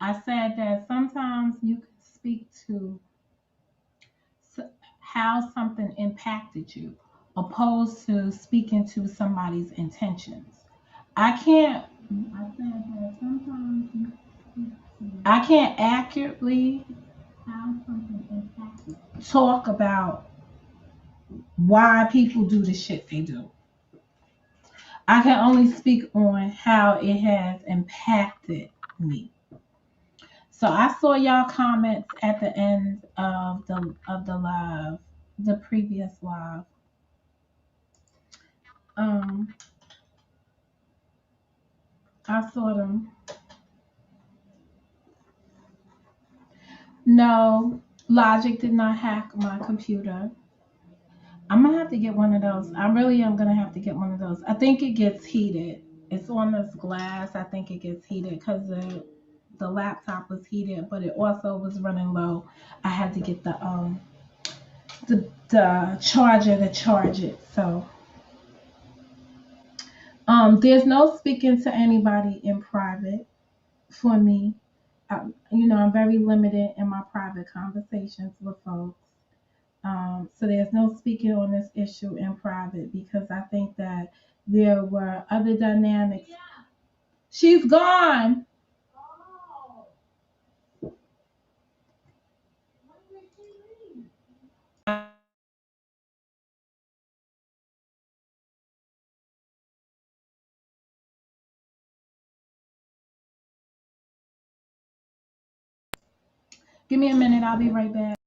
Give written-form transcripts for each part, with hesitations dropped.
I said that sometimes you can speak to how something impacted you, opposed to speaking to somebody's intentions. I can't. I said that sometimes you I can't accurately how something impacted talk about why people do the shit they do. I can only speak on how it has impacted me. So I saw y'all comments at the end of the live, the previous live. Um, I saw them. No, Logic did not hack my computer. I'm gonna have to get one of those. I really am gonna have to get one of those. I think it gets heated. It's on this glass. I think it gets heated because the laptop was heated, but it also was running low. I had to get the charger to charge it. So there's no speaking to anybody in private for me. I'm very limited in my private conversations with folks. So there's no speaking on this issue in private because I think that there were other dynamics. She's gone. Give me a minute. I'll be right back.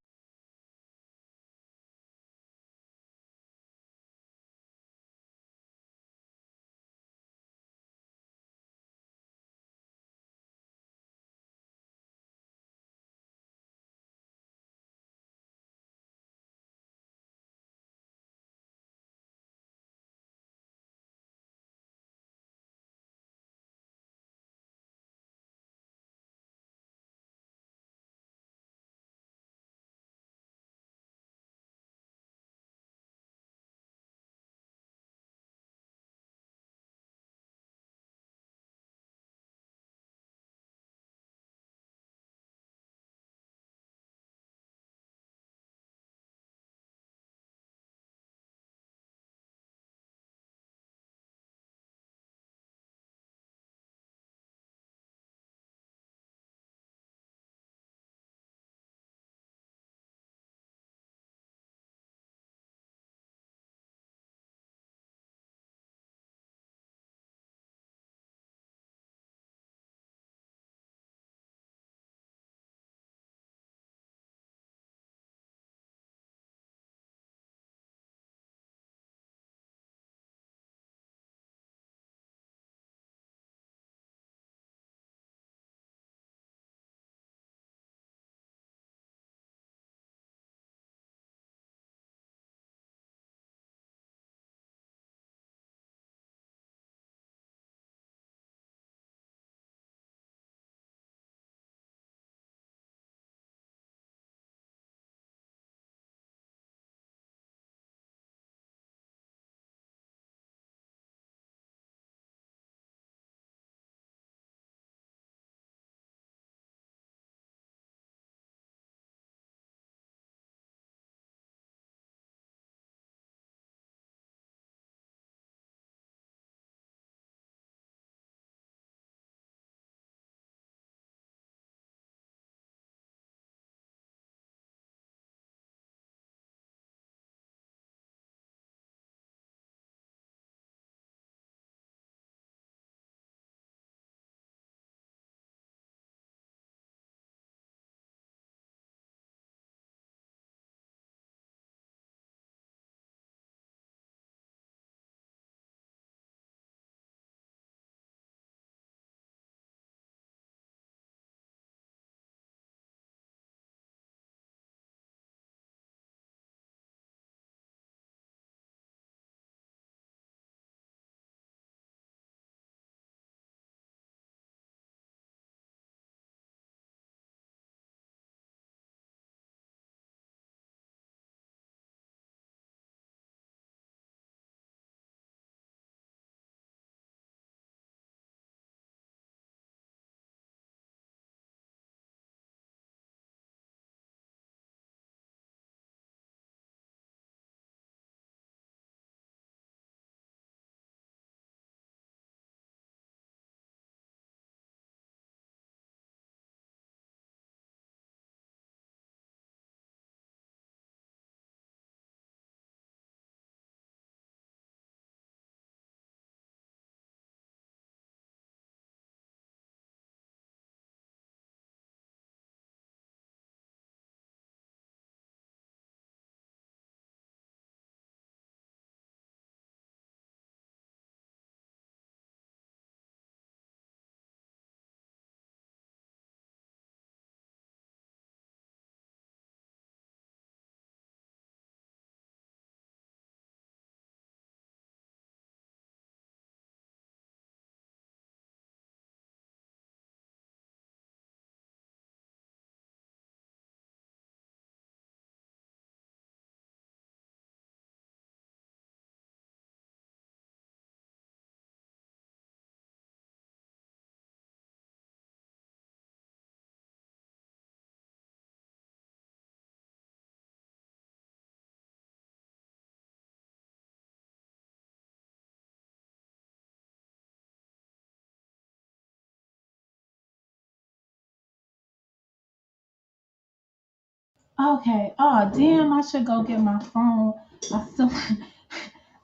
Okay. Oh, damn, I should go get my phone. I still,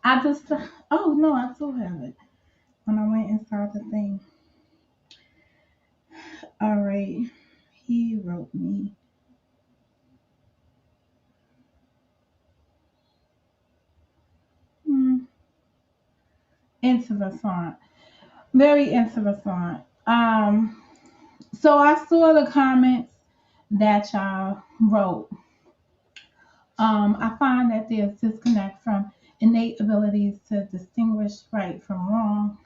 I just, oh no, I still have it when I went inside the thing. All right. He wrote me. Hmm, Interessant. Very interessant. So I saw the comments that y'all wrote. I find that there's disconnect from innate abilities to distinguish right from wrong.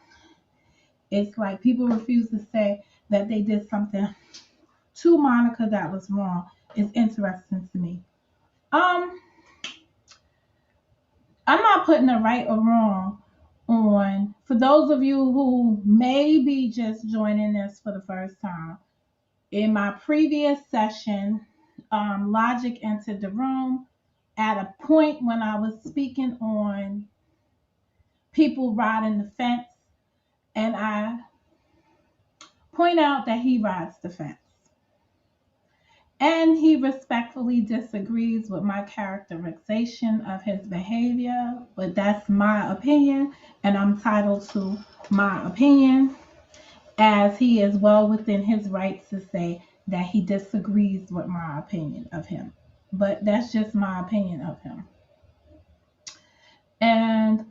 It's like people refuse to say that they did something to Monica that was wrong. It's interesting to me. Um, I'm not putting a right or wrong on. For those of you who may be just joining this for the first time, in my previous session, Logic entered the room at a point when I was speaking on people riding the fence, and I point out that he rides the fence. And he respectfully disagrees with my characterization of his behavior, but that's my opinion, and I'm entitled to my opinion, as he is well within his rights to say that he disagrees with my opinion of him. But that's just my opinion of him. And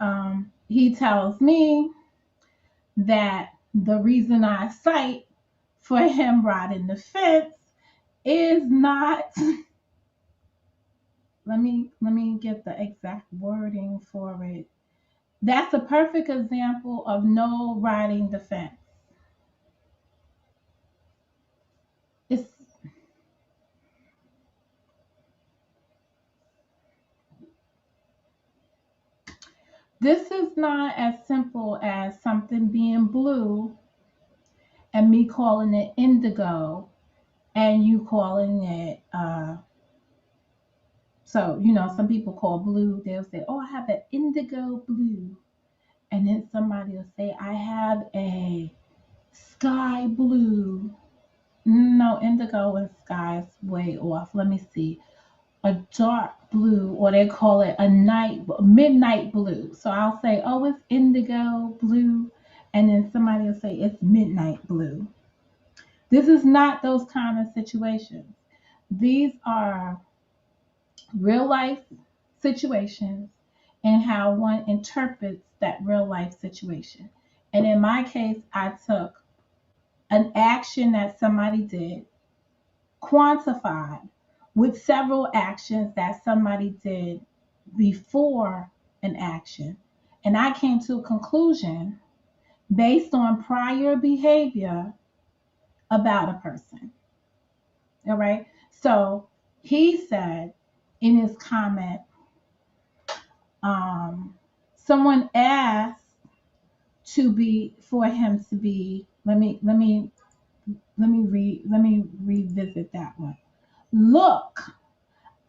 he tells me that the reason I cite for him riding the fence is not let me get the exact wording for it. That's a perfect example of no riding the fence. It's This is not as simple as something being blue and me calling it indigo and you calling it so some people call blue, they'll say, oh, I have an indigo blue, and then somebody will say, I have a sky blue. No, indigo and sky is way off. Let me see. A dark blue, or they call it a midnight blue. So I'll say, oh, it's indigo blue, and then somebody will say it's midnight blue. This is not those kind of situations. These are real life situations and how one interprets that real life situation. And in my case, I took an action that somebody did, quantified with several actions that somebody did before an action. And I came to a conclusion based on prior behavior about a person. All right. So he said in his comment, someone asked to be for him to be. Let me revisit that one. Look,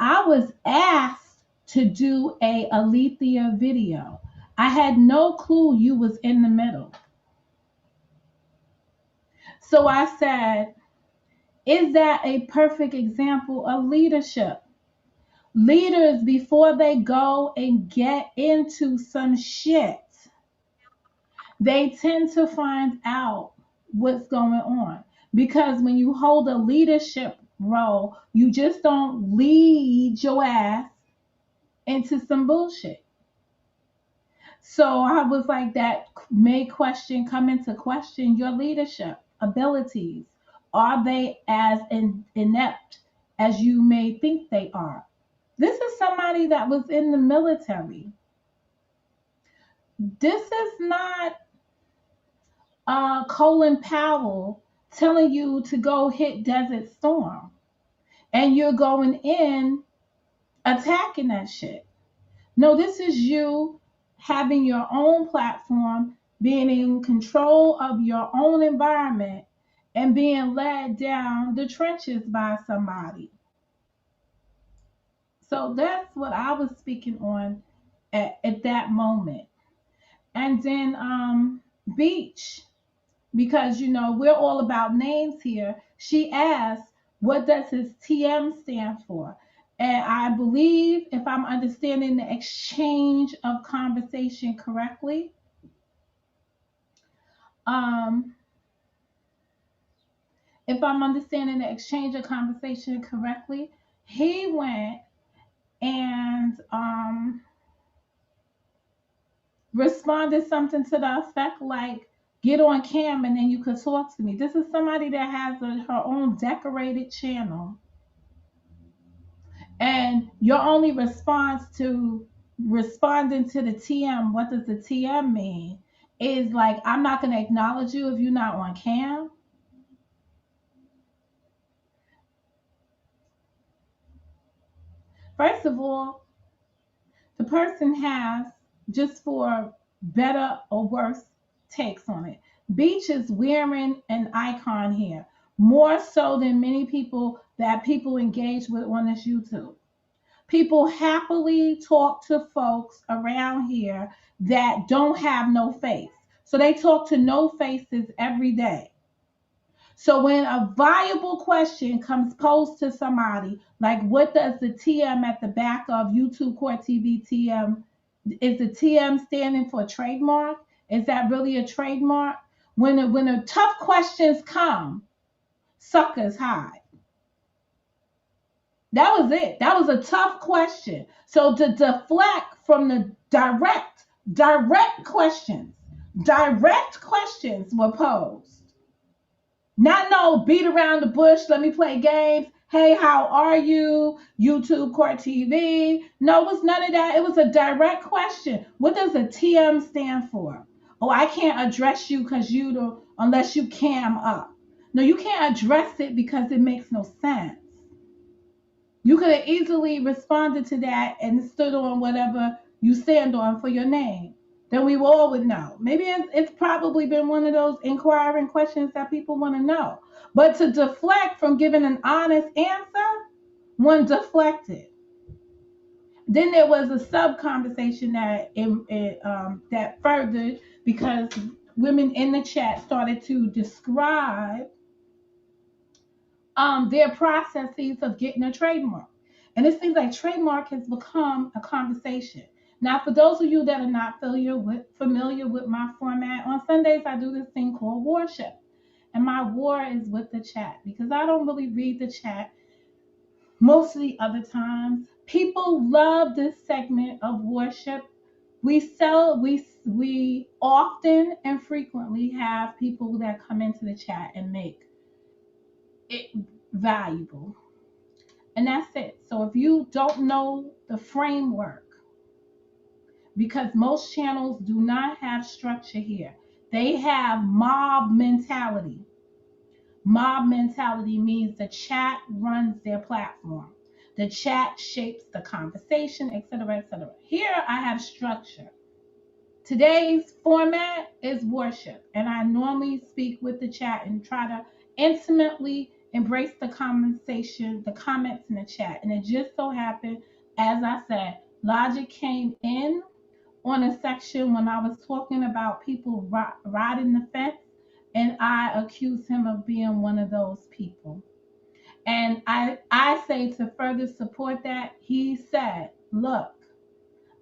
I was asked to do a Alethea video. I had no clue you was in the middle. So I said, is that a perfect example of leadership? Leaders, before they go and get into some shit, they tend to find out what's going on. Because when you hold a leadership role, you just don't lead your ass into some bullshit. So I was like, that may come into question your leadership abilities. Are they as inept as you may think they are? This is somebody that was in the military. This is not Colin Powell telling you to go hit Desert Storm and you're going in attacking that shit. No, this is you having your own platform, being in control of your own environment, and being led down the trenches by somebody. So that's what I was speaking on at that moment. And then Beach, because we're all about names here. She asked, what does his TM stand for? And I believe, if I'm understanding the exchange of conversation correctly, um, if I'm understanding the exchange of conversation correctly, he went and responded something to the effect like, get on cam and then you could talk to me. This is somebody that has her own decorated channel. And your only response to responding to the TM, what does the TM mean? Is like, I'm not going to acknowledge you if you're not on cam. First of all, the person has, just for better or worse takes on it. Beach is wearing an icon here, more so than many people that people engage with on this YouTube. People happily talk to folks around here that don't have no face. So they talk to no faces every day. So when a viable question comes posed to somebody, like what does the TM at the back of YouTube Core TV TM, is the TM standing for trademark? Is that really a trademark? When the tough questions come, suckers hide. That was it. That was a tough question. So to deflect from the direct questions were posed. Not no beat around the bush, let me play games. Hey, how are you? YouTube Court TV. No, it was none of that. It was a direct question. What does a TM stand for? Oh, I can't address you because you don't, unless you cam up. No, you can't address it because it makes no sense. You could have easily responded to that and stood on whatever you stand on for your name. Then we all would know. Maybe it's probably been one of those inquiring questions that people want to know. But to deflect from giving an honest answer, one deflected. Then there was a sub conversation that furthered, because women in the chat started to describe their processes of getting a trademark. And it seems like trademark has become a conversation. Now, for those of you that are not familiar with my format, on Sundays I do this thing called worship. And my war is with the chat because I don't really read the chat most of the other times. People love this segment of worship. We often and frequently have people that come into the chat and make it valuable. And that's it. So if you don't know the framework, because most channels do not have structure here, they have mob mentality. Mob mentality means the chat runs their platform. The chat shapes the conversation, etc., etc. Here I have structure. Today's format is worship, and I normally speak with the chat and try to intimately embrace the conversation, the comments in the chat. And it just so happened, as I said, Logic came in on a section when I was talking about people riding the fence, and I accused him of being one of those people. And I say, to further support that, he said, look,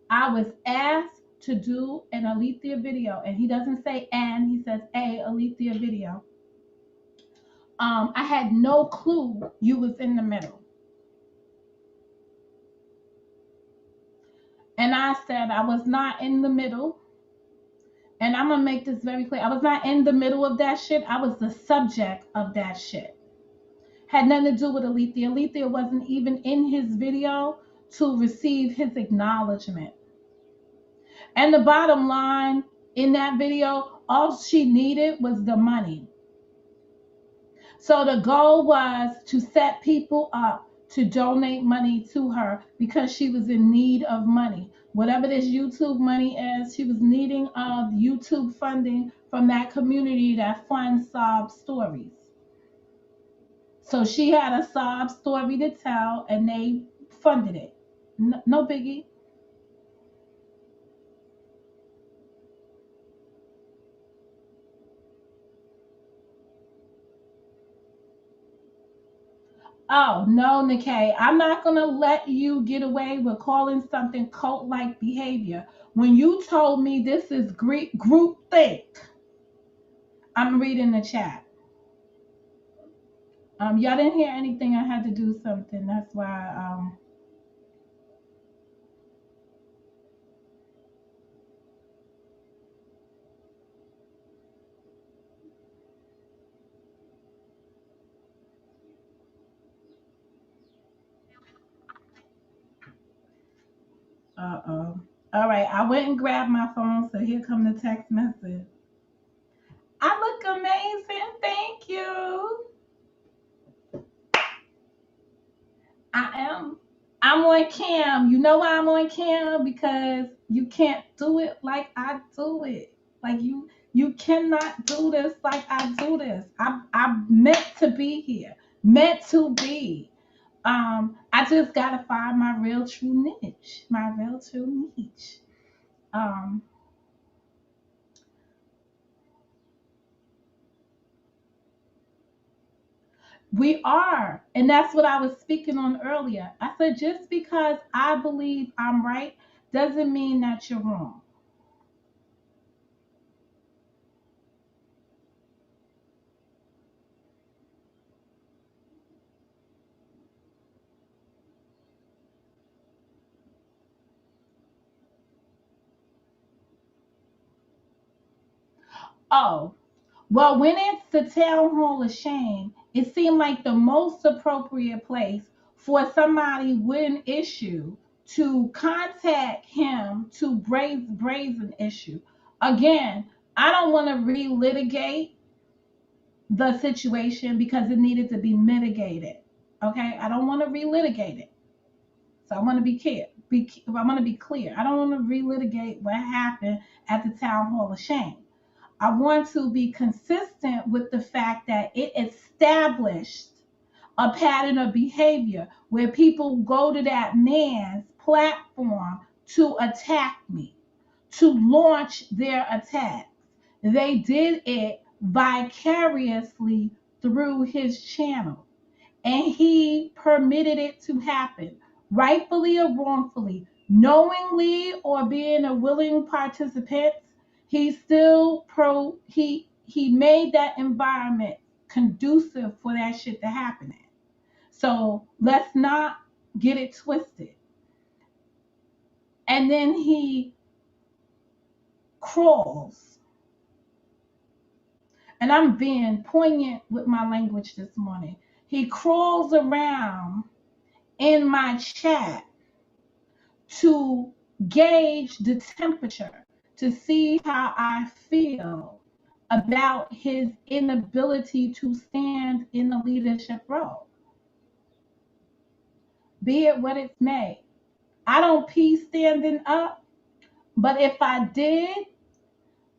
I was asked to do an Alethea video, and he doesn't say and, he says a Alethea video. I had no clue you was in the middle. And I said I was not in the middle. And I'm gonna make this very clear. I was not in the middle of that shit. I was the subject of that shit. Had nothing to do with Alethea. Alethea wasn't even in his video to receive his acknowledgement. And the bottom line, in that video, all she needed was the money. So the goal was to set people up to donate money to her because she was in need of money. Whatever this YouTube money is, she was needing of YouTube funding from that community that funds sob stories. So she had a sob story to tell, and they funded it. No biggie. Oh, no, Nikkei. I'm not going to let you get away with calling something cult like behavior. When you told me this is group think, I'm reading the chat. Y'all didn't hear anything. I had to do something. That's why. Uh-oh. All right. I went and grabbed my phone. So here come the text message. I look amazing. Thank you. I am. I'm on cam. You know why I'm on cam? Because you can't do it like I do it. Like you cannot do this like I do this. I'm meant to be here. Meant to be. I just gotta find my real true niche. My real true niche. Um, we are, and that's what I was speaking on earlier. I said just because I believe I'm right doesn't mean that you're wrong. Oh, well, when it's the town hall of shame, it seemed like the most appropriate place for somebody with an issue to contact him to braise an issue. Again, I don't want to relitigate the situation because it needed to be mitigated. Okay, I don't want to relitigate it. So I want to be clear. I want to be clear. I don't want to relitigate what happened at the town hall of shame. I want to be consistent with the fact that it established a pattern of behavior where people go to that man's platform to attack me, to launch their attacks. They did it vicariously through his channel, and he permitted it to happen, rightfully or wrongfully, knowingly or being a willing participant. He still he made that environment conducive for that shit to happen in. So let's not get it twisted. And then he crawls, and I'm being poignant with my language this morning. He crawls around in my chat to gauge the temperature, to see how I feel about his inability to stand in the leadership role. Be it what it may. I don't pee standing up, but if I did,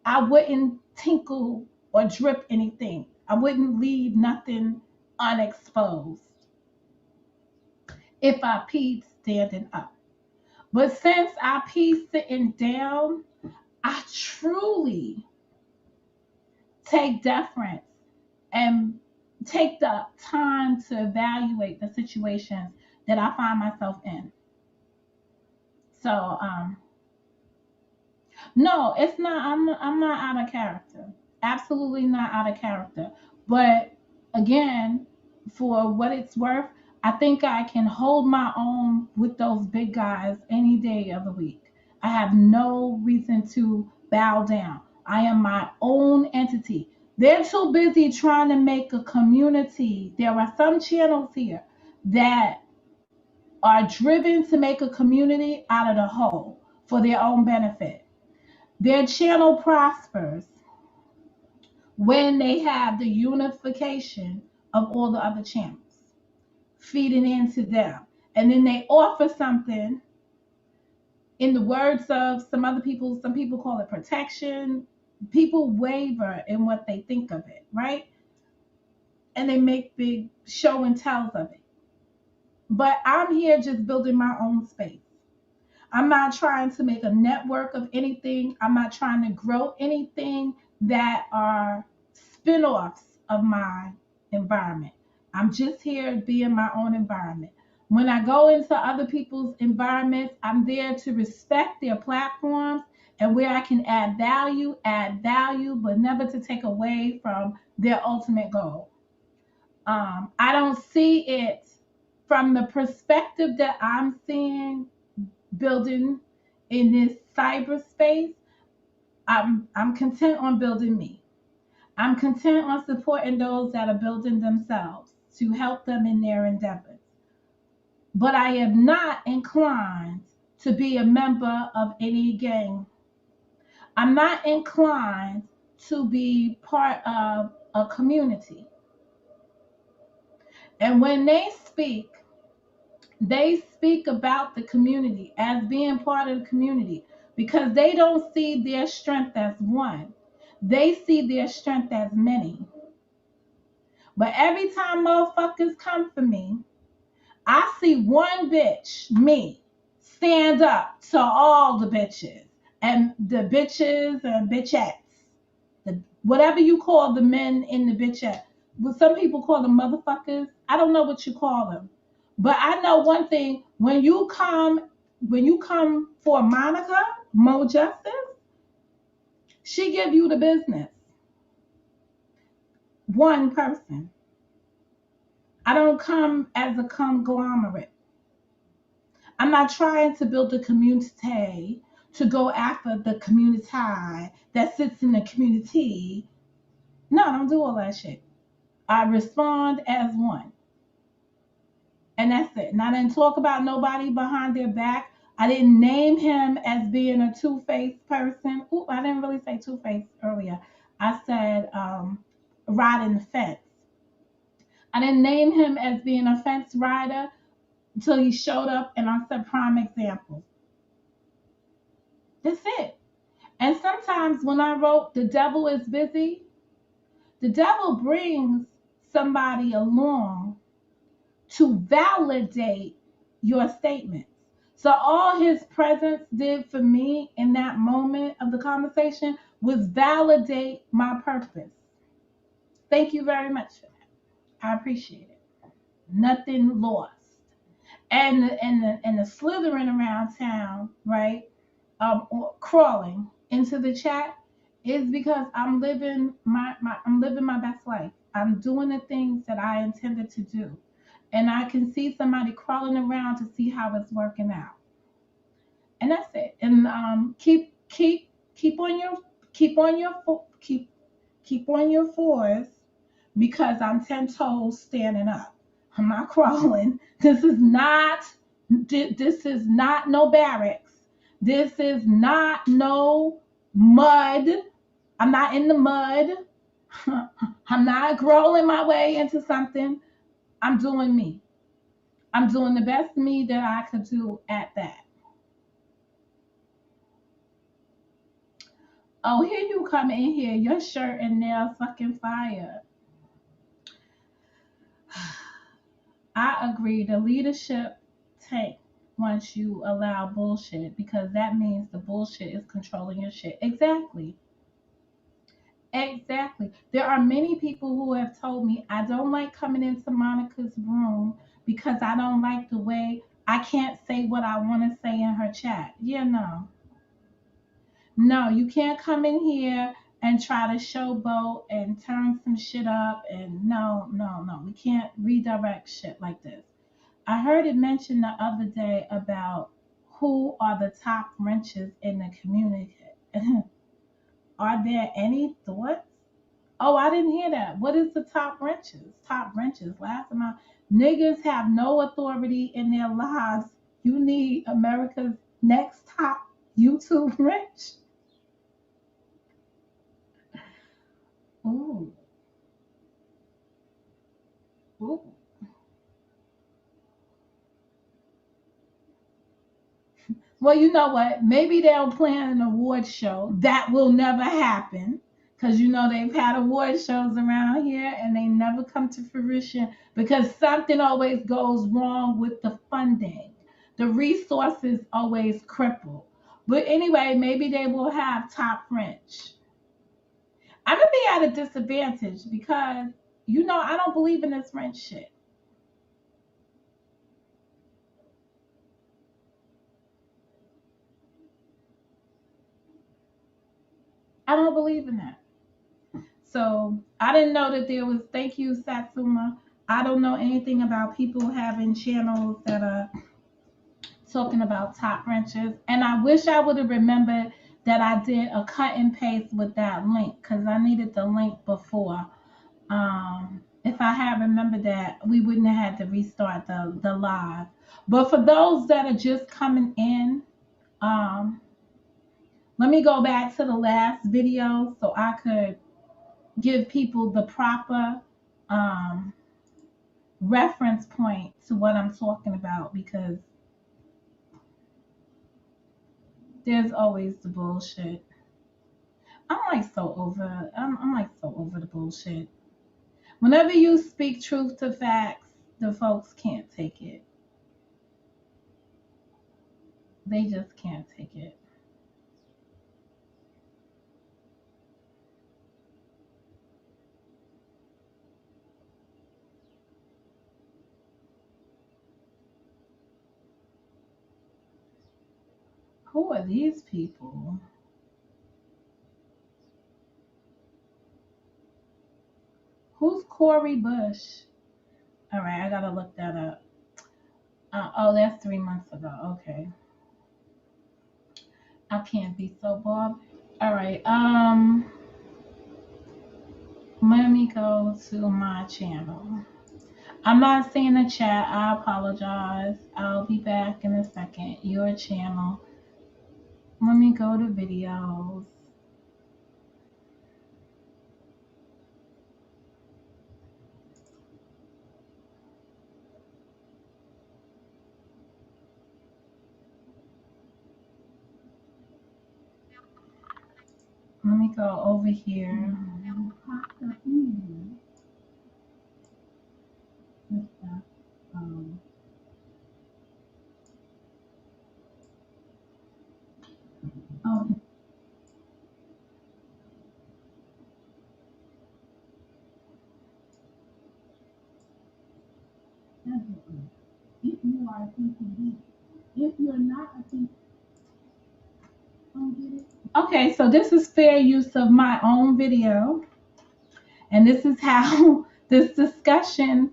I wouldn't tinkle or drip anything. I wouldn't leave nothing unexposed if I peed standing up. But since I pee sitting down, I truly take deference and take the time to evaluate the situations that I find myself in. So, no, it's not. I'm not out of character. Absolutely not out of character. But again, for what it's worth, I think I can hold my own with those big guys any day of the week. I have no reason to bow down. I am my own entity. They're too busy trying to make a community. There are some channels here that are driven to make a community out of the whole for their own benefit. Their channel prospers when they have the unification of all the other channels feeding into them. And then they offer something, in the words of some people call it protection. People waver in what they think of it, right? And they make big show and tells of it. But I'm here just building my own space. I'm not trying to make a network of anything. I'm not trying to grow anything that are spin-offs of my environment. I'm just here to be in my own environment. When I go into other people's environments, I'm there to respect their platforms and where I can add value, but never to take away from their ultimate goal. I don't see it from the perspective that I'm seeing building in this cyberspace. I'm content on building me. I'm content on supporting those that are building themselves to help them in their endeavors. But I am not inclined to be a member of any gang. I'm not inclined to be part of a community. And when they speak about the community as being part of the community because they don't see their strength as one. They see their strength as many. But every time motherfuckers come for me, I see one bitch, me, stand up to all the bitches and bitchettes. Whatever you call the men in the bitchette. But some people call them motherfuckers. I don't know what you call them. But I know one thing, when you come for Monica, Mo Justice, she give you the business. One person. I don't come as a conglomerate. I'm not trying to build a community to go after the community that sits in the community. No, I don't do all that shit. I respond as one. And that's it. And I didn't talk about nobody behind their back. I didn't name him as being a two-faced person. Ooh, I didn't really say two-faced earlier. I said riding the fence. I didn't name him as being a fence rider until he showed up and I said prime example. That's it. And sometimes when I wrote The Devil is Busy, the devil brings somebody along to validate your statements. So all his presence did for me in that moment of the conversation was validate my purpose. Thank you very much for that. I appreciate it. Nothing lost. And the slithering around town, right? Crawling into the chat is because I'm living my best life. I'm doing the things that I intended to do. And I can see somebody crawling around to see how it's working out. And that's it. And keep on your keep on your keep on your fours because I'm 10 toes standing up. I'm not crawling. This is not no barracks. This is not no mud. I'm not in the mud. I'm not crawling my way into something. I'm doing me. I'm doing the best me that I could do at that. Oh, here you come in here. Your shirt and nails fucking fire. I agree. The leadership tank once you allow bullshit because that means the bullshit is controlling your shit. Exactly. Exactly. There are many people who have told me I don't like coming into Monica's room because I don't like the way I can't say what I want to say in her chat. Yeah, no. No, you can't come in here and try to showboat and turn some shit up and no. We can't redirect shit like this. I heard it mentioned the other day about who are the top wrenches in the community. Are there any thoughts? Oh, I didn't hear that. What is the top wrenches? Top wrenches. Last time niggas have no authority in their lives. You need America's next top YouTube wrench. Ooh. Ooh. Well, you know what? Maybe they'll plan an award show. That will never happen. Because you know they've had award shows around here and they never come to fruition because something always goes wrong with the funding. The resources always cripple. But anyway, maybe they will have top French. I'm gonna be at a disadvantage because You know, I don't believe in this rent shit. I don't believe in that. So I didn't know that there was, thank you, Satsuma. I don't know anything about people having channels that are talking about top wrenches. And I wish I would have remembered that I did a cut and paste with that link because I needed the link before. If I had remembered that, we wouldn't have had to restart the live. But for those that are just coming in, um, let me go back to the last video so I could give people the proper um, reference point to what I'm talking about because there's always the bullshit. I'm like so over the bullshit. Whenever you speak truth to facts, the folks can't take it. They just can't take it. Who are these people? Who's Corey Bush? All right, I gotta look that up. Oh, that's 3 months ago. Okay, I can't be so bothered. All right, let me go to my channel. I'm not seeing the chat. I apologize. I'll be back in a second. Your channel. Let me go to videos. Let me go over here. Um, oh, definitely. If you are a PCD, if you're not a PCD, don't get it. Okay, so this is fair use of my own video, and this is how this discussion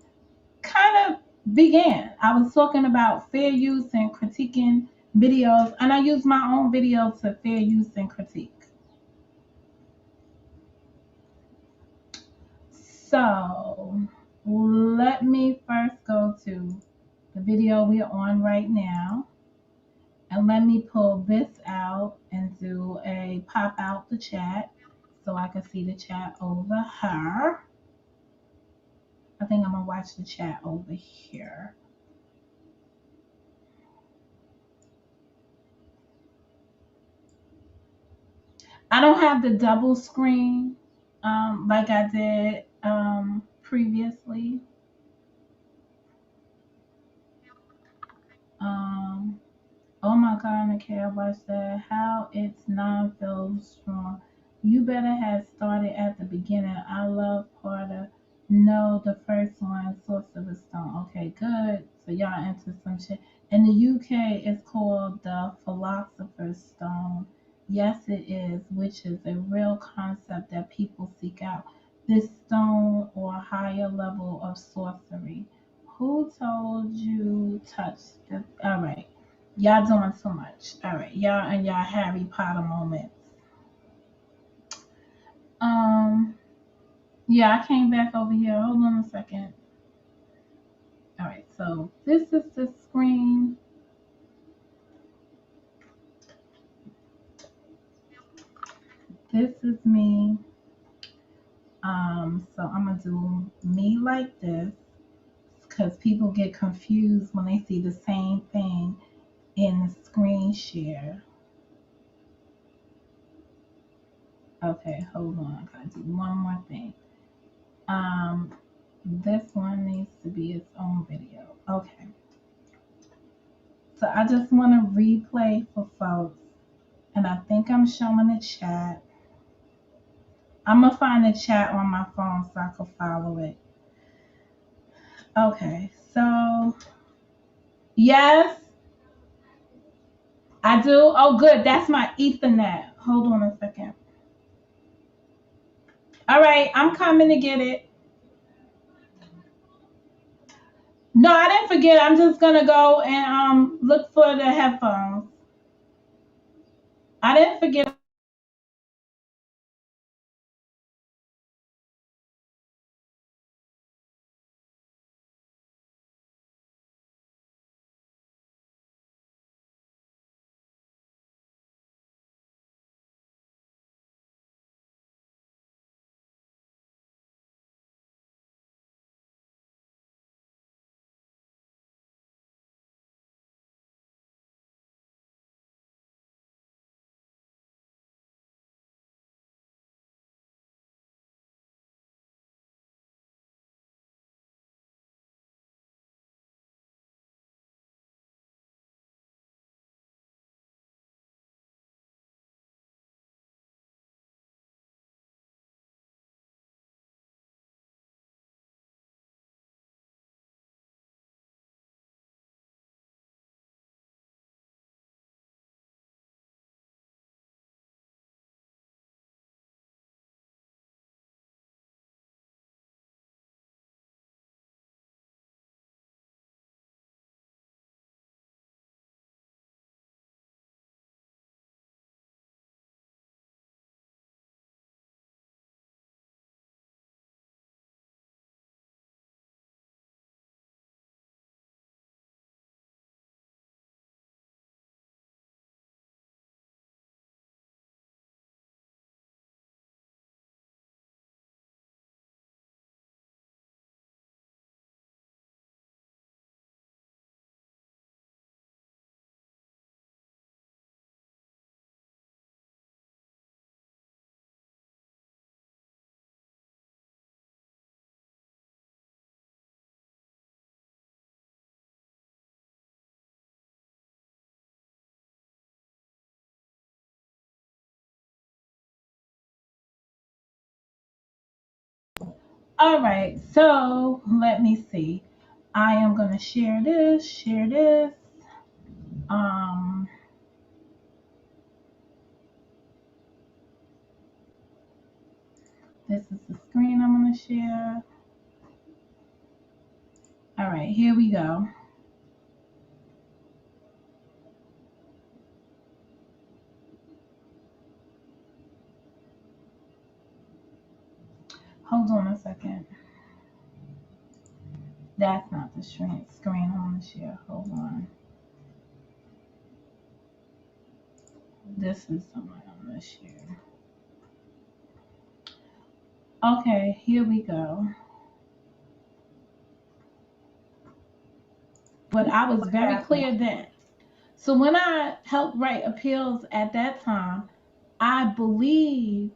kind of began. I was talking about fair use and critiquing videos, and I used my own video to fair use and critique. So let me first go to the video we're on right now, and let me pull this out and do a pop out the chat so I can see the chat over here. I think I'm gonna watch the chat over here. I don't have the double screen like I did previously. Um, oh my God, Nikia, watch that. How it's non feels strong. You better have started at the beginning. I love Porter. No, the first one, Sorcerer's Stone. Okay, good. So y'all into some shit. In the UK, it's called the Philosopher's Stone. Yes, it is, which is a real concept that people seek out. This stone or higher level of sorcery. Who told you touch this? All right. Y'all doing too much. All right. Y'all and y'all Harry Potter moments. Um, yeah, I came back over here. Hold on a second. All right, so this is the screen. This is me. So I'm gonna do me like this because people get confused when they see the same thing in the screen share. Okay, hold on. I gotta do one more thing. Um, this one needs to be its own video. Okay. So I just want to replay for folks, and I think I'm showing the chat. I'm gonna find the chat on my phone so I can follow it. Okay, so yes, I do. Oh, good. That's my Ethernet. Hold on a second. All right, I'm coming to get it. No, I didn't forget. I'm just gonna go and look for the headphones. I didn't forget. All right, so let me see. I am gonna share this. Share this. Um, this is the screen I'm gonna share. All right, here we go. Hold on a second. That's not the screen I want to share. Hold on. This is the one I'm going to share. Okay, here we go. But I was very clear then. So when I helped write appeals at that time, I believed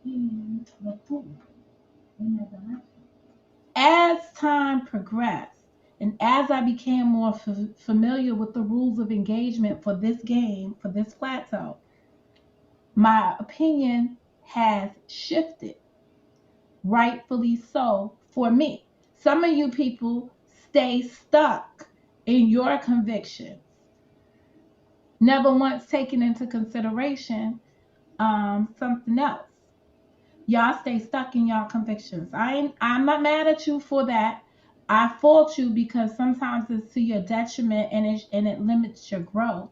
in the food in that direction. As time progressed, and as I became more familiar with the rules of engagement for this game, for this plateau, my opinion has shifted, rightfully so for me. Some of you people stay stuck in your convictions, never once taking into consideration something else. Y'all stay stuck in y'all convictions. I'm not mad at you for that. I fault you because sometimes it's to your detriment and it limits your growth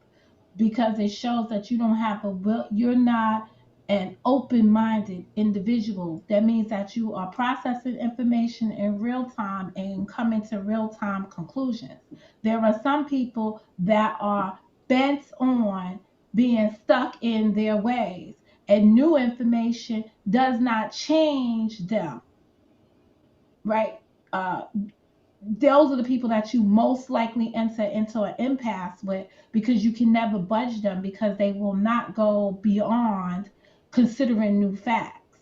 because it shows that you don't have a will. You're not an open-minded individual. That means that you are processing information in real time and coming to real-time conclusions. There are some people that are bent on being stuck in their ways, and new information does not change them, right? Those are the people that you most likely enter into an impasse with because you can never budge them because they will not go beyond considering new facts.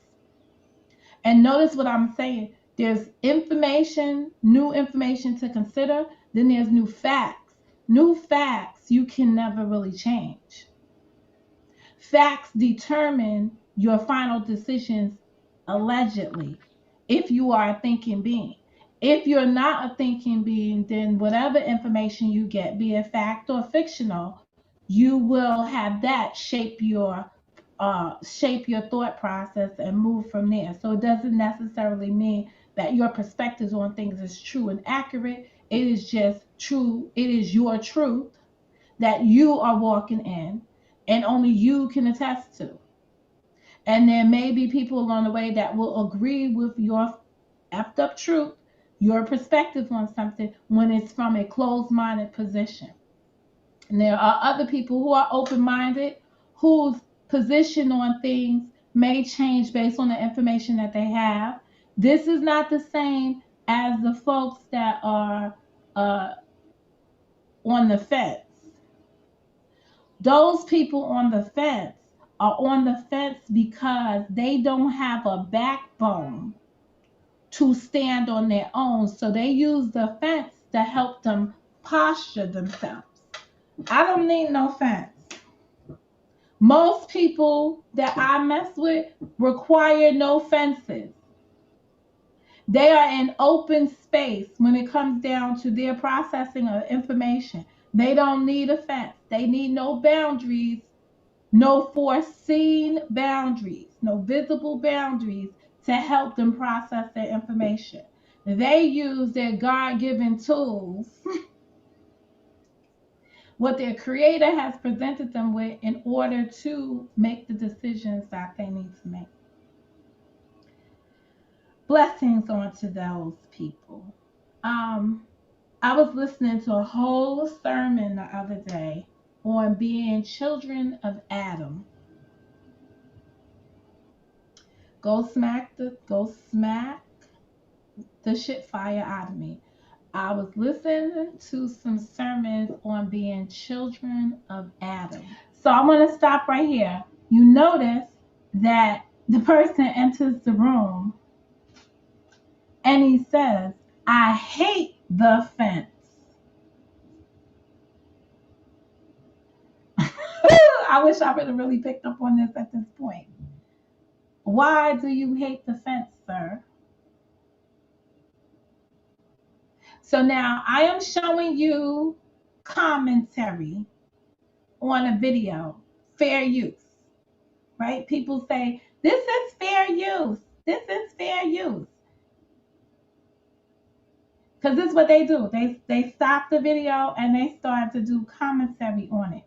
And notice what I'm saying. There's information, new information to consider, then there's new facts. New facts you can never really change. Facts determine your final decisions allegedly, if you are a thinking being. If you're not a thinking being, then whatever information you get, be it fact or fictional, you will have that shape your thought process and move from there. So it doesn't necessarily mean that your perspectives on things is true and accurate. It is just true. It is your truth that you are walking in and only you can attest to. And there may be people along the way that will agree with your effed up truth, your perspective on something when it's from a closed minded position. And there are other people who are open minded, whose position on things may change based on the information that they have. This is not the same as the folks that are uh, on the fence. Those people on the fence are on the fence because they don't have a backbone to stand on their own. So they use the fence to help them posture themselves. I don't need no fence. Most people that I mess with require no fences. They are in open space when it comes down to their processing of information. They don't need a fence. They need no boundaries, no foreseen boundaries, no visible boundaries to help them process their information. They use their God given tools, what their creator has presented them with, in order to make the decisions that they need to make. Blessings onto those people. I was listening to a whole sermon the other day on being children of Adam. Go smack the shit fire out of me. I was listening to some sermons on being children of Adam. So I'm going to stop right here. You notice that the person enters the room and he says, I hate the fence. I wish I would have really picked up on this at this point. Why do you hate the fence, sir? So now I am showing you commentary on a video, fair use, right? People say, this is fair use. This is fair use. Because this is what they do. They stop the video and they start to do commentary on it.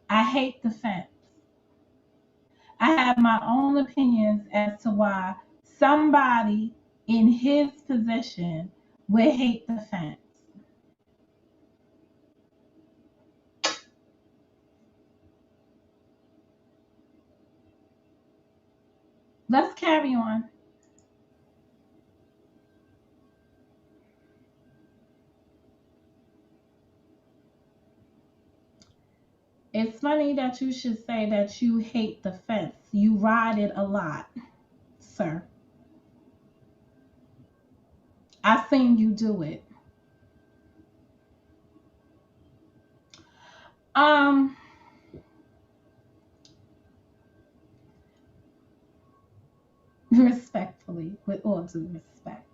I hate the fence. I have my own opinions as to why somebody in his position would hate the fence. Let's carry on. It's funny that you should say that you hate the fence. You ride it a lot, sir. I've seen you do it. Um, Respectfully, with all due respect.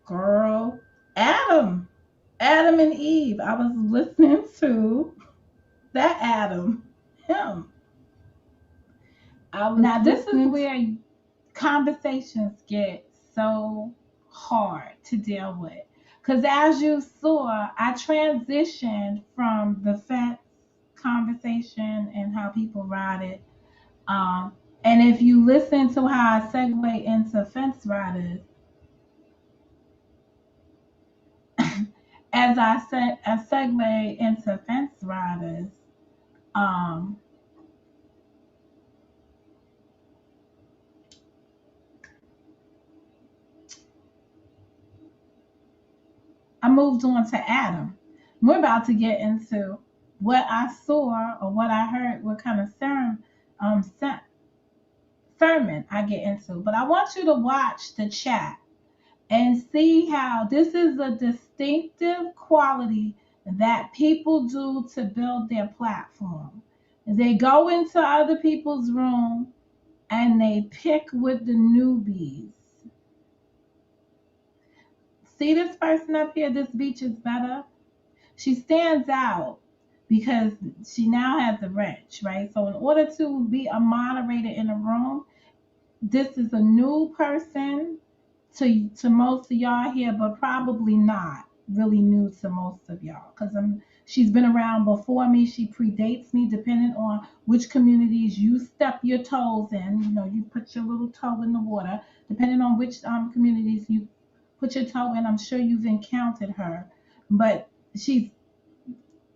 Girl, Adam and Eve. I was listening to that Adam, him. Now this is where conversations get so hard to deal with. Because as you saw, I transitioned from the fence conversation and how people ride it. Um, and if you listen to how I segue into fence riders, as I said, I segue into fence riders, um, I moved on to Adam. We're about to get into what I saw or what I heard, what kind of sermon I get into. But I want you to watch the chat and see how this is a distinct instinctive quality that people do to build their platform. They go into other people's room and they pick with the newbies. See this person up here? This beach is better. She stands out because she now has a wrench, right? So in order to be a moderator in a room, this is a new person to most of y'all here, but probably not really new to most of y'all because she's been around before me. She predates me, depending on which communities you step your toes in. You know, you put your little toe in the water, depending on which communities you put your toe in. I'm sure you've encountered her, but she's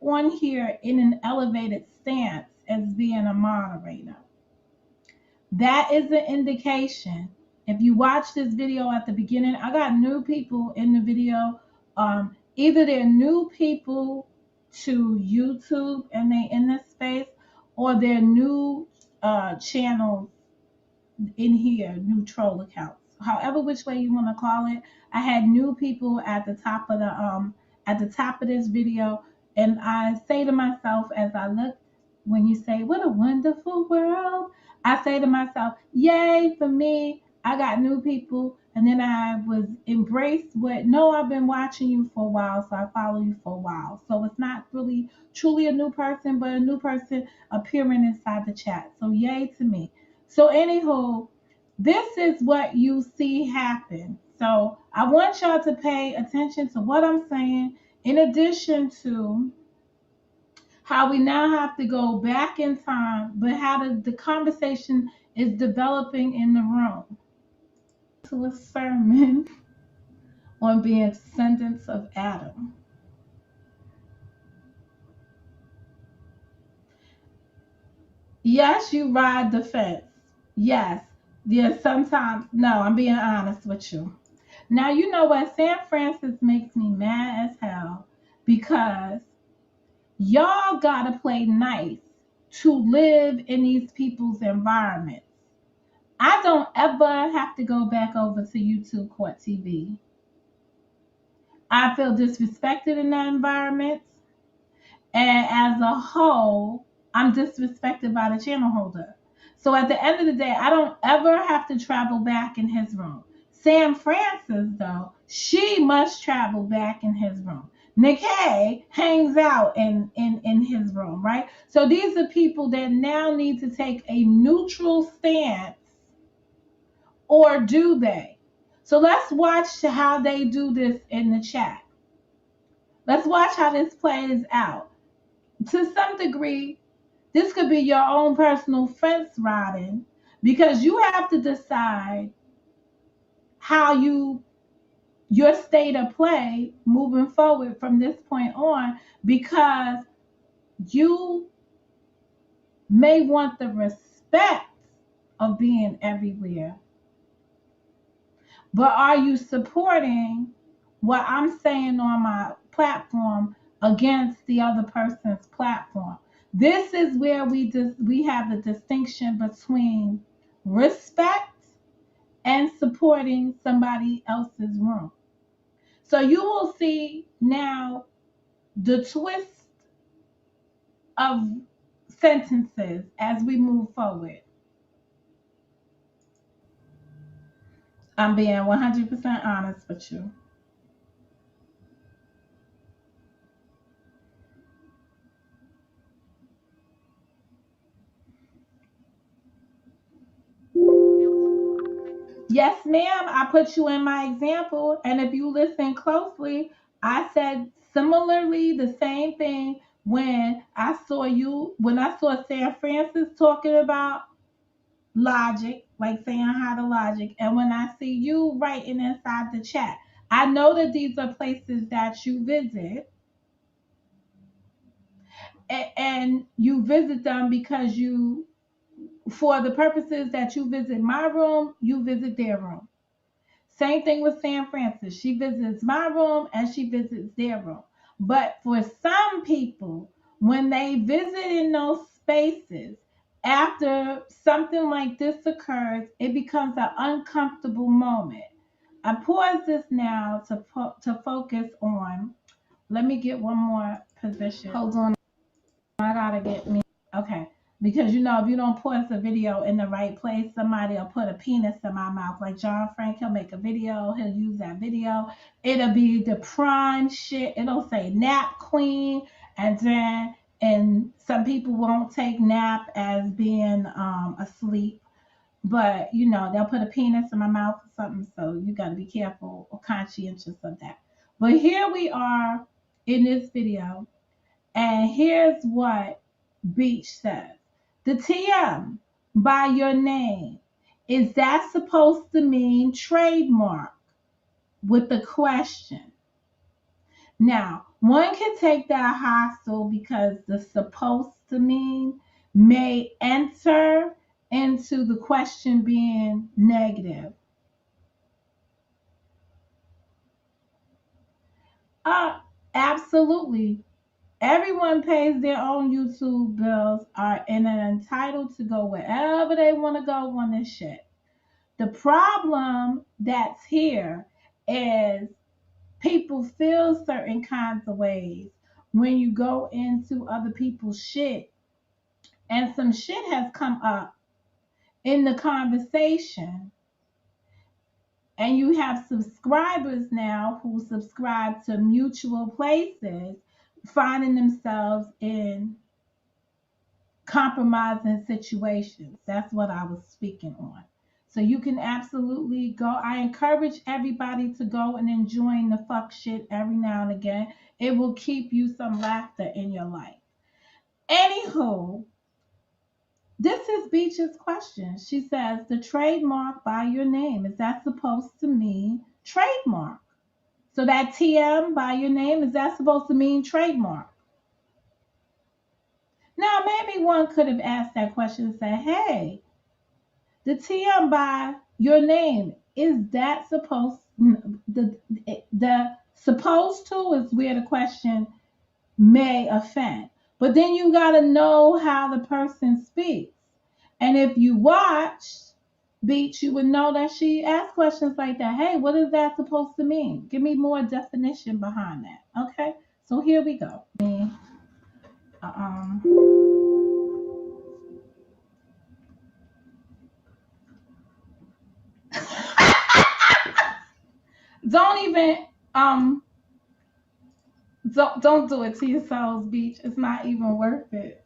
on here in an elevated stance as being a moderator. That is an indication. If you watch this video at the beginning, I got new people in the video. Either they're new people to YouTube and they in this space, or they're new channels in here, new troll accounts. However, which way you want to call it. I had new people at the top of this video, and I say to myself as I look, when you say what a wonderful world, I say to myself, yay for me. I got new people, and then I was embraced with, no, I've been watching you for a while, so I follow you for a while. So it's not really truly a new person, but a new person appearing inside the chat. So yay to me. So, anywho, this is what you see happen. So, I want y'all to pay attention to what I'm saying, in addition to how we now have to go back in time, but how the conversation is developing in the room. To a sermon on being descendants of Adam. Yes, you ride the fence. Yes. Yes, sometimes. No, I'm being honest with you. Now, you know what? San Francisco makes me mad as hell because y'all gotta play nice to live in these people's environments. I don't ever have to go back over to YouTube Court TV. I feel disrespected in that environment. And as a whole, I'm disrespected by the channel holder. So at the end of the day, I don't ever have to travel back in his room. Sam Francis, though, she must travel back in his room. Nikkei hangs out in his room, right? So these are people that now need to take a neutral stance, or do they? So let's watch how they do this in the chat. Let's watch how this plays out. To some degree, this could be your own personal fence riding, because you have to decide how your state of play moving forward from this point on, because you may want the respect of being everywhere, but are you supporting what I'm saying on my platform against the other person's platform? This is where we have the distinction between respect and supporting somebody else's room. So you will see now the twist of sentences as we move forward. I'm being 100% honest with you. Yes, ma'am, I put you in my example. And if you listen closely, I said similarly the same thing when I saw San Francis talking about logic, like saying how to logic, and when I see you writing inside the chat. I know that these are places that you visit, and you visit them because for the purposes that you visit my room, you visit their room. Same thing with San Francis. She visits my room and she visits their room. But for some people, when they visit in those spaces, after something like this occurs, it becomes an uncomfortable moment. I pause this now to focus on. Let me get one more position. Hold on. I gotta get me. Okay. Because if you don't pause the video in the right place, somebody will put a penis in my mouth. Like John Frank, he'll make a video, he'll use that video. It'll be the prime shit. It'll say nap queen, and some people won't take nap as being asleep. But they'll put a penis in my mouth or something, so you gotta be careful or conscientious of that. But here we are in this video, and here's what Beach says. The TM by your name, is that supposed to mean trademark? With the question. Now, one can take that hostile because the supposed to mean may enter into the question being negative. Absolutely. Everyone pays their own YouTube bills and are entitled to go wherever they want to go on this shit. The problem that's here is people feel certain kinds of ways when you go into other people's shit, and some shit has come up in the conversation, and you have subscribers now who subscribe to mutual places finding themselves in compromising situations. That's what I was speaking on. So you can absolutely go. I encourage everybody to go and enjoy the fuck shit every now and again. It will keep you some laughter in your life. Anywho, this is Beach's question. She says, the trademark by your name, is that supposed to mean trademark? So that TM by your name, is that supposed to mean trademark? Now, maybe one could have asked that question and said, hey, the TM by your name, is that supposed the supposed to is where the question may offend. But then you got to know how the person speaks. And if you watch Beach, you would know that she asked questions like that. Hey, what is that supposed to mean? Give me more definition behind that. Okay, so here we go. Don't even don't do it to yourselves, Beach. It's not even worth it.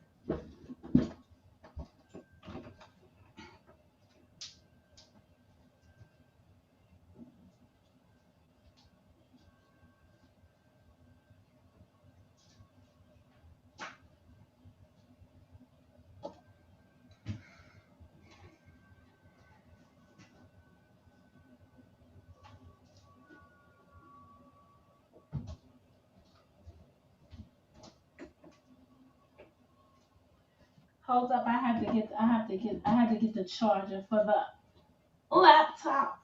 Hold up, I had to get the charger for the laptop.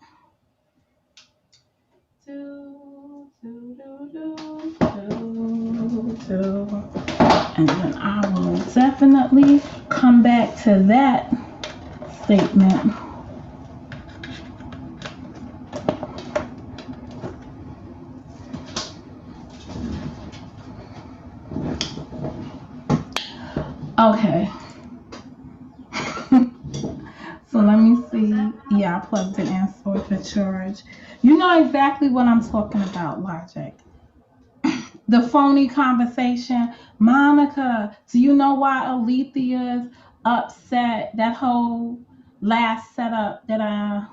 And then I will definitely come back to that statement. Okay. So let me see. Yeah, I plugged it in for the charge. You know exactly what I'm talking about, Logic. The phony conversation. Monica, do you know why Alethea's upset? That whole last setup that I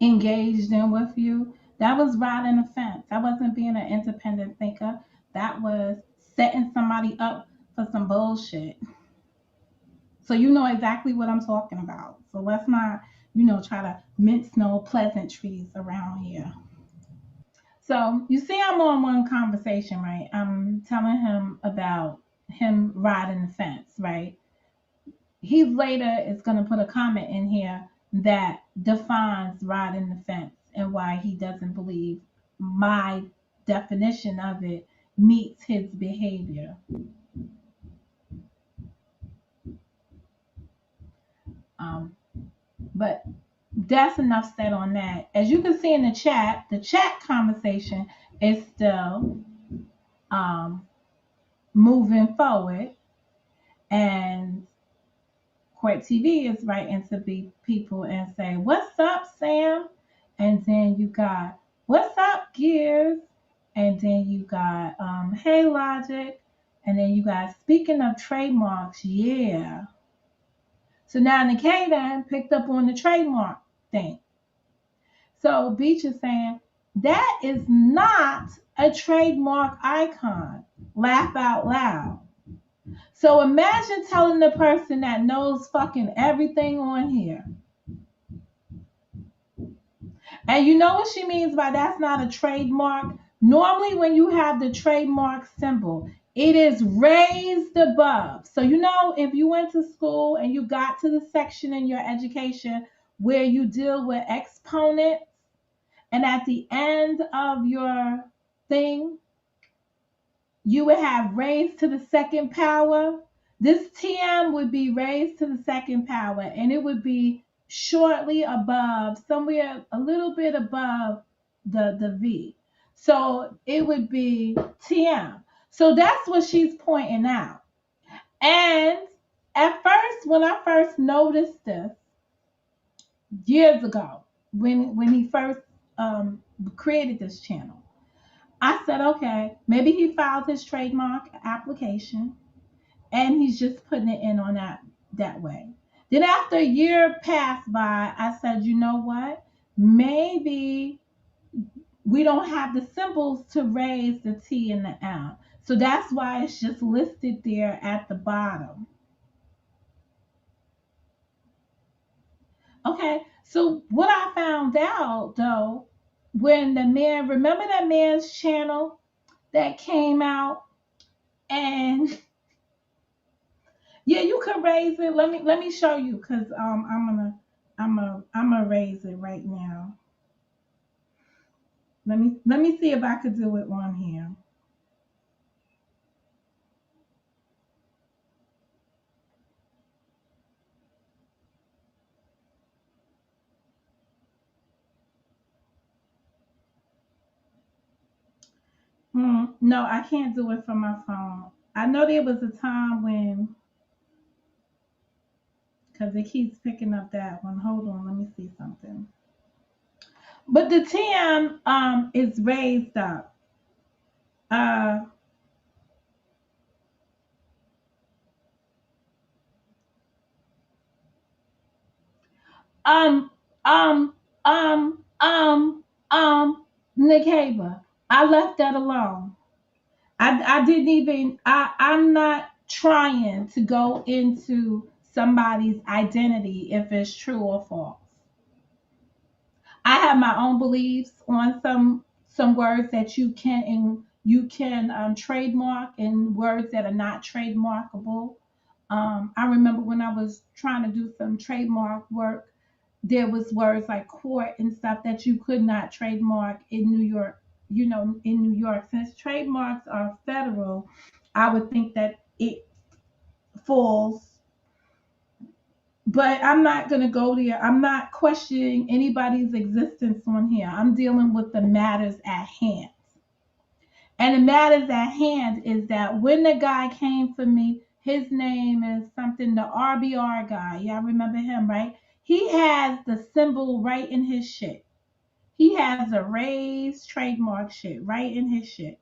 engaged in with you, that was riding the fence. That wasn't being an independent thinker. That was setting somebody up for some bullshit. So you know exactly what I'm talking about. So let's not, try to mince no pleasantries around here. So you see, I'm on one conversation, right? I'm telling him about him riding the fence, right? He later is going to put a comment in here that defines riding the fence and why he doesn't believe my definition of it meets his behavior. But that's enough said on that. As you can see in the chat conversation is still um, moving forward, and Court TV is writing to be people and say, "What's up, Sam?" And then you got, "What's up, Gears?" And then you got, "Hey, Logic." And then you got, "Speaking of trademarks, yeah." So now Nikita picked up on the trademark thing. So Beach is saying, "That is not a trademark icon." Laugh out loud. So imagine telling the person that knows fucking everything on here. And you know what she means by that's not a trademark? Normally, when you have the trademark symbol, it is raised above. So, you know, if you went to school and you got to the section in your education where you deal with exponents, and at the end of your thing, you would have raised to the second power. This TM would be raised to the second power, and it would be shortly above, somewhere a little bit above the V. So it would be TM. So that's what she's pointing out. And at first, when I first noticed this years ago, when he first created this channel, I said, okay, maybe he filed his trademark application and he's just putting it in on that way. Then after a year passed by, I said, you know what? Maybe we don't have the symbols to raise the T and the L. So that's why it's just listed there at the bottom. Okay, so what I found out though, when the man, remember that man's channel that came out, and yeah, you can raise it. Let me show you, because I'm gonna raise it right now. Let me see if I could do it on here. No, I can't do it from my phone. I know there was a time when, because it keeps picking up that one. Hold on, let me see something. But the TM is raised up. Uh um um um um Nick Haber. I left that alone. I didn't even, I'm not trying to go into somebody's identity if it's true or false. I have my own beliefs on some words that you can trademark, and words that are not trademarkable. I remember when I was trying to do some trademark work, there was words like court and stuff that you could not trademark in New York. You know, in New York, since trademarks are federal, I would think that it falls. But I'm not going to go there. I'm not questioning anybody's existence on here. I'm dealing with the matters at hand. And the matters at hand is that when the guy came for me, his name is something, the RBR guy. Y'all remember him, right? He has the symbol right in his shit. He has a raised trademark shit right in his shit.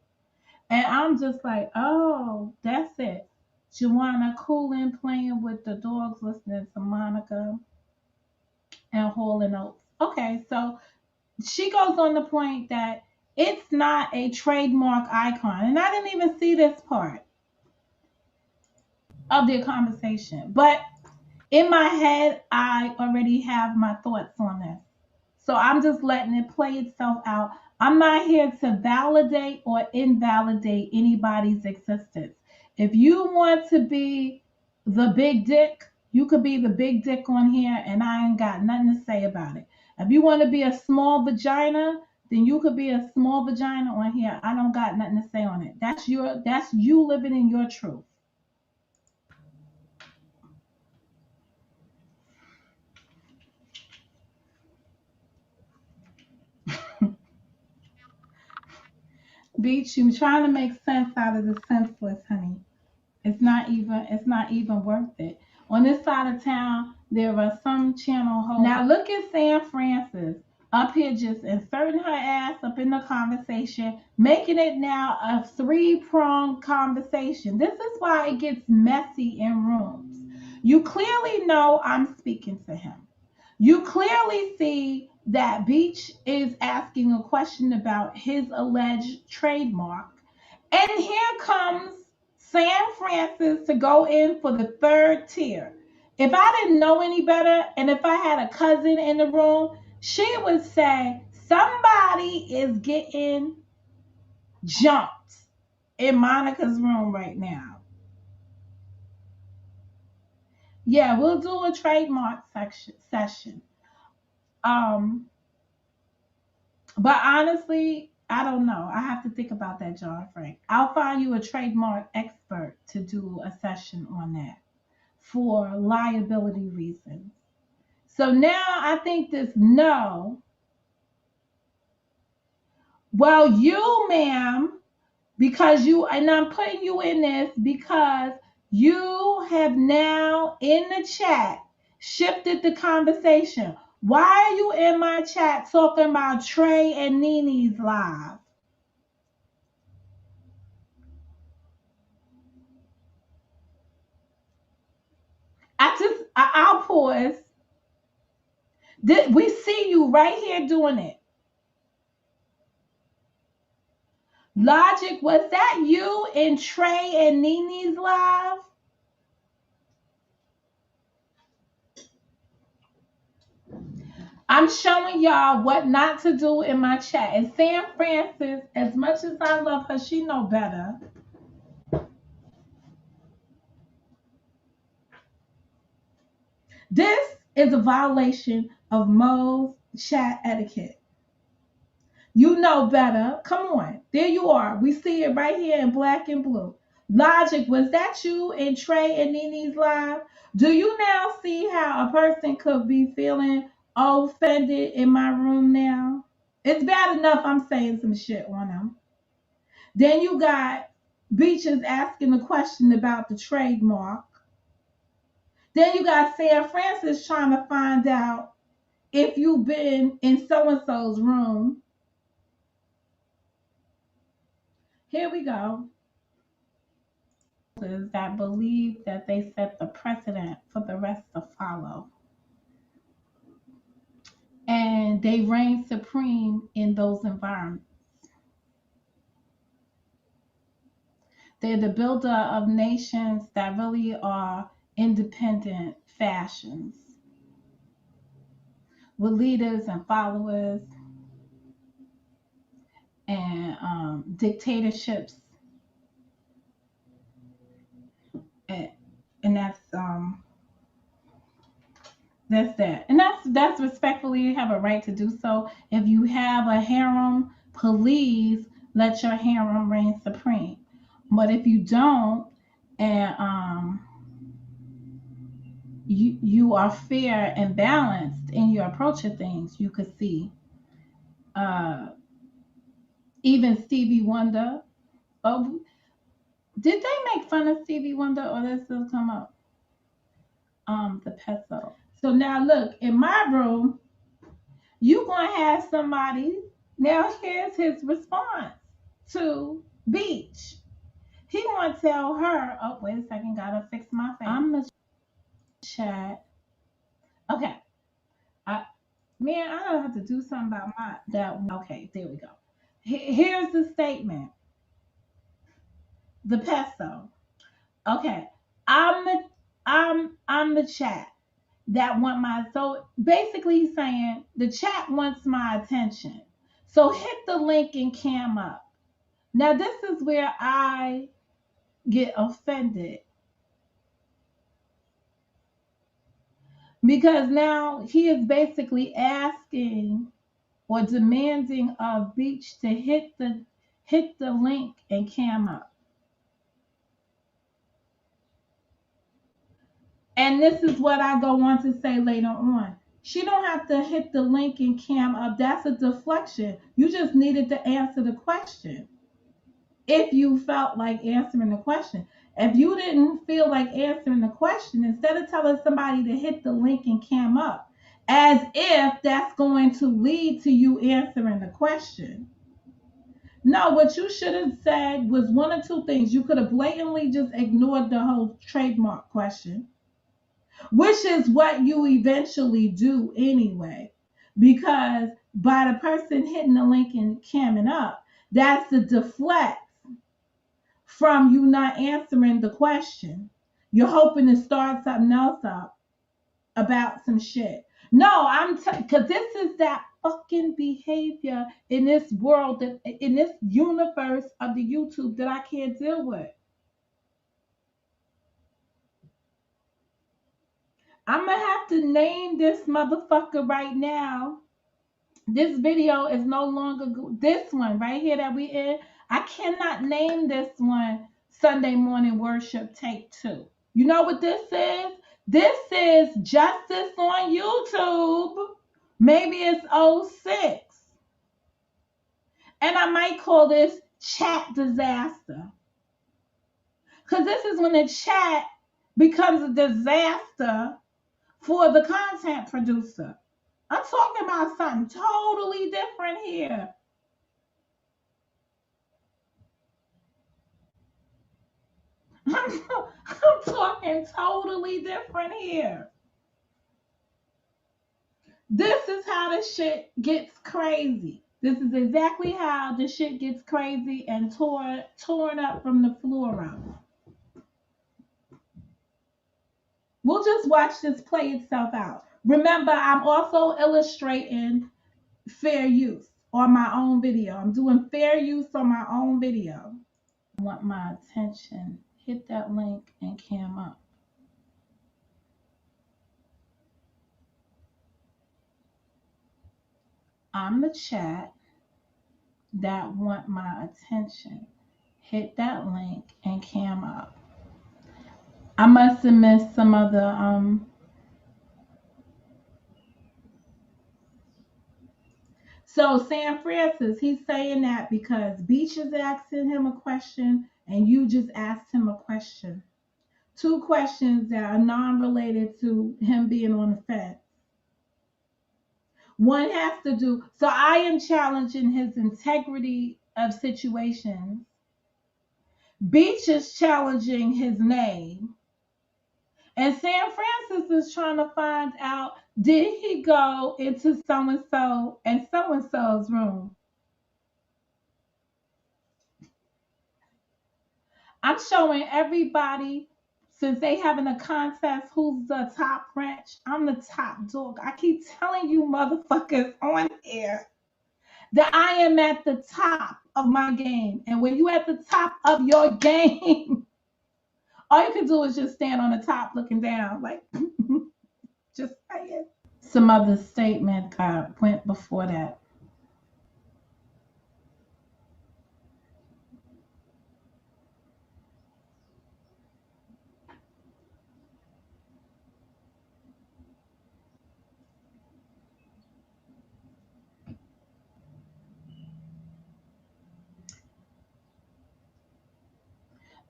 And I'm just like, oh, that's it. Joanna cooling, playing with the dogs, listening to Monica and Hall and Oates. Okay, so she goes on the point that it's not a trademark icon. And I didn't even see this part of their conversation. But in my head, I already have my thoughts on this. So I'm just letting it play itself out. I'm not here to validate or invalidate anybody's existence. If you want to be the big dick, you could be the big dick on here, and I ain't got nothing to say about it. If you want to be a small vagina, then you could be a small vagina on here. I don't got nothing to say on it. That's you living in your truth. Beach, you trying to make sense out of the senseless, honey. It's not even worth it. On this side of town, there are some channel hosts. Now look at Sam Francis up here just inserting her ass up in the conversation, making it now a three-pronged conversation. This is why it gets messy in rooms. You clearly know I'm speaking to him. You clearly see that Beach is asking a question about his alleged trademark. And here comes Sam Francis to go in for the third tier. If I didn't know any better, and if I had a cousin in the room, she would say, somebody is getting jumped in Monica's room right now. Yeah, we'll do a trademark session. But honestly, I don't know. I have to think about that, John Frank. I'll find you a trademark expert to do a session on that for liability reasons. So now I think this no. Well, you, ma'am, because you, and I'm putting you in this because you have now in the chat shifted the conversation. Why are you in my chat talking about Trey and Nene's live? I'll pause. We see you right here doing it. Logic, was that you in Trey and Nene's live? I'm showing y'all what not to do in my chat. And Sam Francis, as much as I love her, she know better. This is a violation of Mo's chat etiquette. You know better. Come on. There you are. We see it right here in black and blue. Logic, was that you in Trey and Nene's live? Do you now see how a person could be feeling offended in my room now? It's bad enough I'm saying some shit on them. Then you got Beaches asking a question about the trademark. Then you got Sam Francis trying to find out if you've been in so-and-so's room. Here we go. That believe that they set the precedent for the rest to follow. And they reign supreme in those environments. They're the builder of nations that really are independent fashions with leaders and followers and dictatorships. And that's that. And that's respectfully, you have a right to do so. If you have a harem, please let your harem reign supreme. But if you don't, and you are fair and balanced in your approach of things, you could see even Stevie Wonder. Oh, did they make fun of Stevie Wonder or did it still come up? The peso. So now look, in my room, you gonna have somebody. Now here's his response to Beach. He gonna tell her, oh, wait a second, gotta fix my face. I'm the chat. Okay. I don't have to do something about that. Okay, there we go. Here's the statement. The peso. Okay. I'm the chat that want my, so basically he's saying the chat wants my attention. So hit the link and cam up. Now this is where I get offended. Because now he is basically asking or demanding of Beach to hit the link and cam up. And this is what I go on to say later on. She don't have to hit the link and cam up. That's a deflection. You just needed to answer the question. if you felt like answering the question. If you didn't feel like answering the question, instead of telling somebody to hit the link and cam up, as if that's going to lead to you answering the question. No, what you should have said was one or two things. You could have blatantly just ignored the whole trademark question, which is what you eventually do anyway. Because by the person hitting the link and camming up, that's the deflect from you not answering the question. You're hoping to start something else up about some shit. No, because this is that fucking behavior in this world, that in this universe of the YouTube, that I can't deal with. I'm gonna have to name this motherfucker right now. This video is no longer this one right here that we in. I cannot name this one Sunday morning worship take two. You know what this is? This is Justice on YouTube. Maybe it's '06. And I might call this chat disaster. Because this is when the chat becomes a disaster for the content producer. I'm talking about something totally different here. I'm talking totally different here. This is how the shit gets crazy. This is exactly how the shit gets crazy and torn up from the floor up. We'll just watch this play itself out. Remember, I'm also illustrating fair use on my own video. I'm doing fair use on my own video. I want my attention. Hit that link and cam up. I'm the chat that want my attention. Hit that link and cam up. I must have missed some of the So Sam Francis, he's saying that because Beach is asking him a question and you just asked him a question. Two questions that are non-related to him being on the fence. One has to do, so I am challenging his integrity of situations. Beach is challenging his name. And Sam Francis is trying to find out, did he go into so and so's room? I'm showing everybody, since they having a contest, who's the top French. I'm the top dog. I keep telling you motherfuckers on here that I am at the top of my game. And when you at the top of your game, all you can do is just stand on the top looking down, like just saying. Some other statement went before that.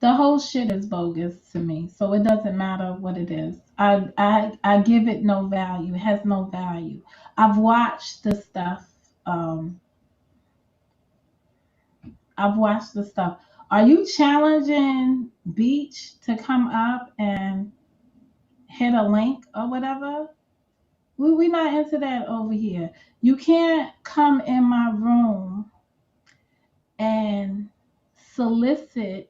The whole shit is bogus to me, so it doesn't matter what it is. I give it no value. It has no value. I've watched the stuff. Um, I've watched the stuff. Are you challenging Beach to come up and hit a link or whatever? We not into that over here. You can't come in my room and solicit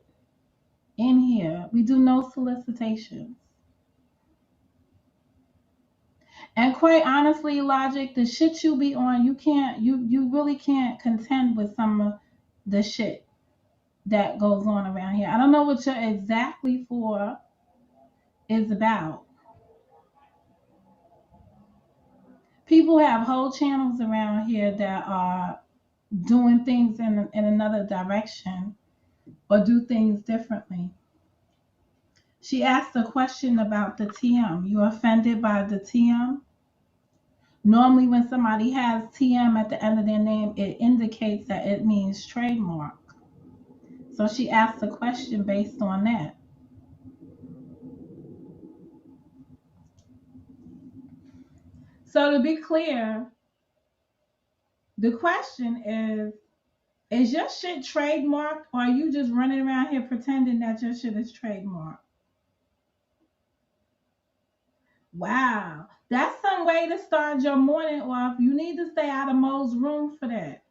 in here. We do no solicitations. And quite honestly, Logic, the shit you be on, you really can't contend with some of the shit that goes on around here. I don't know what you're exactly for is about. People have whole channels around here that are doing things in another direction or do things differently. She asked a question about the TM. You offended by the TM? Normally, when somebody has TM at the end of their name, it indicates that it means trademark. So she asked a question based on that. So to be clear, the question is your shit trademarked, or are you just running around here pretending that your shit is trademarked? Wow, that's some way to start your morning off. You need to stay out of Mo's room for that.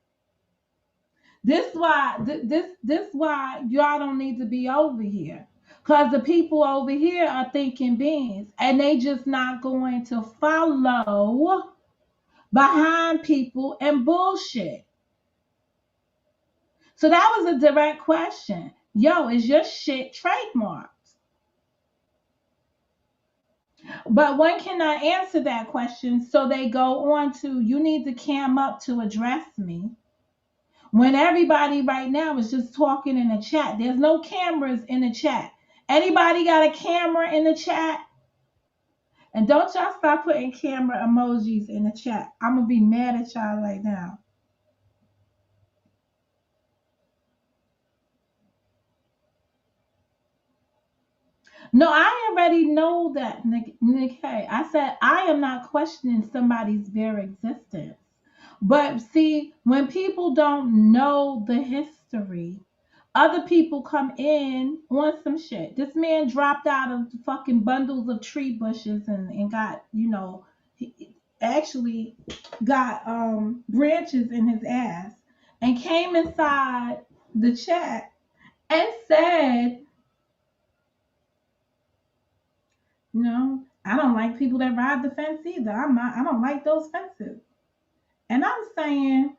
This why y'all don't need to be over here. Cause the people over here are thinking beings, and they just not going to follow behind people and bullshit. So that was a direct question. Yo, is your shit trademarked? But one cannot answer that question, so they go on to, you need to cam up to address me. When everybody right now is just talking in the chat, there's no cameras in the chat. Anybody got a camera in the chat? And don't y'all start putting camera emojis in the chat. I'm gonna be mad at y'all right now. No, I already know that, Nick. Hey, I said I am not questioning somebody's very existence. But see, when people don't know the history, other people come in on some shit. This man dropped out of fucking bundles of tree bushes and got, he actually got branches in his ass and came inside the chat and said, I don't like people that ride the fence either. I don't like those fences. And I'm saying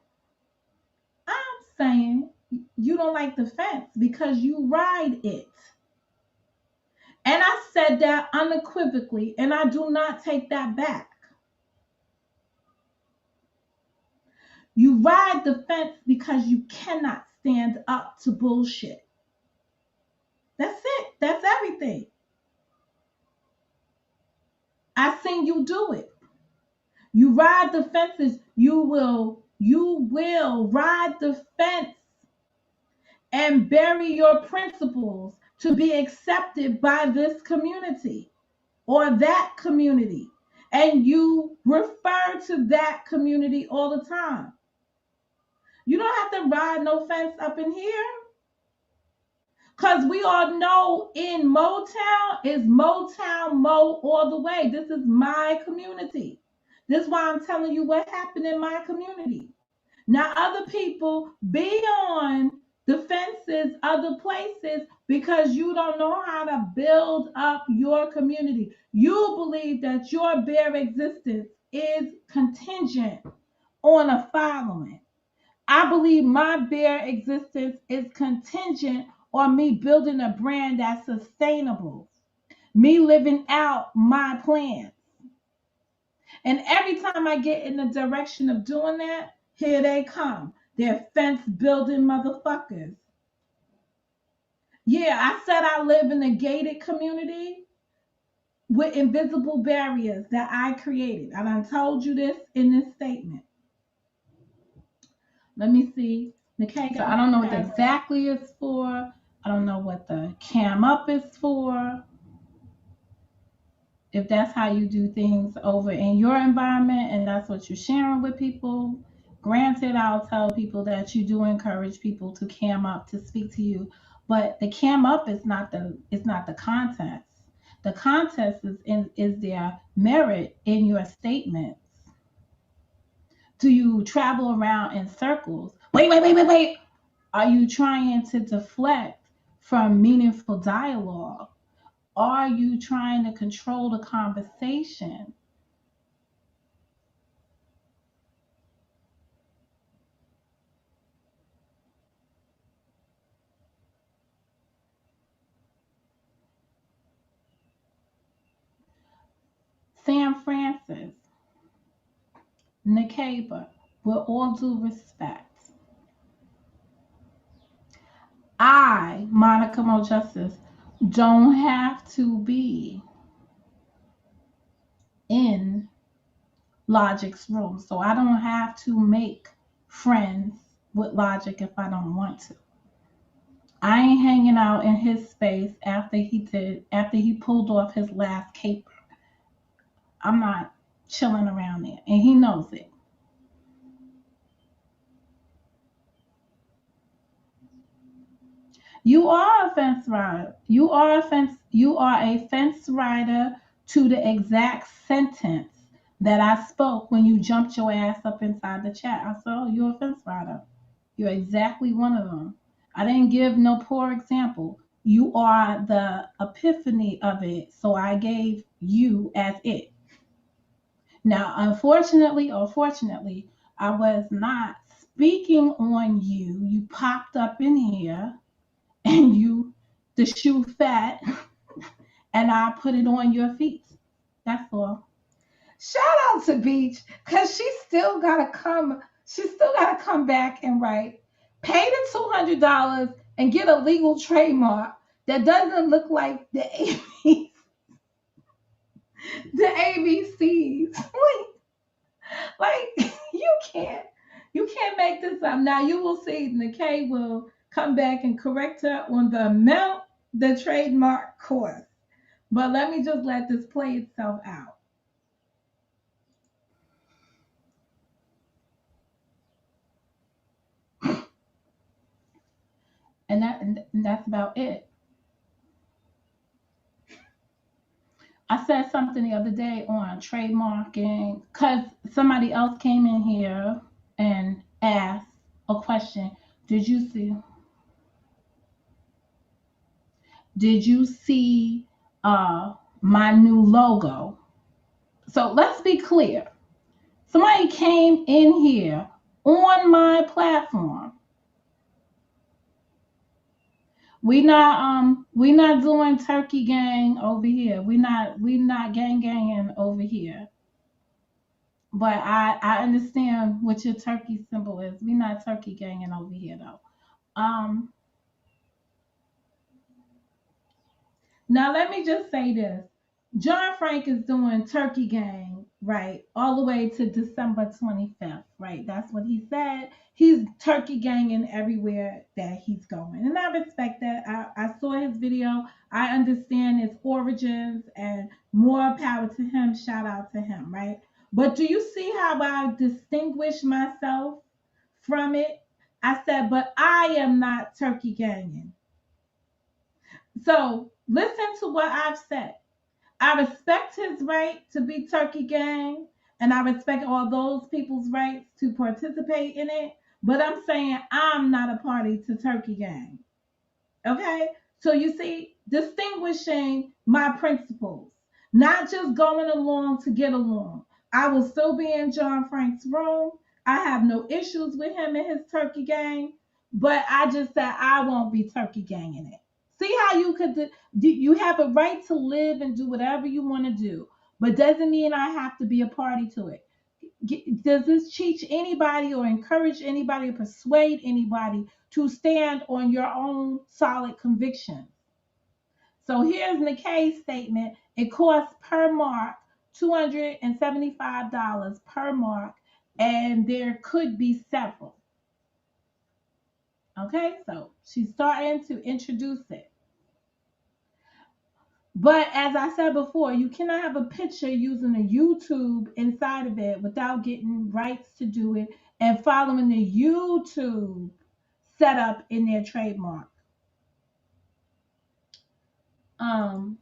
you don't like the fence because you ride it. And I said that unequivocally, and I do not take that back. You ride the fence because you cannot stand up to bullshit. That's it. That's everything. I seen you do it. You ride the fences. You will ride the fence and bury your principles to be accepted by this community or that community. And you refer to that community all the time. You don't have to ride no fence up in here. Because we all know in Motown is Motown Mo all the way. This is my community. This is why I'm telling you what happened in my community. Now, other people be on the fences other places because you don't know how to build up your community. You believe that your bare existence is contingent on a following. I believe my bare existence is contingent on me building a brand that's sustainable, me living out my plans. And every time I get in the direction of doing that, here they come. They're fence building motherfuckers. Yeah, I said I live in a gated community with invisible barriers that I created. And I told you this in this statement. Let me see. Okay, so I don't know what the exactly is for. I don't know what the cam up is for. If that's how you do things over in your environment and that's what you're sharing with people, granted, I'll tell people that you do encourage people to cam up to speak to you, but the cam up is not the contest. The contest is their merit in your statements. Do you travel around in circles? Wait. Are you trying to deflect from meaningful dialogue? Are you trying to control the conversation? Sam Francis, Nakaba, with all due respect, I, Monica Mo Justice, don't have to be in Logic's room. So I don't have to make friends with Logic if I don't want to. I ain't hanging out in his space after he pulled off his last caper. I'm not chilling around there, and he knows it. You are a fence rider. You are a fence rider to the exact sentence that I spoke when you jumped your ass up inside the chat. I said, "Oh, you're a fence rider. You're exactly one of them." I didn't give no poor example. You are the epiphany of it, so I gave you as it. Now, unfortunately or fortunately, I was not speaking on you. You popped up in here and you the shoe fat and I put it on your feet. That's all. Shout out to Beach because she still gotta come back and write. Pay the $200 and get a legal trademark that doesn't look like the ABCs. Like you can't make this up. Now you will see Nikkei will come back and correct her on the amount the trademark cost. But let me just let this play itself out. And that's about it. I said something the other day on trademarking because somebody else came in here and asked a question. Did you see did you see my new logo? So let's be clear. Somebody came in here on my platform. We not doing turkey gang over here. We not gang ganging over here. But I understand what your turkey symbol is. We not turkey ganging over here though. Um Now, let me just say this. John Frank is doing Turkey Gang, right, all the way to December 25th, right? That's what he said. He's Turkey Ganging everywhere that he's going. And I respect that. I saw his video. I understand his origins and more power to him. Shout out to him, right? But do you see how I distinguish myself from it? I said, but I am not Turkey Ganging. So listen to what I've said. I respect his right to be Turkey Gang, and I respect all those people's rights to participate in it. But I'm saying I'm not a party to Turkey Gang. Okay? So you see, distinguishing my principles, not just going along to get along. I will still be in John Frank's room. I have no issues with him and his Turkey Gang, but I just said I won't be Turkey Ganging it. See how you could you have a right to live and do whatever you want to do, but doesn't mean I have to be a party to it. Does this teach anybody or encourage anybody or persuade anybody to stand on your own solid conviction? So here's Nikkei's statement. It costs per mark $275 per mark, and there could be several. Okay, so she's starting to introduce it. But as I said before, you cannot have a picture using a YouTube inside of it without getting rights to do it and following the YouTube setup in their trademark. Um,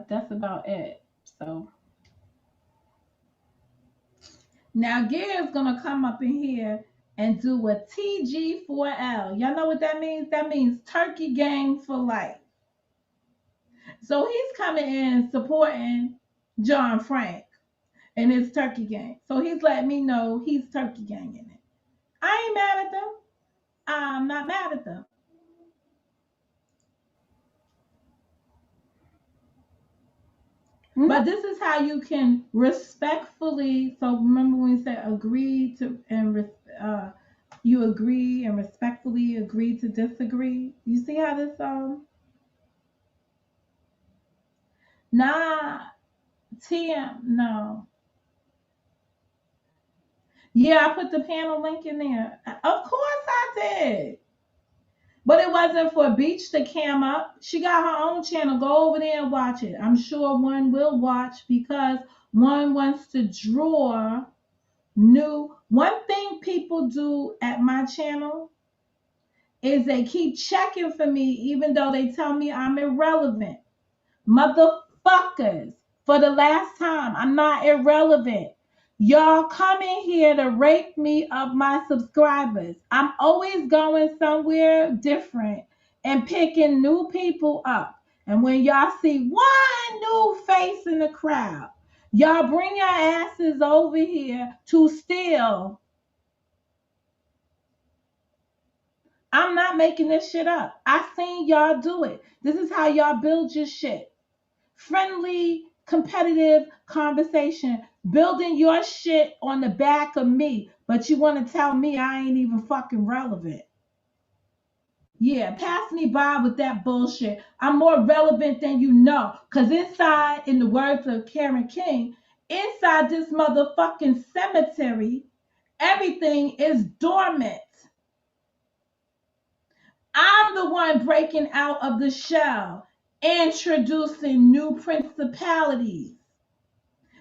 that's about it. So now Gary's gonna come up in here and do a TG4L. Y'all know what that means? That means Turkey Gang for life. So he's coming in supporting John Frank and his Turkey Gang. So he's letting me know he's Turkey Gang in it. I ain't mad at them. I'm not mad at them. But this is how you can respectfully. So remember when we said agree to and you agree and respectfully agree to disagree. You see how this nah TM no. Yeah, I put the panel link in there. Of course I did. But it wasn't for Beach to cam up. She got her own channel. Go over there and watch it. I'm sure one will watch because one wants to draw new. One thing people do at my channel is they keep checking for me even though they tell me I'm irrelevant. Motherfuckers, for the last time, I'm not irrelevant. Y'all come in here to rape me of my subscribers. I'm always going somewhere different and picking new people up. And when y'all see one new face in the crowd, y'all bring your asses over here to steal. I'm not making this shit up. I seen y'all do it. This is how y'all build your shit. Friendly, competitive conversation, building your shit on the back of me, but you want to tell me I ain't even fucking relevant. Yeah, pass me by with that bullshit. I'm more relevant than you know. Because inside, in the words of Karen King, inside this motherfucking cemetery, everything is dormant. I'm the one breaking out of the shell, introducing new principalities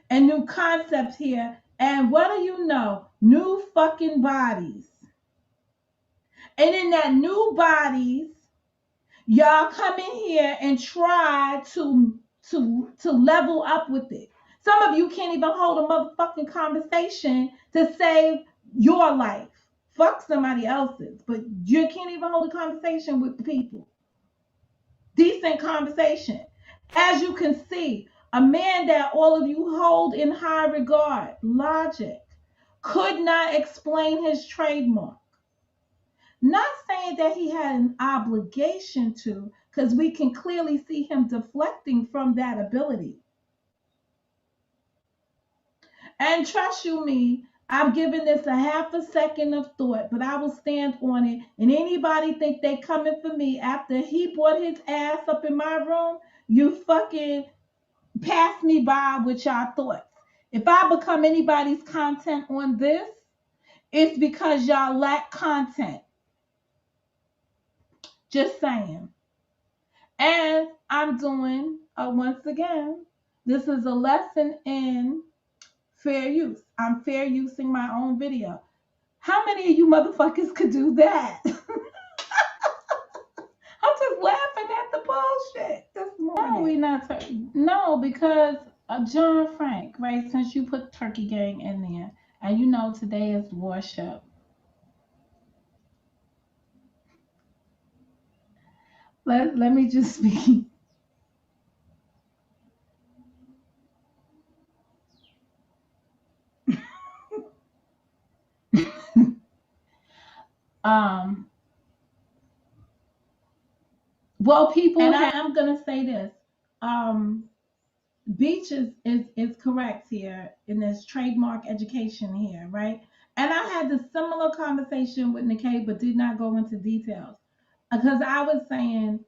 and new concepts here. And what do you know? New fucking bodies. And in that new bodies, y'all come in here and try to level up with it. Some of you can't even hold a motherfucking conversation to save your life. Fuck somebody else's, but you can't even hold a conversation with the people. Decent conversation. As you can see, a man that all of you hold in high regard, Logic, could not explain his trademark. Not saying that he had an obligation to, because we can clearly see him deflecting from that ability. And trust you me, I've given this a half a second of thought, but I will stand on it. And anybody think they coming for me after he brought his ass up in my room, you fucking pass me by with y'all thoughts. If I become anybody's content on this, it's because y'all lack content. Just saying. And I'm doing, once again, this is a lesson in fair use. I'm fair using my own video. How many of you motherfuckers could do that? I'm just laughing at the bullshit this morning. No, we not. No, because John Frank, right? Since you put Turkey Gang in there, and you know today is worship. Let me just speak. um. Well, people, and I'm gonna say this. Beach is correct here in this trademark education here, right? And I had the similar conversation with Nikkei, but did not go into details because I was saying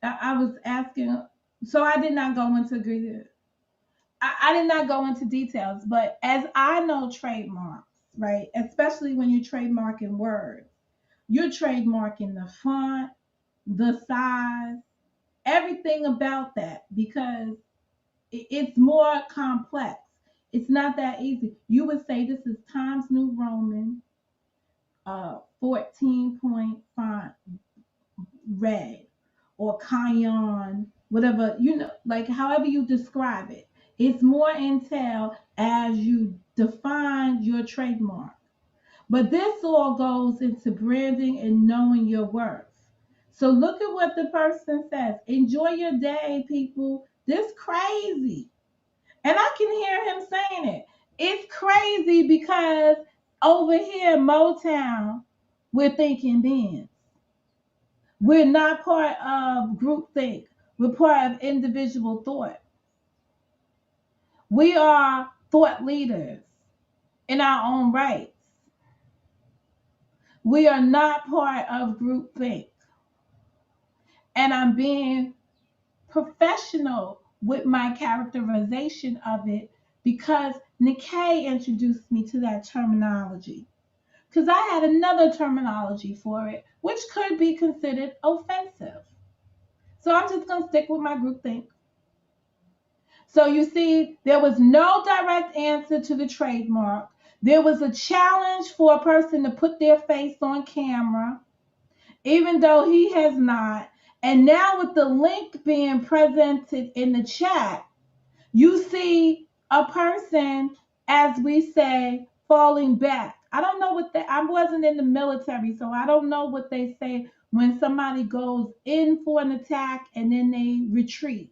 I was asking, so I did not go into I did not go into details, but as I know trademarks, right? Especially when you're trademarking words, you're trademarking the font, the size, everything about that because it's more complex. It's not that easy. You would say this is Times New Roman, 14-point font, red, or cayenne, whatever, like however you describe it. It's more intel as you define your trademark. But this all goes into branding and knowing your worth. So look at what the person says. Enjoy your day, people. This crazy. And I can hear him saying it. It's crazy because over here, Motown, we're thinking Benz. We're not part of groupthink. We're part of individual thought. We are thought leaders in our own rights. We are not part of groupthink. And I'm being professional with my characterization of it because Nikkei introduced me to that terminology. Because I had another terminology for it, which could be considered offensive. So I'm just going to stick with my groupthink. So you see, there was no direct answer to the trademark. There was a challenge for a person to put their face on camera, even though he has not. And now with the link being presented in the chat, you see a person, as we say, falling back. I don't know what I wasn't in the military, so I don't know what they say when somebody goes in for an attack and then they retreat,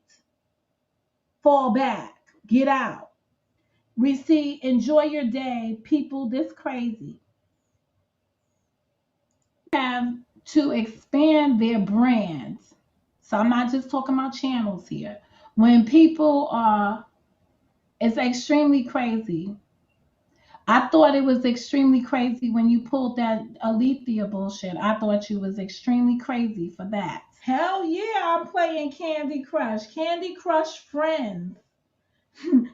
fall back, get out. We see enjoy your day, people this crazy have to expand their brands. So I'm not just talking about channels here. When people are, it's extremely crazy. I thought it was extremely crazy when you pulled that Alethea bullshit. I thought you was extremely crazy for that. Hell yeah, I'm playing Candy Crush. Candy Crush Friends.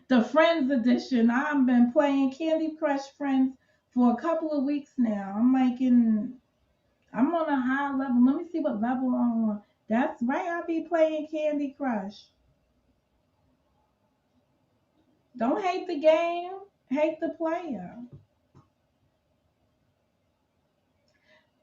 The Friends edition. I've been playing Candy Crush Friends for a couple of weeks now. I'm on a high level. Let me see what level I'm on. That's right, I be playing Candy Crush. Don't hate the game, hate the player.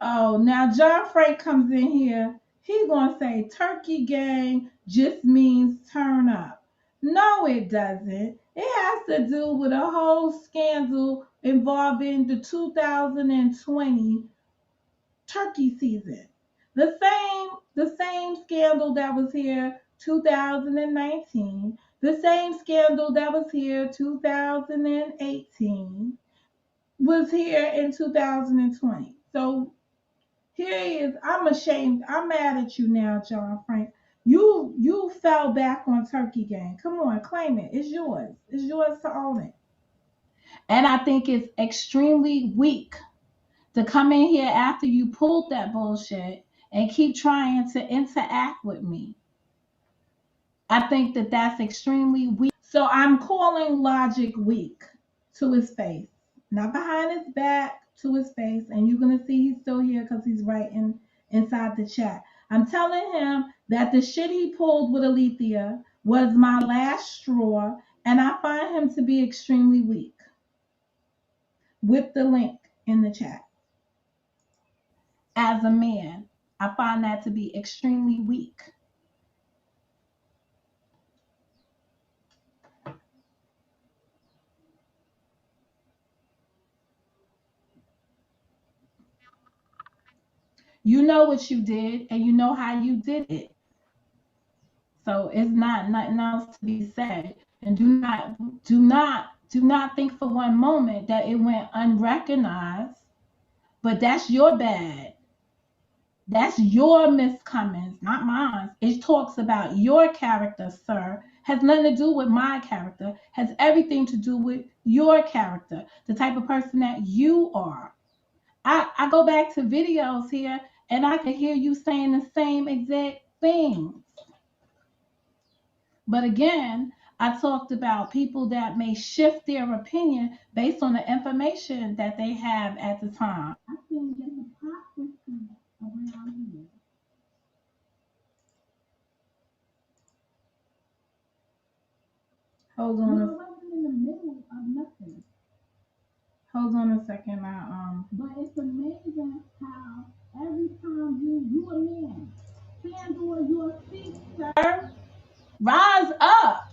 Oh, now John Frank comes in here. He gonna say turkey gang just means turn up. No, it doesn't. It has to do with a whole scandal involving the 2020 turkey season. The same scandal that was here 2019, the same scandal that was here 2018 was here in 2020. So here he is. I'm ashamed. I'm mad at you now, John Frank. You fell back on Turkey Gang. Come on, claim it. It's yours. It's yours to own it. And I think it's extremely weak to come in here after you pulled that bullshit and keep trying to interact with me. I think that that's extremely weak. So I'm calling Logic weak to his face, not behind his back, to his face. And you're going to see he's still here because he's writing inside the chat. I'm telling him that the shit he pulled with Alethea was my last straw, and I find him to be extremely weak with the link in the chat. As a man, I find that to be extremely weak. You know what you did, and you know how you did it. So it's not nothing else to be said. And do not think for one moment that it went unrecognized. But that's your bad. That's your miscomings, not mine. It talks about your character, sir. Has nothing to do with my character. Has everything to do with your character, the type of person that you are. I go back to videos here and I can hear you saying the same exact things. But again, I talked about people that may shift their opinion based on the information that they have at the time. I think there's hypocrisy around here. Hold on. No, it wasn't in the middle of nothing. Hold on a second. But it's amazing how every time you a man, Sandor, your feet, sir, rise up.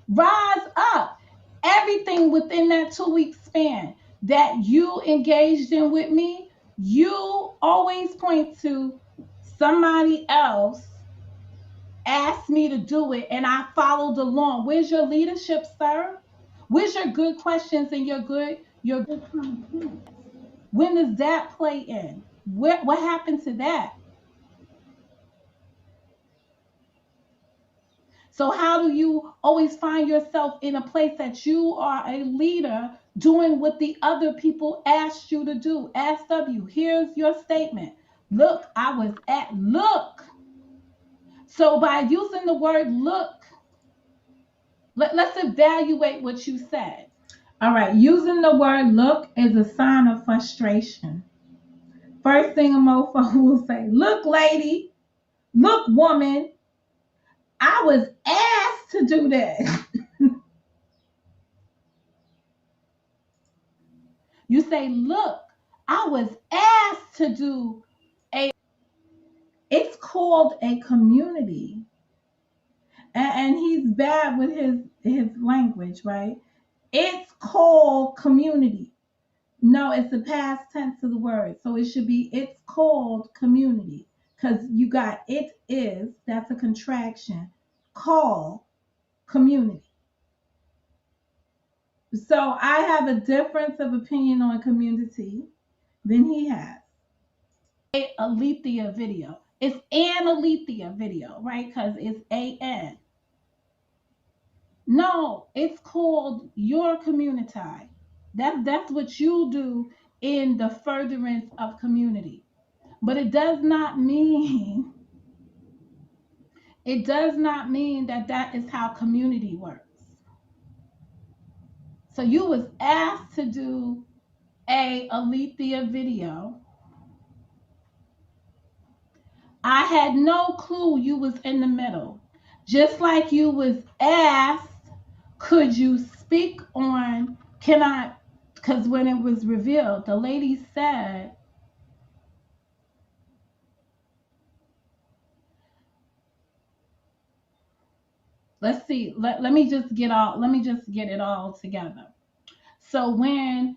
Rise up. Everything within that 2 week span that you engaged in with me, you always point to somebody else asked me to do it and I followed along. Where's your leadership, sir? Where's your good questions and your good common sense? When does that play in? What happened to that? So how do you always find yourself in a place that you are a leader doing what the other people asked you to do? Ask W, here's your statement. Look, I was at look. So by using the word look, let's evaluate what you said. All right, using the word look is a sign of frustration. First thing a mofo will say, look, lady, look, woman, I was asked to do that. You say, look, I was asked to do a, it's called a community. And he's bad with his language, right? It's called community. No, it's the past tense of the word. So it should be, it's called community. Because you got it is, that's a contraction. Call community. So I have a difference of opinion on community than he has. Alethea video. It's an Alethea video, right? Because it's an. No, it's called your community. That's what you do in the furtherance of community. But it does not mean that that is how community works. So you was asked to do a Alethea video. I had no clue you was in the middle. Just like you was asked, could you speak on, can I, because when it was revealed, the lady said, let's see, let me just get it all together. So when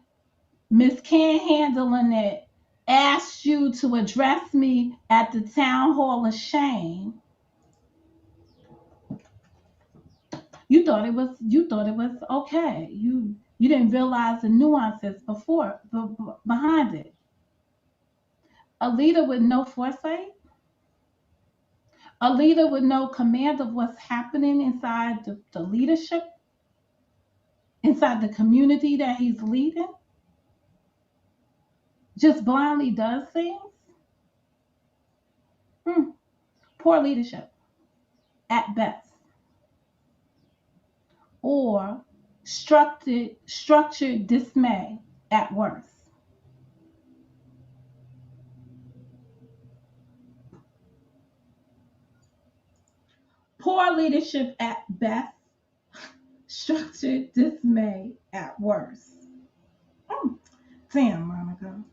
Miss Can't Handling It asked you to address me at the town hall of shame, you thought it was okay. You didn't realize the nuances behind it. A leader with no foresight, a leader with no command of what's happening inside the leadership, inside the community that he's leading, just blindly does things. Hmm. Poor leadership at best, or structured dismay at worst. Poor leadership at best, structured dismay at worst. Mm. Damn, Monica.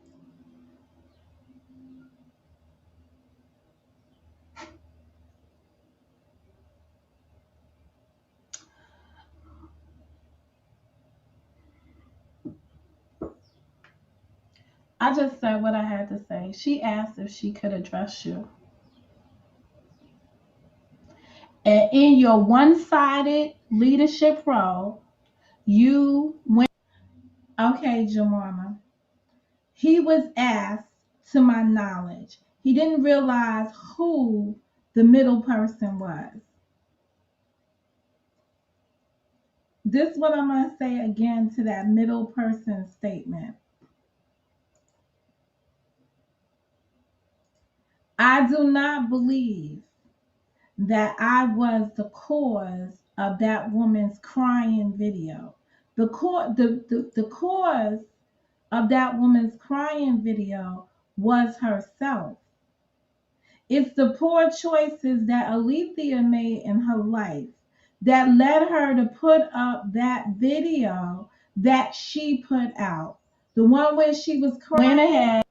I just said what I had to say. She asked if she could address you. And in your one sided leadership role, you went. Okay, Jemima. He was asked, to my knowledge. He didn't realize who the middle person was. This is what I'm going to say again to that middle person statement. I do not believe that I was the cause of that woman's crying video. The cause of that woman's crying video was herself. It's the poor choices that Alethea made in her life that led her to put up that video that she put out. The one where she was crying. Went ahead.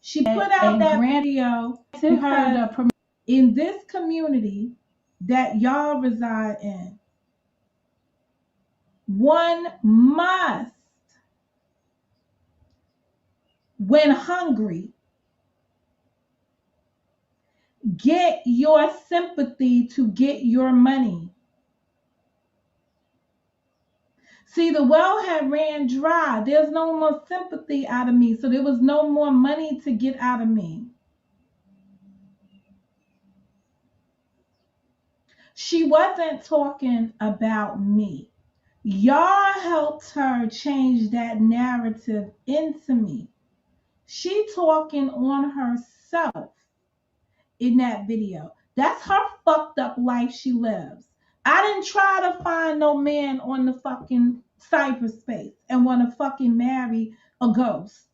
She put out that video because in this community that y'all reside in, one must, when hungry, get your sympathy to get your money. See, the well had ran dry. There's no more sympathy out of me, so there was no more money to get out of me. She wasn't talking about me. Y'all helped her change that narrative into me. She talking on herself in that video. That's her fucked up life she lives. I didn't try to find no man on the fucking cyberspace and want to fucking marry a ghost,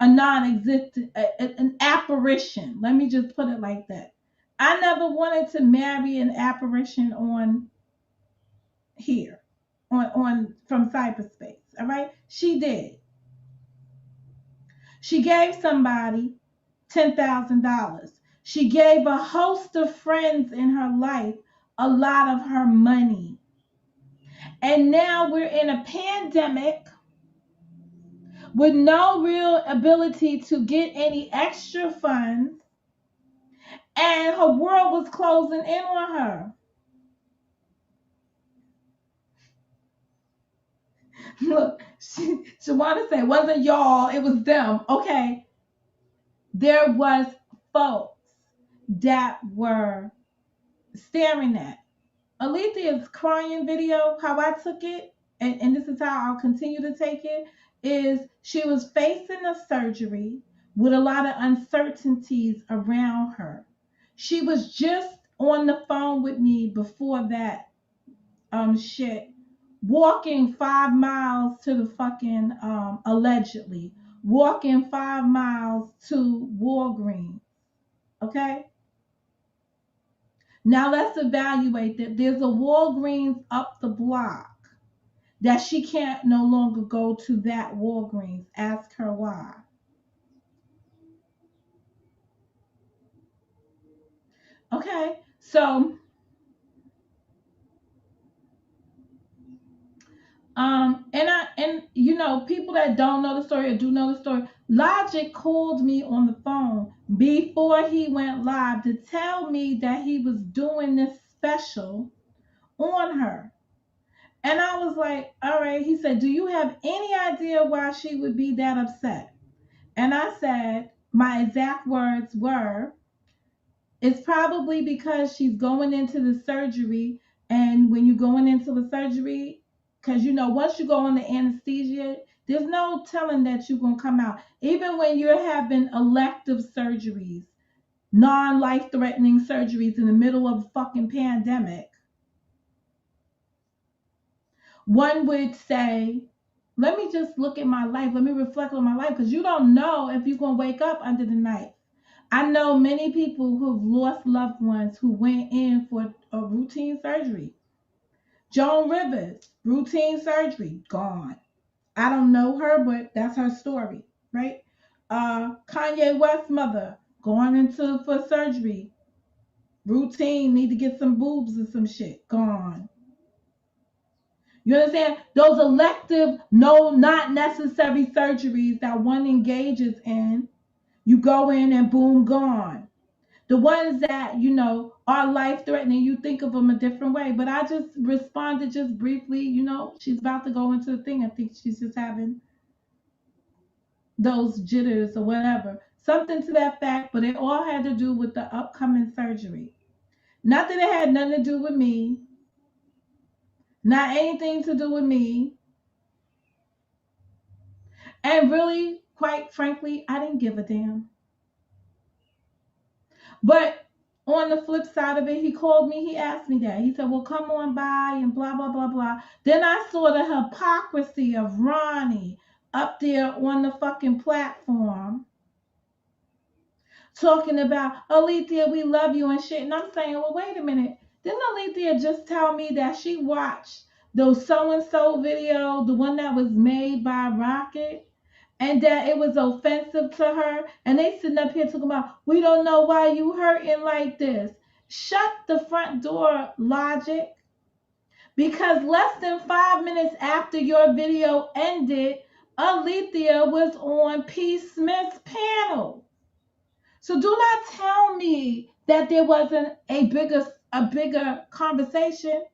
a non-existent, an apparition. Let me just put it like that. I never wanted to marry an apparition on here, on from cyberspace. All right, she did. She gave somebody $10,000. She gave a host of friends in her life a lot of her money. And now we're in a pandemic with no real ability to get any extra funds, and her world was closing in on her. Look, she wanted to say it wasn't y'all, it was them. Okay, there was folks that were staring at Alethea's crying video. How I took it, and this is how I'll continue to take it, is she was facing a surgery with a lot of uncertainties around her. She was just on the phone with me before that shit, walking 5 miles to the fucking allegedly walking 5 miles to Walgreens. Okay, now let's evaluate that. There's a Walgreens up the block that she can't no longer go to that Walgreens. Ask her why. Okay, so and you know, people that don't know the story or do know the story, Logic called me on the phone before he went live to tell me that he was doing this special on her. And I was like, all right. He said, do you have any idea why she would be that upset? And I said, my exact words were, it's probably because she's going into the surgery. And when you're going into the surgery, because you know, once you go on the anesthesia, there's no telling that you're going to come out. Even when you're having elective surgeries, non life threatening surgeries in the middle of a fucking pandemic, one would say, let me just look at my life. Let me reflect on my life, because you don't know if you're going to wake up under the knife. I know many people who've lost loved ones who went in for a routine surgery. Joan Rivers, routine surgery, gone. I don't know her, but that's her story, right? Kanye West's mother going into for surgery, routine, need to get some boobs or some shit, gone. You understand? Those elective, no, not necessary surgeries that one engages in, you go in and boom, gone. The ones that, you know, are life threatening, you think of them a different way. But I just responded just briefly, you know, she's about to go into the thing. I think she's just having those jitters or whatever. Something to that fact, but it all had to do with the upcoming surgery. Not that it had nothing to do with me, not anything to do with me. And really, quite frankly, I didn't give a damn. But on the flip side of it, he called me, he asked me that. He said, well, come on by and blah, blah, blah, blah. Then I saw the hypocrisy of Ronnie up there on the fucking platform talking about, Alethea, we love you and shit. And I'm saying, well, wait a minute. Didn't Alethea just tell me that she watched those so-and-so video, the one that was made by Rocket, and that it was offensive to her? And they sitting up here talking about, we don't know why you hurting like this. Shut the front door, Logic. Because less than 5 minutes after your video ended, Alethea was on P. Smith's panel. So do not tell me that there wasn't a bigger conversation.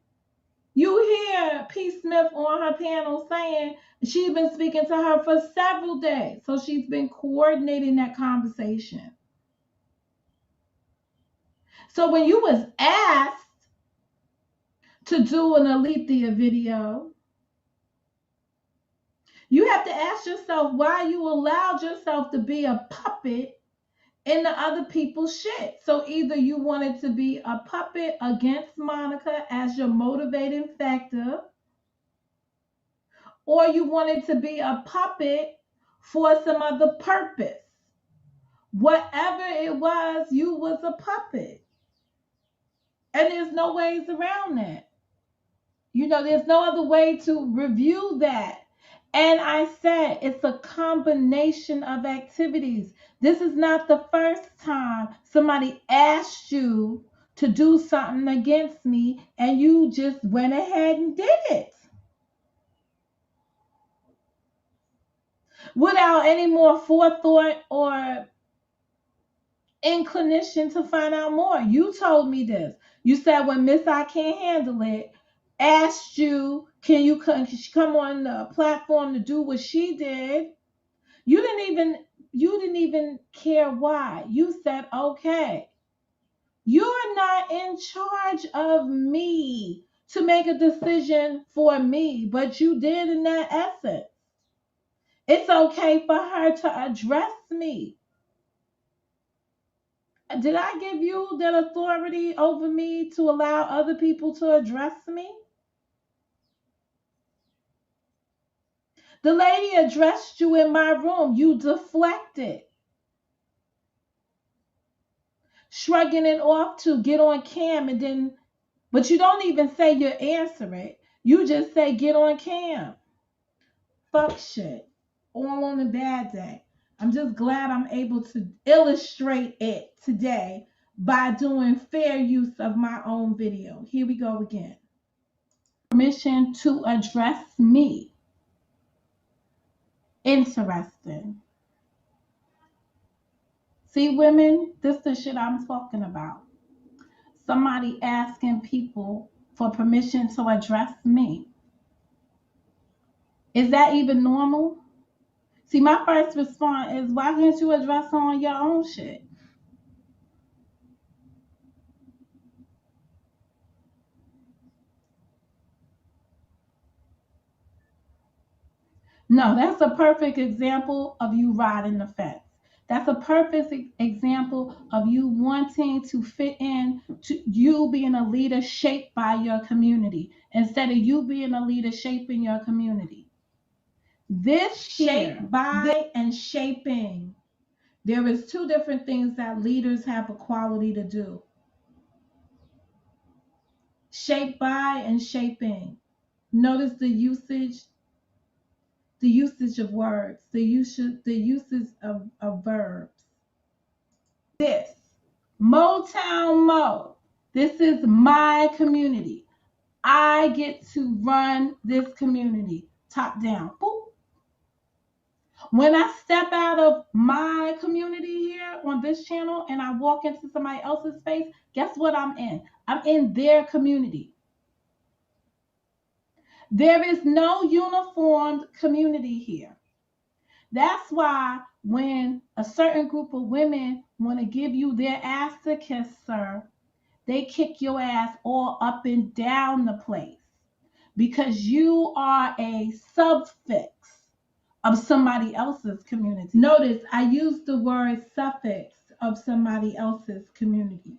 You hear P. Smith on her panel saying she's been speaking to her for several days. So she's been coordinating that conversation. So when you was asked to do an Alethea video. You have to ask yourself why you allowed yourself to be a puppet in the other people's shit. So either you wanted to be a puppet against Monica as your motivating factor, or you wanted to be a puppet for some other purpose. Whatever it was, you was a puppet. And there's no ways around that. There's no other way to review that. And I said it's a combination of activities. This is not the first time somebody asked you to do something against me and you just went ahead and did it without any more forethought or inclination to find out more. You told me this. You said when Miss I Can't Handle It asked you, can you come on the platform to do what she did? You didn't even care why. You said, okay, you're not in charge of me to make a decision for me, but you did in that essence. It's okay for her to address me. Did I give you that authority over me to allow other people to address me? The lady addressed you in my room. You deflected, shrugging it off to get on cam, but you don't even say you answer it. You just say get on cam. Fuck shit. All on a bad day. I'm just glad I'm able to illustrate it today by doing fair use of my own video. Here we go again. Permission to address me. Interesting. See, women, this is the shit I'm talking about. Somebody asking people for permission to address me. Is that even normal? See, my first response is, why can't you address on your own shit? No, that's a perfect example of you riding the fence. That's a perfect example of you wanting to fit in, to you being a leader shaped by your community instead of you being a leader shaping your community. This shaped by and shaping. There is two different things that leaders have a quality to do. Shaped by and shaping. Notice the usage of words, the usage of verbs. This, Motown Mo, this is my community. I get to run this community, top down. Boop. When I step out of my community here on this channel and I walk into somebody else's space, guess what I'm in? I'm in their community. There is no uniformed community here. That's why when a certain group of women want to give you their ass to kiss, sir, they kick your ass all up and down the place because you are a suffix of somebody else's community. Notice I use the word suffix of somebody else's community.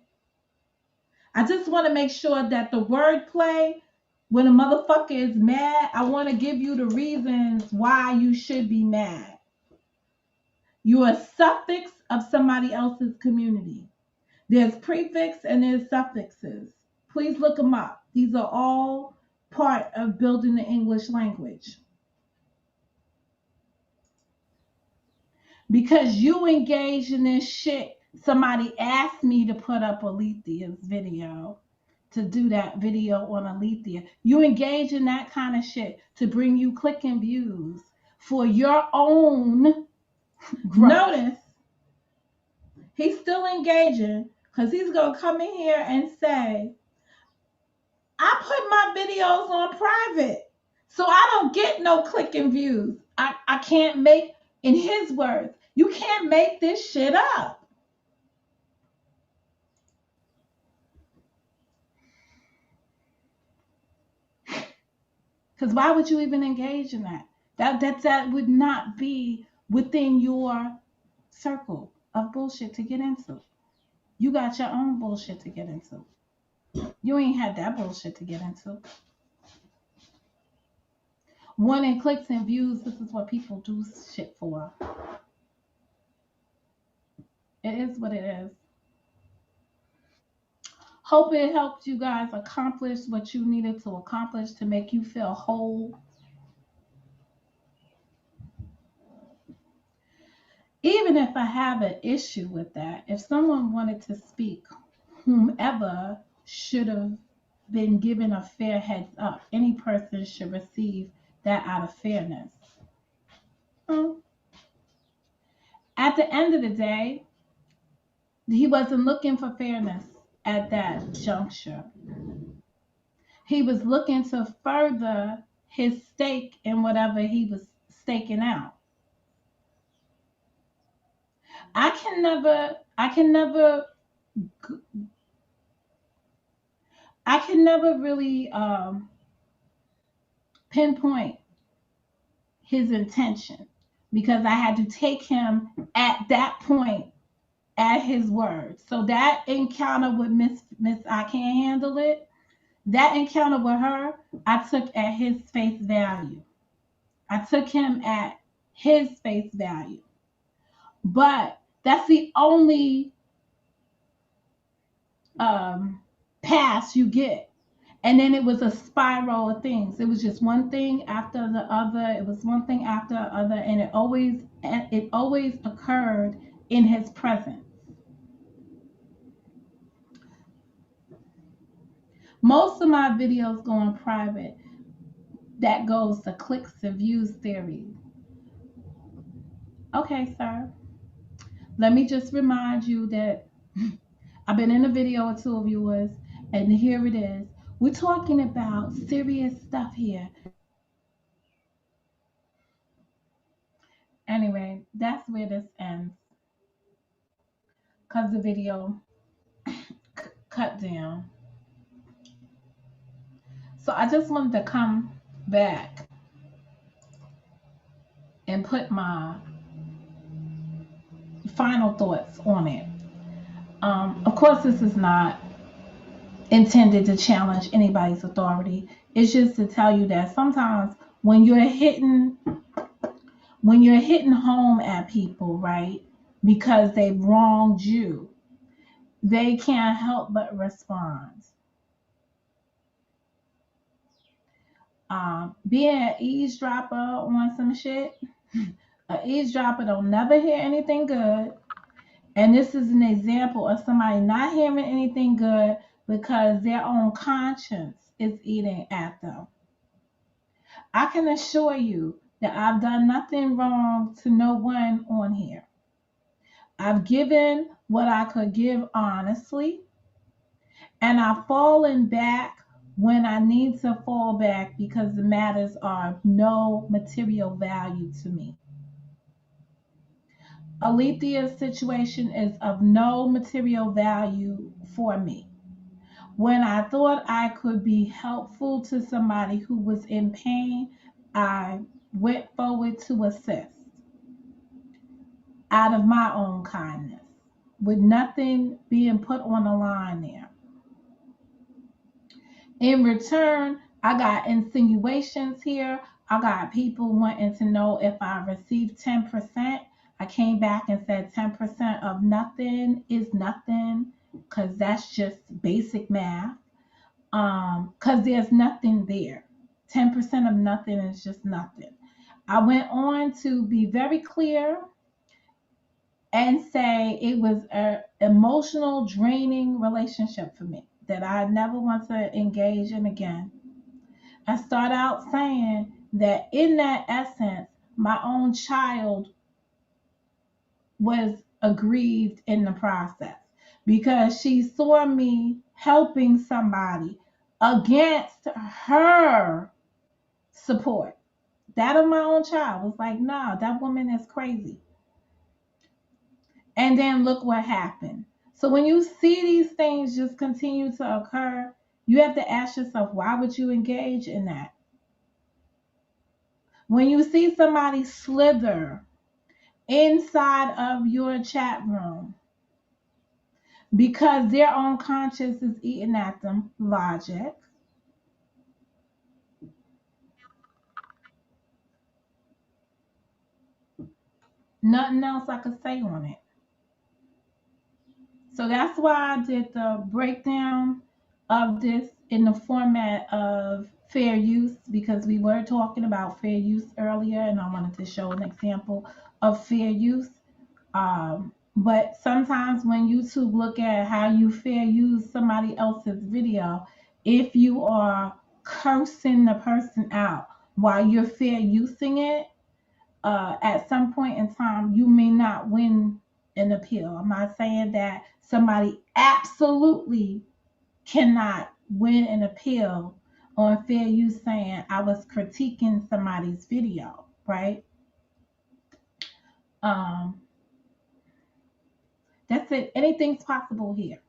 I just want to make sure that the wordplay, when a motherfucker is mad, I want to give you the reasons why you should be mad. You're a suffix of somebody else's community. There's prefix and there's suffixes. Please look them up. These are all part of building the English language. Because you engage in this shit, somebody asked me to put up Alethea's video, to do that video on Alethea. You engage in that kind of shit to bring you click and views for your own growth. Notice, he's still engaging because he's going to come in here and say, I put my videos on private, so I don't get no click and views. I can't make, in his words, you can't make this shit up. Because why would you even engage in that? That would not be within your circle of bullshit to get into. You got your own bullshit to get into. You ain't had that bullshit to get into. Wanting clicks and views, this is what people do shit for. It is what it is. Hope it helped you guys accomplish what you needed to accomplish to make you feel whole. Even if I have an issue with that, if someone wanted to speak, whomever should have been given a fair heads up. Any person should receive that out of fairness. At the end of the day, he wasn't looking for fairness at that juncture. He was looking to further his stake in whatever he was staking out. I can never really pinpoint his intention because I had to take him at that point at his word. So that encounter with Miss I Can't Handle It, that encounter with her, I took at his face value. I took him at his face value. But that's the only pass you get. And then it was a spiral of things. It was just one thing after the other. It was one thing after the other, and it always occurred in his presence. Most of my videos go on private. That goes to clicks and views theory. Okay, sir. Let me just remind you that I've been in a video or two of yours, and here it is. We're talking about serious stuff here. Anyway, that's where this ends. Because the video cut down. So I just wanted to come back and put my final thoughts on it. Of course, this is not intended to challenge anybody's authority. It's just to tell you that sometimes when you're hitting home at people, right, because they've wronged you, they can't help but respond. Being an eavesdropper on some shit, an eavesdropper don't never hear anything good. And this is an example of somebody not hearing anything good because their own conscience is eating at them. I can assure you that I've done nothing wrong to no one on here. I've given what I could give honestly, and I've fallen back when I need to fall back because the matters are of no material value to me. Alethea's situation is of no material value for me. When I thought I could be helpful to somebody who was in pain, I went forward to assist out of my own kindness, with nothing being put on the line there. In return, I got insinuations here. I got people wanting to know if I received 10%. I came back and said 10% of nothing is nothing because that's just basic math. Because there's nothing there. 10% of nothing is just nothing. I went on to be very clear and say it was an emotional draining relationship for me that I never want to engage in again. I start out saying that in that essence, my own child was aggrieved in the process because she saw me helping somebody against her support. That of my own child was like, nah, that woman is crazy. And then look what happened. So when you see these things just continue to occur, you have to ask yourself, why would you engage in that? When you see somebody slither inside of your chat room because their own conscience is eating at them, logic. Nothing else I could say on it. So that's why I did the breakdown of this in the format of fair use, because we were talking about fair use earlier and I wanted to show an example of fair use. But sometimes when YouTube look at how you fair use somebody else's video, if you are cursing the person out while you're fair using it, at some point in time, you may not win an appeal. I'm not saying that somebody absolutely cannot win an appeal on fair use saying I was critiquing somebody's video, right? Um, that's it. Anything's possible here.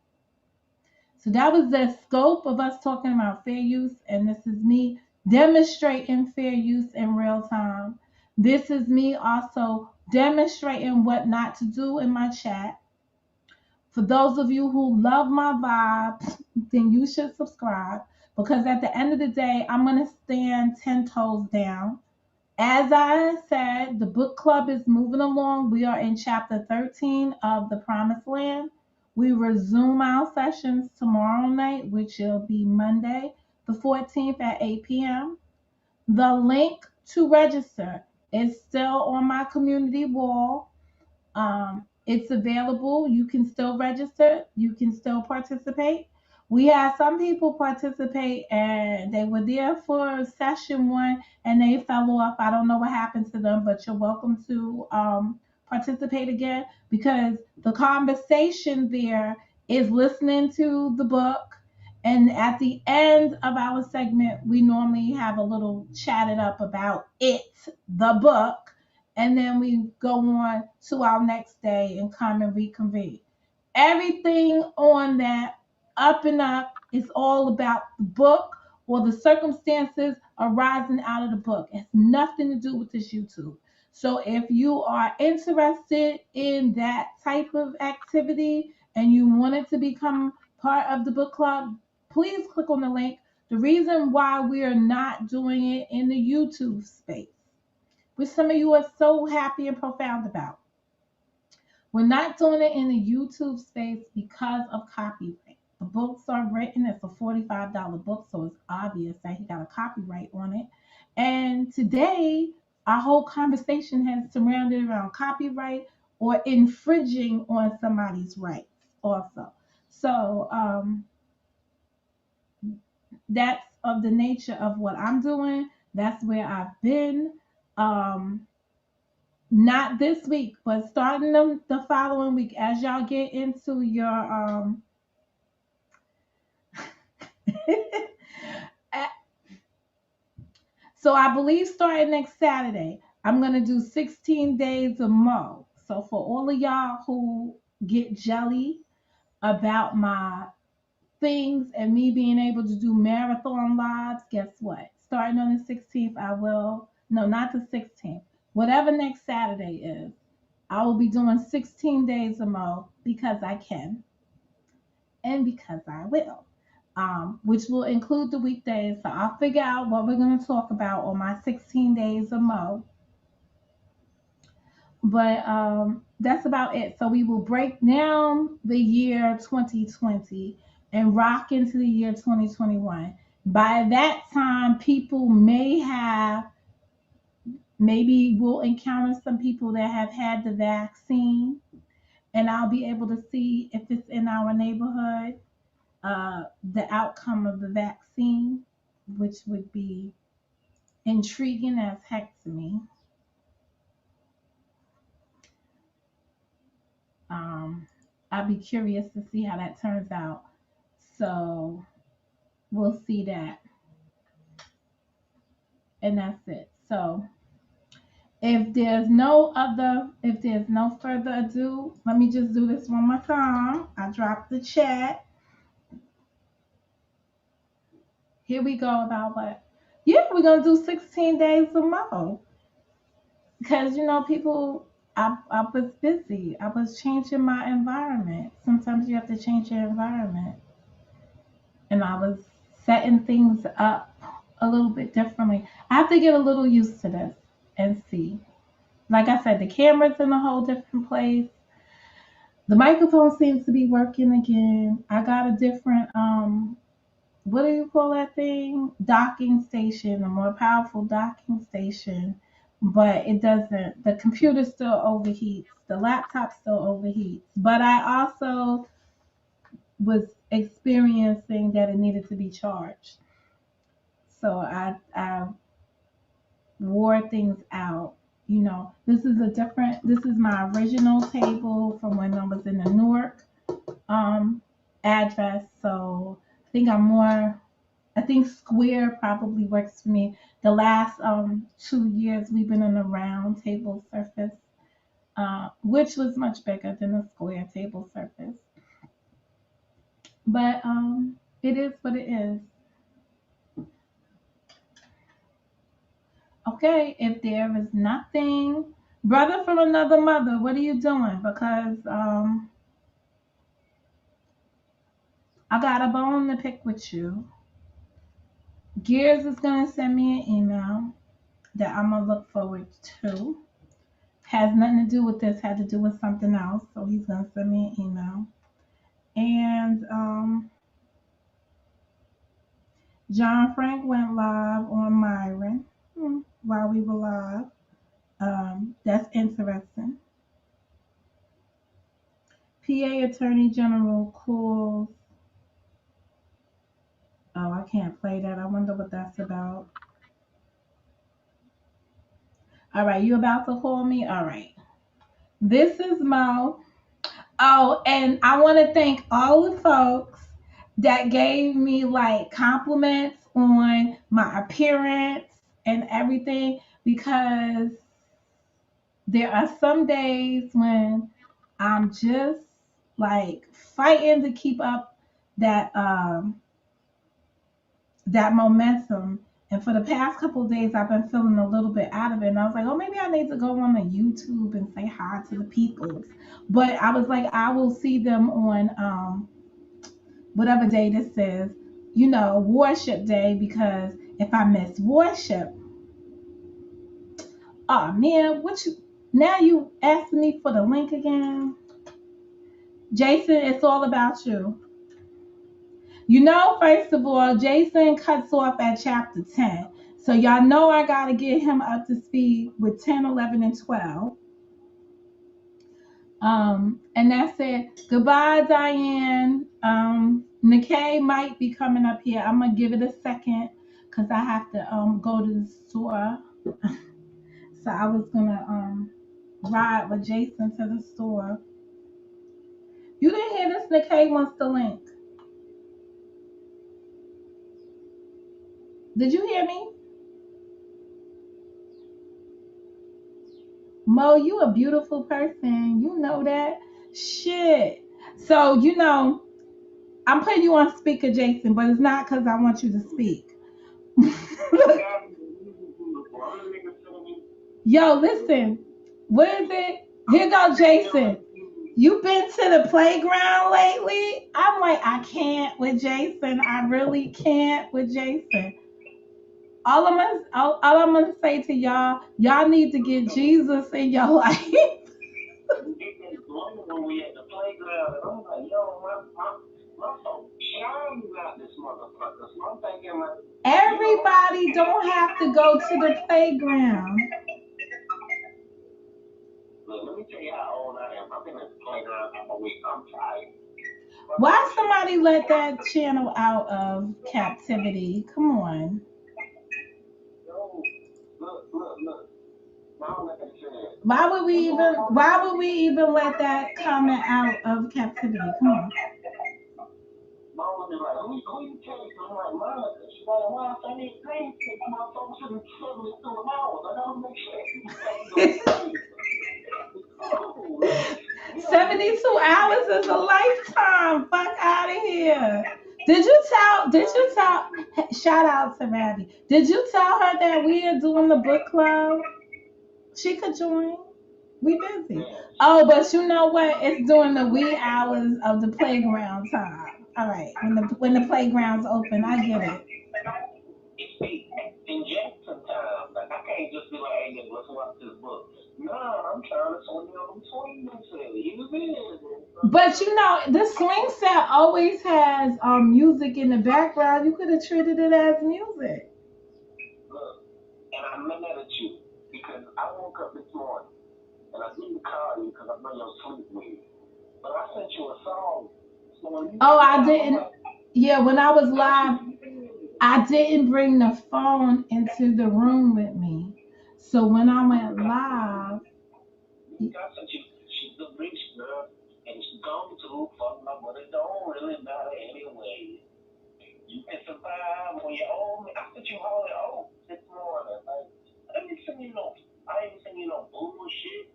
So that was the scope of us talking about fair use, and this is me demonstrating fair use in real time. This is me also demonstrating what not to do in my chat. For those of you who love my vibes, then you should subscribe, because at the end of the day, I'm going to stand 10 toes down. As I said, the book club is moving along. We are in chapter 13 of The Promised Land. We resume our sessions tomorrow night, which will be Monday, the 14th at 8 p.m. The link to register is still on my community wall. It's available. You can still register. You can still participate. We had some people participate and they were there for session one and they fell off. I don't know what happened to them, but you're welcome to participate again, because the conversation there is listening to the book. And at the end of our segment, we normally have a little chatted up about it, the book, and then we go on to our next day and come and reconvene. Everything on that up and up is all about the book or the circumstances arising out of the book. It has nothing to do with this YouTube. So if you are interested in that type of activity and you wanted to become part of the book club, please click on the link. The reason why we are not doing it in the YouTube space, which some of you are so happy and profound about. We're not doing it in the YouTube space because of copyright. The books are written, it's a $45 book, so it's obvious that he got a copyright on it. And today, our whole conversation has surrounded around copyright or infringing on somebody's rights also. So that's of the nature of what I'm doing. That's where I've been. Not this week, but starting the following week, as y'all get into your so I believe starting next Saturday, I'm gonna do 16 days of Mo. So for all of y'all who get jelly about my things and me being able to do marathon lives, guess what? Starting on the 16th, I will, no, not the 16th, whatever next Saturday is, I will be doing 16 days of Mo because I can and because I will, which will include the weekdays. So I'll figure out what we're going to talk about on my 16 days of Mo. But that's about it. So we will break down the year 2020 and rock into the year 2021. By that time, people maybe we'll encounter some people that have had the vaccine, and I'll be able to see if it's in our neighborhood, the outcome of the vaccine, which would be intriguing as heck to me. I'd be curious to see how that turns out. So we'll see that. And that's it. So if there's no further ado, let me just do this one more time. I dropped the chat. Here we go about what? Yeah, we're gonna do 16 days of Mo. because people. I was busy. I was changing my environment. Sometimes you have to change your environment, and I was setting things up a little bit differently. I have to get a little used to this and see. Like I said, the camera's in a whole different place. The microphone seems to be working again. I got a different what do you call that thing? Docking station, a more powerful docking station. But it doesn't, the computer still overheats, the laptop still overheats. But I also was experiencing that it needed to be charged. So I wore things out. This is my original table from when I was in the Newark um, address. So I think square probably works for me. The last 2 years we've been in a round table surface, which was much bigger than a square table surface. But it is what it is. Okay, if there is nothing, brother from another mother, what are you doing? Because I got a bone to pick with you. Gears is gonna send me an email that I'm gonna look forward to. Has nothing to do with this, had to do with something else. So he's gonna send me an email. And John Frank went live on Myron while we were live. That's interesting. PA Attorney General calls. Oh, I can't play that. I wonder what that's about. All right, you about to call me? All right. This is Mo. Oh, and I want to thank all the folks that gave me like compliments on my appearance and everything because there are some days when I'm just like fighting to keep up that that momentum. And for the past couple of days, I've been feeling a little bit out of it. And I was like, oh, maybe I need to go on the YouTube and say hi to the peoples. But I was like, I will see them on whatever day this is, worship day, because if I miss worship, oh man, now you asking me for the link again? Jason, it's all about you. First of all, Jason cuts off at chapter 10. So y'all know I got to get him up to speed with 10, 11, and 12. And that's it. Goodbye, Diane. Nikkei might be coming up here. I'm going to give it a second because I have to go to the store. So I was going to ride with Jason to the store. You didn't hear this? Nikkei wants the link. Did you hear me? Mo, you a beautiful person. You know that. Shit. So, I'm putting you on speaker, Jason, but it's not because I want you to speak. Yo, listen. What is it? Here go Jason. You been to the playground lately? I'm like, I can't with Jason. I really can't with Jason. All I'm gonna say to y'all need to get Jesus in your life. When we at the playground, and I'm like, yo, my phone shines out this motherfucker. So I'm thinking like, everybody don't have to go to the playground. Look, let me tell you how old I am. I've been at the playground for a week. I'm tired. Why somebody let that channel out of captivity? Come on. Yo, look. Why would we even let that comment out of captivity? Come on. Mom would be like, who you telling? I'm like, Monica. She's like, well, I need things to my phone should be 72 hours. I gotta make sure. 72 hours is a lifetime. Fuck out of here. Shout out to Maddie. Did you tell her that we are doing the book club? She could join. We busy. Oh, but you know what? It's during the wee hours of the playground time. All right, when the playground's open, I get it. In Jackson time, like I can't just be like, hey, let's watch this book. Nah, I'm trying to swing on the swing set. You been? But you know, the swing set always has music in the background. You could have treated it as music. Look, and I'm mad at you because I woke up this morning and I didn't call you because I know you're sleep with. But I sent you a song. So when you Oh, wake I up, I'm didn't. like, Yeah, when I was don't you live, I didn't bring the phone into the room with me. So when I went live, I sent you, she's a rich girl and she's gone to fuck my but it don't really matter anyway. You can survive when you're old. I sent you holy old this morning. Like, I didn't send you no, I didn't send you no bullshit.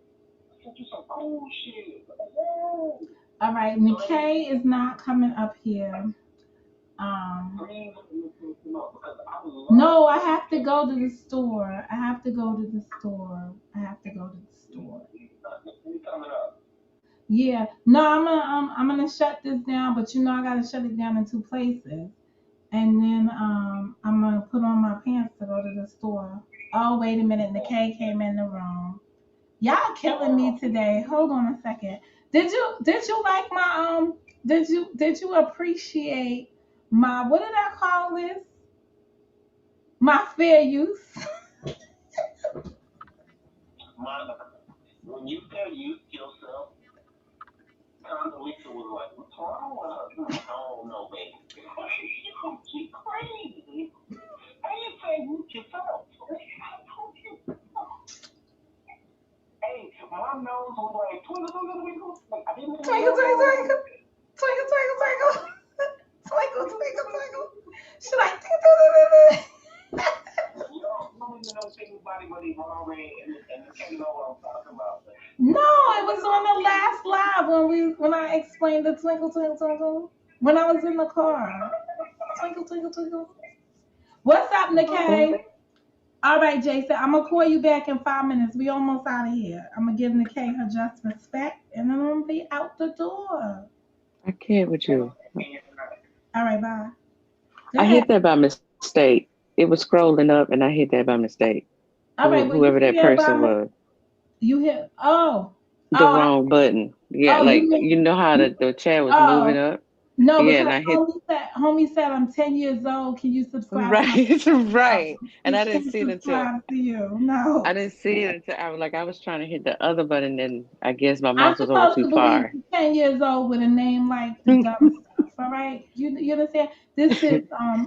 I sent you some cool shit. Like, whoa. all right, McKay is not coming up here. Um, Please come up because I love no, I have to go to the store. I have to go to the store. I have to go to the store. you coming up. Yeah, no, I'm gonna shut this down, but you know I gotta shut it down in two places, and then I'm gonna put on my pants to go to the store. Oh wait a minute, Nikkei came in the room. Y'all killing me today. Hold on a second. Did you like my did you appreciate my, what did I call this? My fair use. Monica, when you tell you yourself, Condoleezza was like, what's wrong with her? I don't know, baby. She crazy. How you say with yourself? Hey, my nose was like, twinkle, twinkle, twinkle. Like, I didn't even Twinkle, know twinkle, that was twinkle, twinkle, twinkle, twinkle, twinkle, twinkle, twinkle. She like, ding, ding, ding, ding, ding. you don't even know anybody but he already and the king know what I'm talking about. No, it was on the last live when I explained the twinkle, twinkle, twinkle. When I was in the car. Twinkle, twinkle, twinkle. What's up, Okay. Nikkei? All right, Jason, I'm gonna call you back in 5 minutes. We almost out of here. I'm gonna give Nikkei her just respect, and then I'm gonna be out the door. I can't with you. All right, bye. Go I ahead. hit that by mistake. It was scrolling up and I hit that by mistake. All right, well, you Whoever that hear person about it. was. You hear? Oh, The oh, wrong button. Yeah, oh, like you you know how mean? the chat was moving Oh, up? no, Yeah, because and I hit homie said I'm 10 years old. Can you subscribe to my right, channel? right. No, And he I didn't can't see it until subscribe to you. No. I was like I was trying to hit the other button and I guess my I'm mouse was over supposed too to believe far. you're 10 years old with a name like the dumb stuff. All right. You understand? This is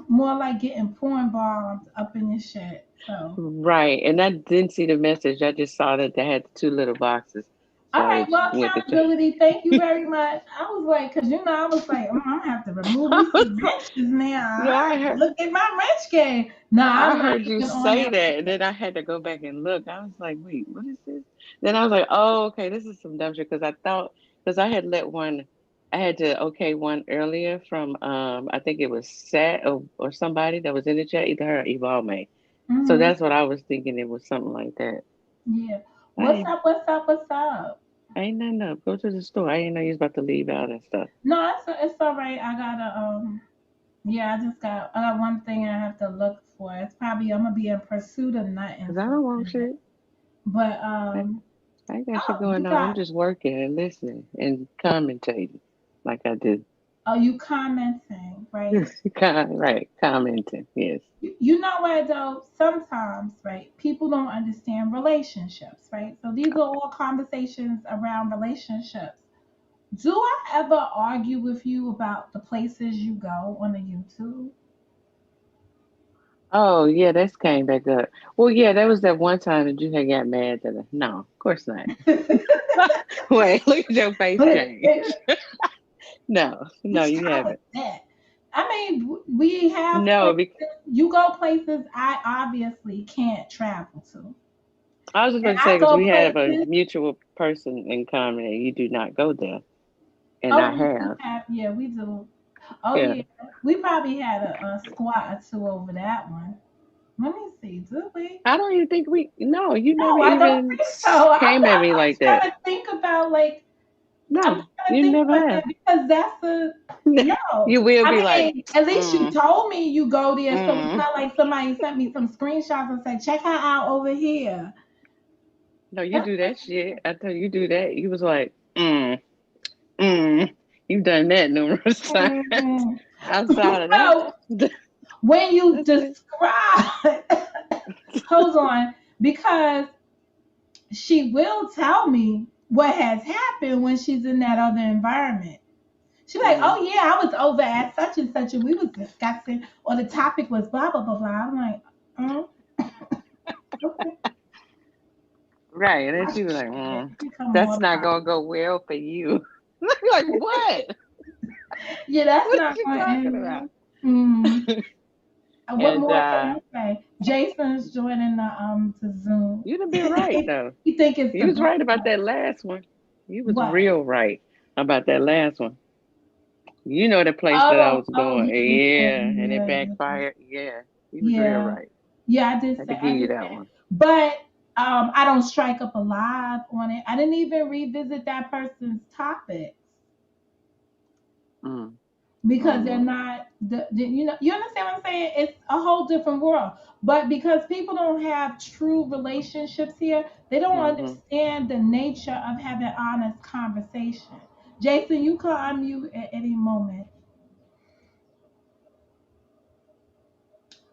more like getting porn bombed up in your shit. So Right. And I didn't see the message. I just saw that they had the two little boxes. So all I right, just well, went to accountability. Thank you very much. I was like, because I was like, I'm gonna have to remove I me was some like, wrenches now. yeah, I have to look at my wrench game. No, I I'm not heard you even on say that. that, and then I had to go back and look. I was like, wait, what is this? Then I was like, oh, okay, this is some dumb shit. Because I thought, because I had let one, I had to okay one earlier from, I think it was Sat or somebody that was in the chat, either her or Evolve. So Hmm. that's what I was thinking. It was something like that. Yeah. I What's up? What's up? What's up? ain't nothing up. Go to the store. I ain't know you was about to leave out and stuff. No, it's all right. I gotta yeah, I got one thing I have to look for. It's probably I'm gonna be in pursuit of nothing Cause I for don't a want minute. shit. But I ain't got shit oh, you going on. I'm got just working and listening and commentating like I do. oh, you commenting, right? Right, commenting. Yes. You know what though? Sometimes, right, people don't understand relationships, right? So these are all conversations around relationships. Do I ever argue with you about the places you go on the YouTube? Oh, yeah, that's came back up. Well, yeah, that was that one time that you had got mad that no, of course not. Wait, look at your face change. No, no, Which you time was haven't. that? I mean, we have No, places. You go places I obviously can't travel to, I was just and going to I say because go we have a places. mutual person in common and you do not go there, and Oh, I we do have. have. Yeah, we do. Oh Yeah. yeah, we probably had a squat or two over that one. Let me see. Do we? I don't even think we. No, you never No, I don't even think so. came at me like I'm that. trying to think about like I'm No, trying to you think never about have. that because that's a yo. You will I be like, mean, at least you mm, told me you go there, so it's mm. not like somebody sent me some screenshots and said, "Check her out over here." No, you do that shit. I tell you, you do that. You was like, mm. You've done that numerous times. Mm. Outside of So that, when you that's it. describe, hold on, because she will tell me what has happened when she's in that other environment. She's like, Mm-hmm. "Oh yeah, I was over at such and such, and we was discussing, or the topic was blah blah blah blah." I'm like, "Oh, okay." Right. And then I she was like, become that's not mortified. gonna go well for you. Like, what? Yeah, that's What are not you going to talking end about? well. Mm. What And more can I say? Jason's joining the Zoom. you'd have been right though. You think it's the You was right best? about that last one. You was What? real right about that last one. You know the place that I Oh, was oh going. yeah, yeah, Yeah, and it yeah, yeah. backfired. Yeah. You was real Yeah, right. yeah. I did I had say, to give I you did that say, one. but I don't strike up a live on it. I didn't even revisit that person's topics Mm. because they're Mm-hmm. not you know, you understand what I'm saying? It's a whole different world. But because people don't have true relationships here, they don't Mm-hmm. understand the nature of having honest conversation. Jason, you can unmute at any moment.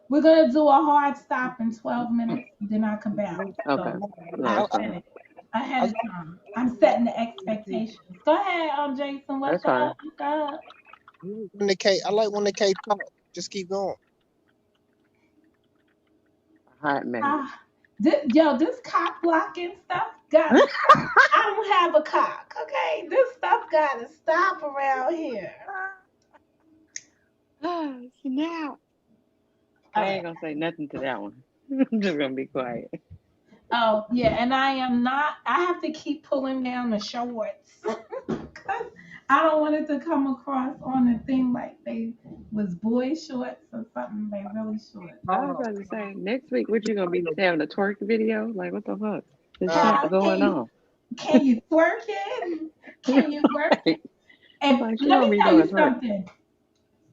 We're gonna do a hard stop in 12 minutes, then I can bounce. Okay. So No, I that's said fine. it I, ahead of time. I'm setting the expectations. Go ahead, Jason. What's That's fine. up? What's up? when the K, I like when the K talk. Just keep going. A hot mess. This cock blocking stuff got. I don't have a cock. Okay, this stuff gotta stop around here. Snap. I All ain't right. gonna say nothing to that one. I'm just gonna be quiet. Oh yeah, and I am not. I have to keep pulling down the shorts. 'Cause I don't want it to come across on the thing like they was boy shorts or something. They really short. I was about to say next week, what you gonna be having a twerk video? Like, what the fuck is Uh, How going on? can you twerk it? Can you work it? Right? And Like, she let gonna me be tell doing you twerk. something.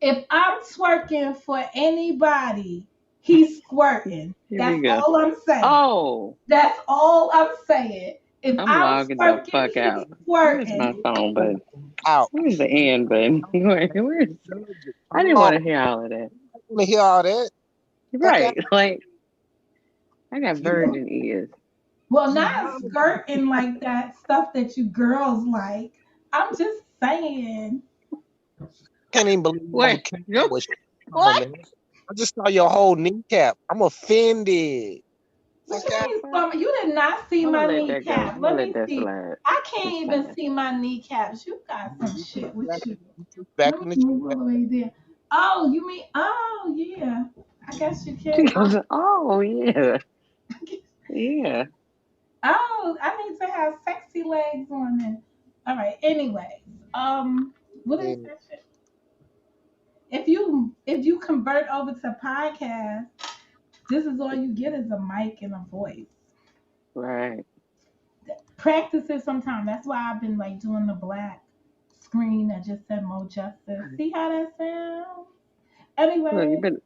If I'm twerking for anybody, he's squirting. Here we That's go. all I'm saying. Oh, That's all I'm saying. If I'm I'm logging the twerking, fuck he's out. Where's my squirting. phone button? out. Where's the end button? Where's? I didn't Oh, want to hear all of that. let me hear all that. Fuck out. Right? Like, I got virgin ears. Well, not skirting like that stuff that you girls like. I'm just saying. Can't even believe I'm Wait, carrying no, with shit on, what? man. I just saw your whole kneecap. I'm offended. What Fuck you out. mean, Stormy? You did not see I'm gonna my let that go. kneecap. I'm gonna Let let me that see. slide I this can't even time. see my kneecaps. You got some shit with you. Back Let me in the move all chat. the way there. Oh, you mean? Oh, yeah. I guess you She can. goes, oh yeah, yeah. Oh, I need to have sexy legs on it. All right. Anyways, what is Yeah. that shit? If you convert over to podcast, this is all you get is a mic and a voice. Right. Practice it sometime. That's why I've been like doing the black screen that just said Mo Justice. See how that sounds? Look, you Anyway, been.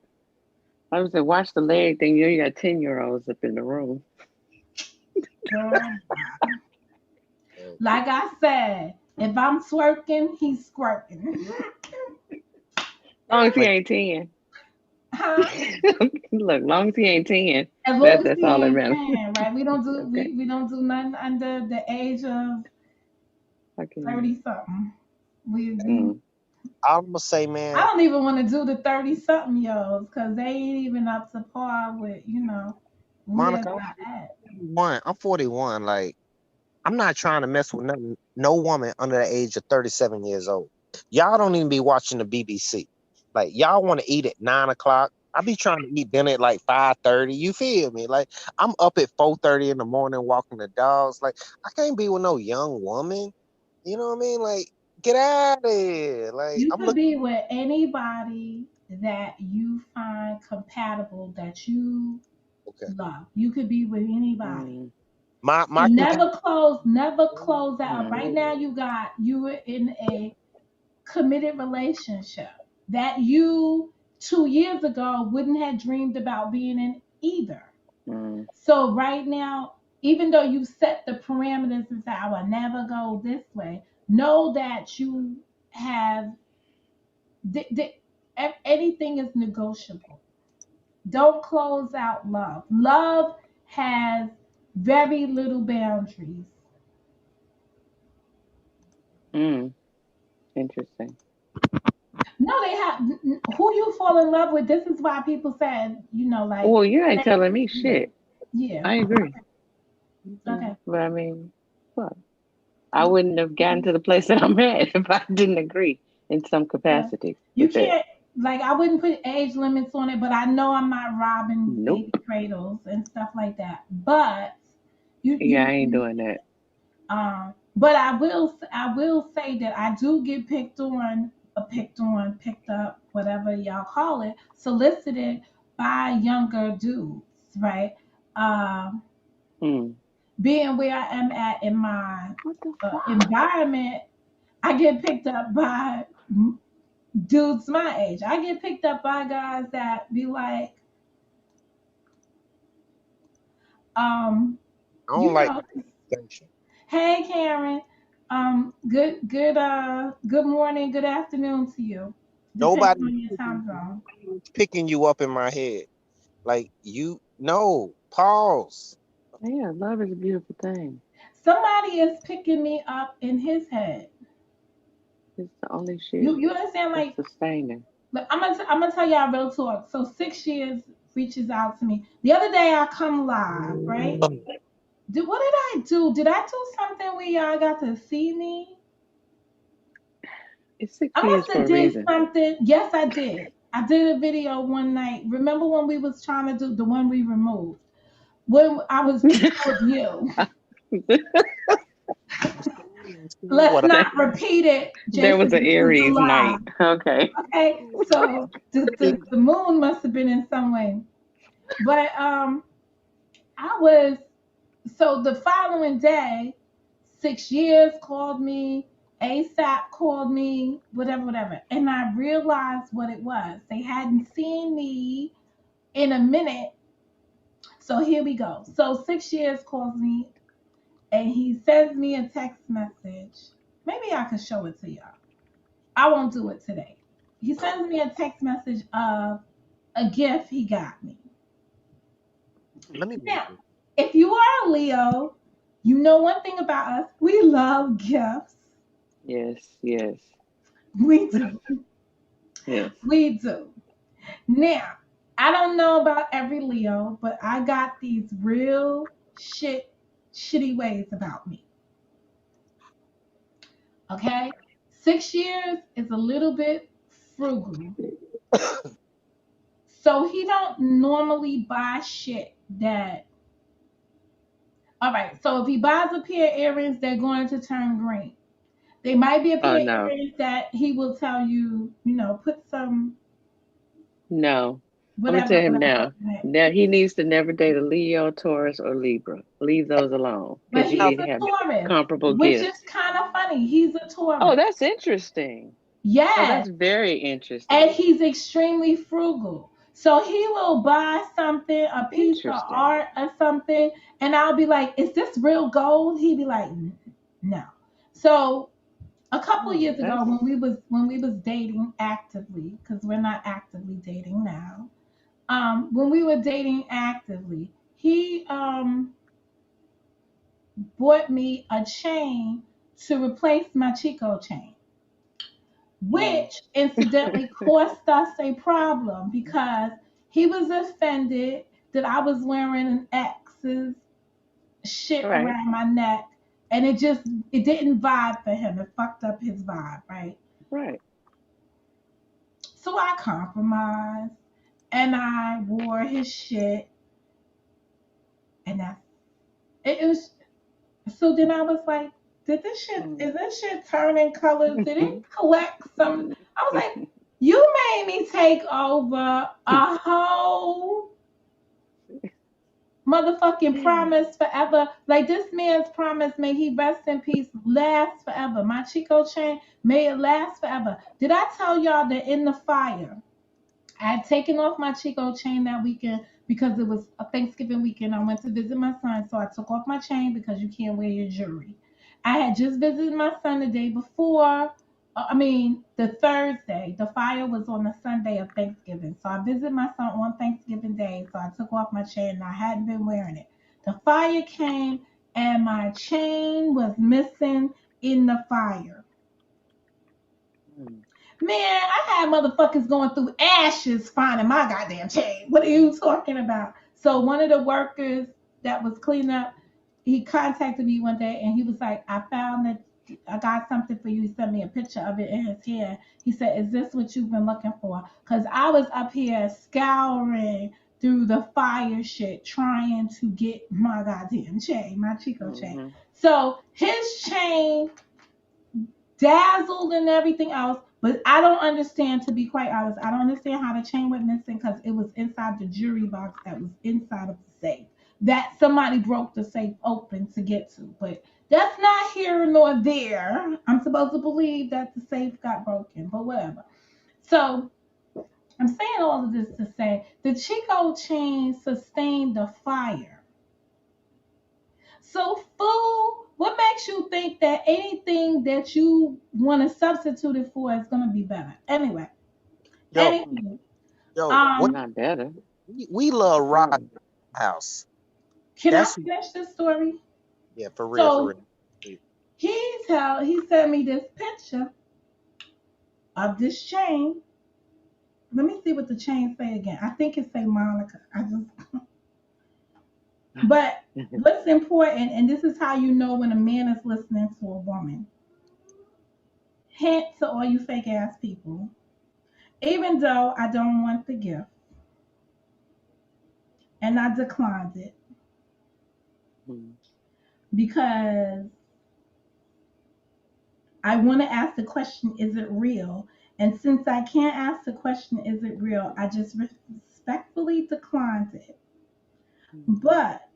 I was saying, watch the leg thing. You got 10-year-olds up in the room. girl, like I said, if I'm twerking, he's squirting. Long as he Like, ain't 10. Huh? Look, long as he ain't 10, As long as that's he all that ain't matters. 10, right? We don't do Okay. we don't do nothing under the age of Okay. 30 something. We Mm. I'm gonna say, I man, don't even want to do the 30 something years because they ain't even up to par with, where Monica, they're at. I'm 41. Like, I'm not trying to mess with nothing, no woman under the age of 37 years old. Y'all don't even be watching the BBC. Like, y'all want to eat at 9 o'clock. I be trying to eat dinner at like 5:30. You feel me? Like, I'm up at 4:30 in the morning walking the dogs. Like, I can't be with no young woman. You know what I mean? Like, get out of here. Like, You I'm could looking. be with anybody that you find find compatible that you Okay. love. You could be with anybody. Mm, My And compa- never close that up. Right mm, now you were in a committed relationship that you 2 years ago wouldn't have dreamed about being in either. mm, So right now, even though you set the parameters and say, I will never go this way, know that you have anything is negotiable. Don't close out love. Love has very little boundaries. mm. Interesting. No, they have who you fall in love with. This is why people said, like, Well, you ain't say, telling me yeah, shit. yeah. I agree. Okay. But I mean, what? I wouldn't have gotten to the place that I'm at if I didn't agree in some Yeah. capacity You with it. can't, like, I wouldn't put age limits on it, but I know I'm not robbing baby Nope. cradles and stuff like that. But Yeah, I you ain't doing that. but I will say that I do get picked up, whatever y'all call it, solicited by younger dudes, right? Um, Hmm. being where I am at in my What the fuck? environment, I get picked up by dudes my age. I get picked up by guys that be like, um, I don't you like know, conversation. hey Karen, good morning, good afternoon to you, depending Nobody on your time zone. picking you up in my head. Like you no, pause. Yeah, love is a beautiful thing. Somebody is picking me up in his head. It's the only shit You understand? that's Like, sustaining. I'm gonna tell y'all real talk. So 6 years reaches out to me. The other day I come live, right? What did I do? Did I do something where y'all got to see me? It's six I years must for have a did reason. something. Yes, I did. I did a video one night. Remember when we was trying to do the one we removed? When I was playing with you. Let's What I, not repeat it, There was Jason. an This is a Aries lie. night. Okay. Okay, so the moon must have been in some way. But I was so the following day, 6 years called me, ASAP called me, whatever. And I realized what it was. They hadn't seen me in a minute. So here we go. So 6 years calls me and he sends me a text message. Maybe I could show it to y'all. I won't do it today. He sends me a text message of a gift he got me. let me Now, if you are a Leo, you know one thing about us. We love gifts. Yes, yes, We do. yes. We do. Now, I don't know about every Leo, but I got these real shitty ways about me. Okay? 6 years is a little bit frugal. So he don't normally buy shit that. All right, so if he buys a pair of earrings, they're going to turn green. They might be a Oh pair of no, earrings that he will tell you, put some no. I'm gonna tell whatever, him whatever now. in it. Now he needs to never date a Leo, Taurus, or Libra. Leave those alone But because you now he's need to a have Taurus, comparable which is gifts. kind of funny. He's a Oh, Taurus. that's interesting. Oh, Yes. that's very And interesting. he's extremely frugal. So he will buy something, a piece of Interesting. art or something, and I'll be like, "Is this real gold?" He'd be like, "No." So a couple Oh, years ago, that's when we was dating actively, because we're not actively dating now. When we were dating actively, he bought me a chain to replace my Chico chain, mm, which incidentally cost us a problem because he was offended that I was wearing an X's shit right, around my neck, and it didn't vibe for him. It fucked up his vibe, right? right. So I compromised and I wore his shit, and it was. So then I was like, Mm. is this shit turning colors? Did it collect some? I was like, You made me take over a whole motherfucking promise forever. Like this man's promise, may he rest in peace, last forever. My Chico chain, may it last forever. Did I tell y'all that in the fire, I had taken off my Chico chain that weekend because it was a Thanksgiving weekend. I went to visit my son, so I took off my chain because you can't wear your jewelry. I had just visited my son the day before. The Thursday. The fire was on the Sunday of Thanksgiving. So I visited my son on Thanksgiving Day. So I took off my chain and I hadn't been wearing it. The fire came and my chain was missing in the fire. Man, I had motherfuckers going through ashes finding my goddamn chain. What are you talking about? So one of the workers that was cleaning up, he contacted me one day and he was like, I found that I got something for you. He sent me a picture of it in his hand. He said, is this what you've been looking for? Because I was up here scouring through the fire shit trying to get my goddamn chain, my Chico chain. So his chain dazzled and everything else. But I don't understand, to be quite honest, I don't understand how the chain went missing because it was inside the jewelry box that was inside of the safe that somebody broke the safe open to get to. But that's not here nor there. I'm supposed to believe that the safe got broken, but whatever. So I'm saying all of this to say the Chico chain sustained the fire. So, fool, what makes you think that anything that you want to substitute it for is going to be better? Anyway, Yo, anywho, what Not better. we love Rock House. can I That's finish this story? yeah, for real, for So real. he sent me this picture of this chain. Let me see what the chain say again. I think it say Monica. But what's important, and this is how you know when a man is listening to a woman. Hint to all you fake ass people. Even though I don't want the gift and I declined it because I want to ask the question, is it real? And since I can't ask the question, is it real? I just respectfully declined it. But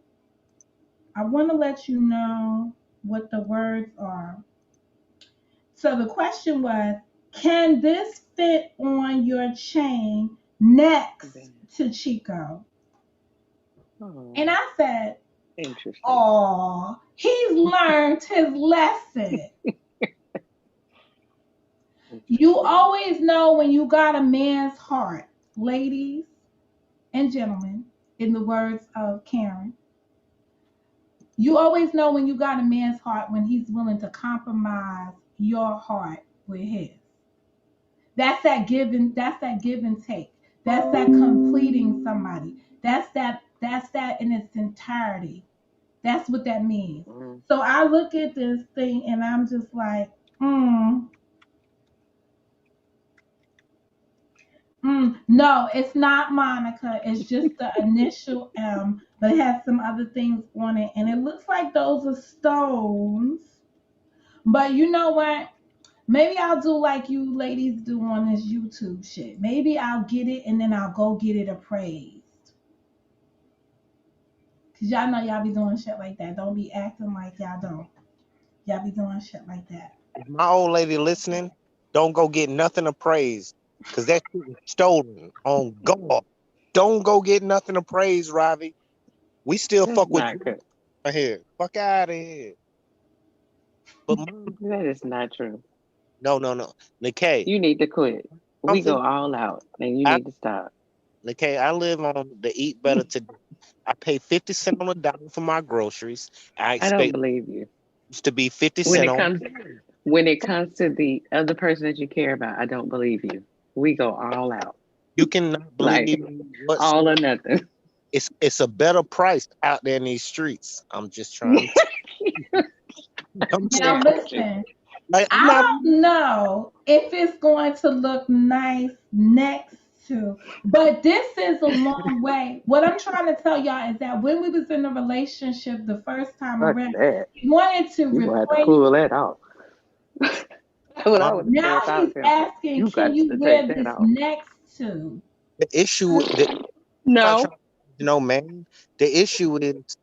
I want to let you know what the words are. So the question was, can this fit on your chain next to Chico? And I said, Interesting. oh, he's learned his lesson. You always know when you got a man's heart, ladies and gentlemen, in the words of Karen. You always know when you got a man's heart when he's willing to compromise your heart with his. That's that give and take. That's that completing somebody. That's that in its entirety. That's what that means. So I look at this thing and I'm just like, no, it's not Monica. It's just the initial M, but it has some other things on it. And it looks like those are stones. But you know what? Maybe I'll do like you ladies do on this YouTube shit. Maybe I'll get it and then I'll go get it appraised. Because y'all know y'all be doing shit like that. Don't be acting like y'all don't. Y'all be doing shit like that. If my old lady listening, don't go get nothing appraised. Cause that shit was stolen on God. Don't go get nothing appraised, Ravi. We still That's fuck with not good. here. Fuck out of here. But That is not true. no. Nikkei, You need to quit. We go something all out, and you need to stop. Nikkei, I live on the eat better today. I pay 50 cents on a dollar for my groceries. I I don't expect believe you. it to be 50 When cents it on. comes when it comes to the other person that you care about, I don't believe you. We go all out, You cannot believe like me what's all or nothing. it's a better price out there in these streets. I'm just trying to I'm Now saying listen, like I'm I not don't know if it's going to look nice next to, but this is a long way. What I'm trying to tell y'all is that when we was in a relationship the first time Fuck around, that. we wanted to You gonna have to replace. pull that off. what I would Mom, have Now said if I was he's him. asking, You can got you to take wear that this off. next to? the issue that I'm not No. trying to man. The issue is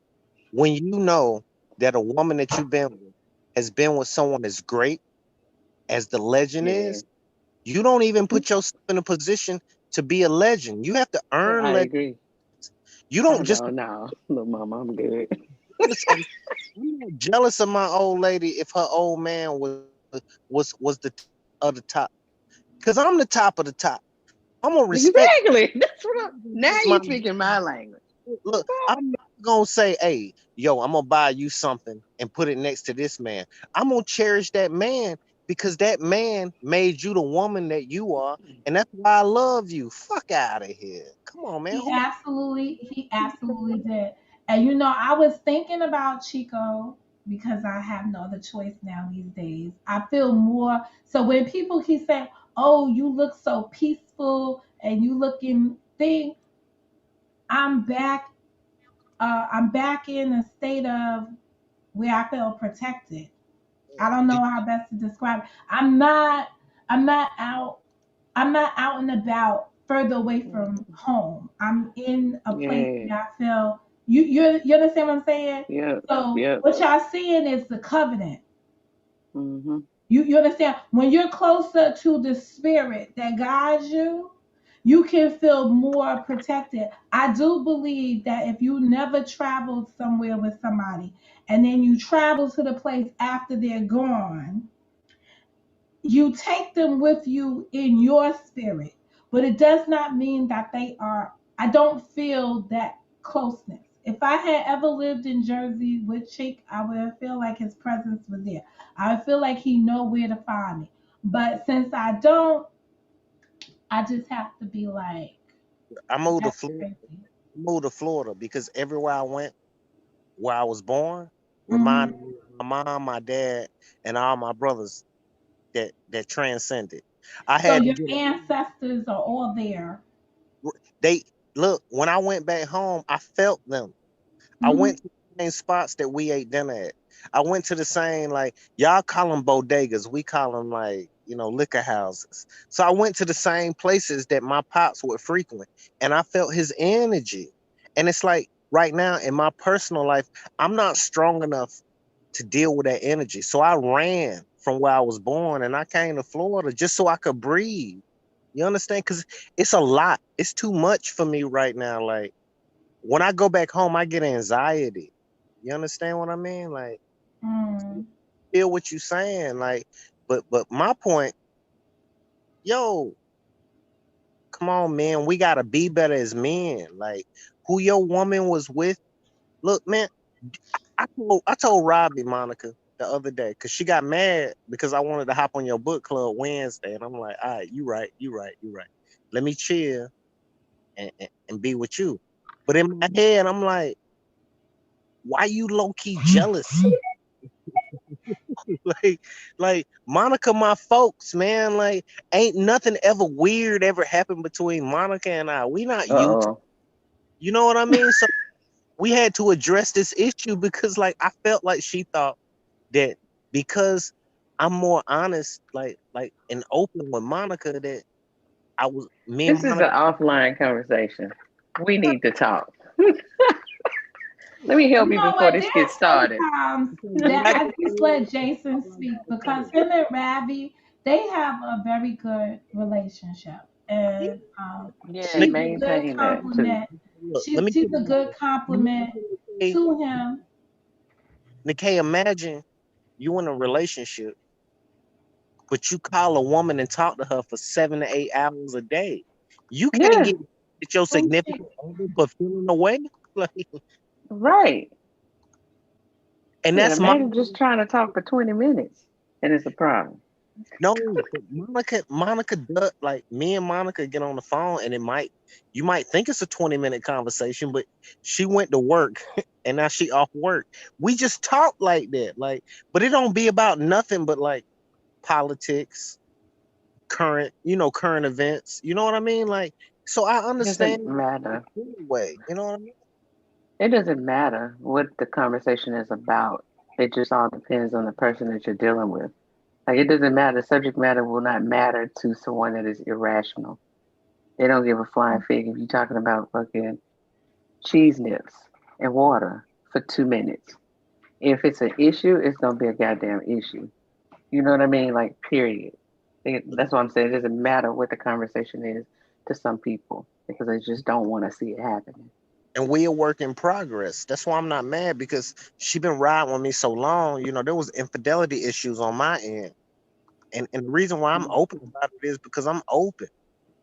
when you know that a woman that you've been with has been with someone as great as the legend Yeah. is, you don't even put yourself in a position to be a legend. You have to earn I legend. agree. You I don't just don't know. Little mama, I'm good. listen, I'm not jealous of my old lady if her old man was the of the top. Because I'm the top of the top. I'm gonna respect Exactly. That's what now my you speaking my language. look, Okay. I'm not gonna say, hey, yo, I'm gonna buy you something and put it next to this man. I'm gonna cherish that man because that man made you the woman that you are, and that's why I love you. Fuck out of here. Come on, man. He absolutely did. And you know, I was thinking about Chico because I have no other choice now these days. I feel more so when people keep saying, "Oh, you look so peaceful and you looking thing," I'm back. I'm back in a state of where I feel protected. I don't Did- know how best to describe it. I'm not. I'm not out. I'm not out and about further away from home. I'm in a place Yeah. where I feel you understand what I'm saying? Yep. So Yep. what y'all seeing is the covenant. Mm-hmm. You understand? When you're closer to the spirit that guides you, you can feel more protected. I do believe that if you never traveled somewhere with somebody and then you travel to the place after they're gone, you take them with you in your spirit, but it does not mean that they are. I don't feel that closeness. If I had ever lived in Jersey with Chick, I would feel like his presence was there. I would feel like he know where to find me. But since I don't, I just have to be like, I moved to that's Florida. crazy. Moved to Florida because everywhere I went, where I was born, Hmm. reminded me of my mom, my dad, and all my brothers that transcended. I So had to your get ancestors are all there. they look when I went back home, I felt them. I Hmm. went to the same spots that we ate dinner at. I went to the same like y'all call them bodegas, we call them like liquor houses. So I went to the same places that my pops would frequent, and I felt his energy. And it's like right now in my personal life, I'm not strong enough to deal with that energy. So I ran from where I was born, and I came to Florida just so I could breathe. You understand? Because it's a lot. It's too much for me right now. Like when I go back home, I get anxiety. You understand what I mean? Like, Mm. feel what you saying. Like, but my point, yo, come on, man, we gotta be better as men. Like, who your woman was with. Look, man, I told Robbie Monica the other day because she got mad because I wanted to hop on your book club Wednesday, and I'm like, all right, you right, you right, you right. Let me chill and be with you. But in my head, I'm like, why you low key jealous? like, like Monica, my folks, man. Like, ain't nothing ever weird ever happened between Monica and I. We not you. Uh-oh. You know what I mean? So we had to address this issue because, like, I felt like she thought that because I'm more honest, and open with Monica, that I was me and This is an Monica. offline conversation. We need to talk. Let me You help you know before what? this gets There's started. sometimes that I just let Jason speak because him and Ravi, they have a very good relationship, and Yeah, she's a good maintain that too. compliment. Look, let me She's put a it this good way. compliment to him. Nikay, imagine you in a relationship, but you call a woman and talk to her for 7 to 8 hours a day. You can't Yeah, get your Who she? significant other for feeling away. Like, right. and Yeah, that's my imagine just trying to talk for 20 minutes and it's a problem. no, but Monica does like me and Monica get on the phone and you might think it's a 20-minute conversation, but she went to work and now she off work. We just talk like that. Like, but it don't be about nothing but like politics, current events. You know what I mean? Like, so I It doesn't understand matter. anyway. You know what I mean? It doesn't matter what the conversation is about. It just all depends on the person that you're dealing with. Like it doesn't matter. Subject matter will not matter to someone that is irrational. They don't give a flying fig if you're talking about fucking cheese nips and water for 2 minutes. If it's an issue, it's gonna be a goddamn issue. You know what I mean? Like, period. That's what I'm saying. It doesn't matter what the conversation is to some people because they just don't want to see it happening. And we a work in progress. That's why I'm not mad because she been riding with me so long. There was infidelity issues on my end, and the reason why I'm open about it is because I'm open.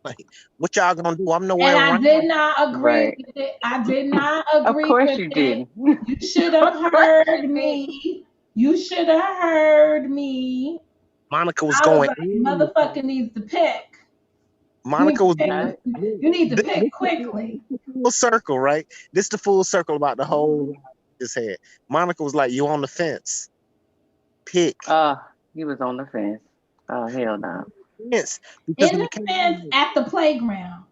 Like, what y'all gonna do? I'm And nowhere I did around. not agree Right. with it. I did not Of agree course with you it. didn't. You should Of have course you heard didn't. me. You should have heard me. Monica was I was going like, in. motherfucker needs to pick. You need Monica to was pick. going. Right? You need to This, pick quickly. the full circle, right? This the full circle about the whole ride we just had. Monica was like, "You on the fence? Pick He was on the fence. Oh, hell no. fence because In we the can't." fence at the playground.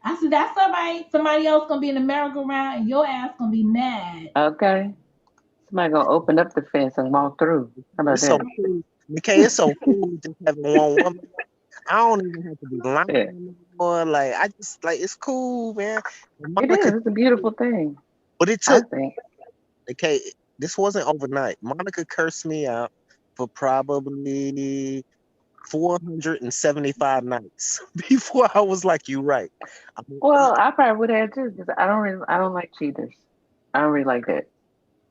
I said, that's all right. Somebody else gonna be in the merry-go-round and your ass gonna be mad. Okay. Somebody gonna open up the fence and walk through. How about It's so that? cool. Okay, it's so cool just having one woman. I don't even have to be Yeah. lying anymore. Like I just like it's cool, man. And It Monica, is. It's a beautiful thing, but it I took. think. Okay, this wasn't overnight. Monica cursed me out for probably 475 nights before I was like, "You right." I mean, Well, I probably would have too, because I don't like cheaters. I don't really like that.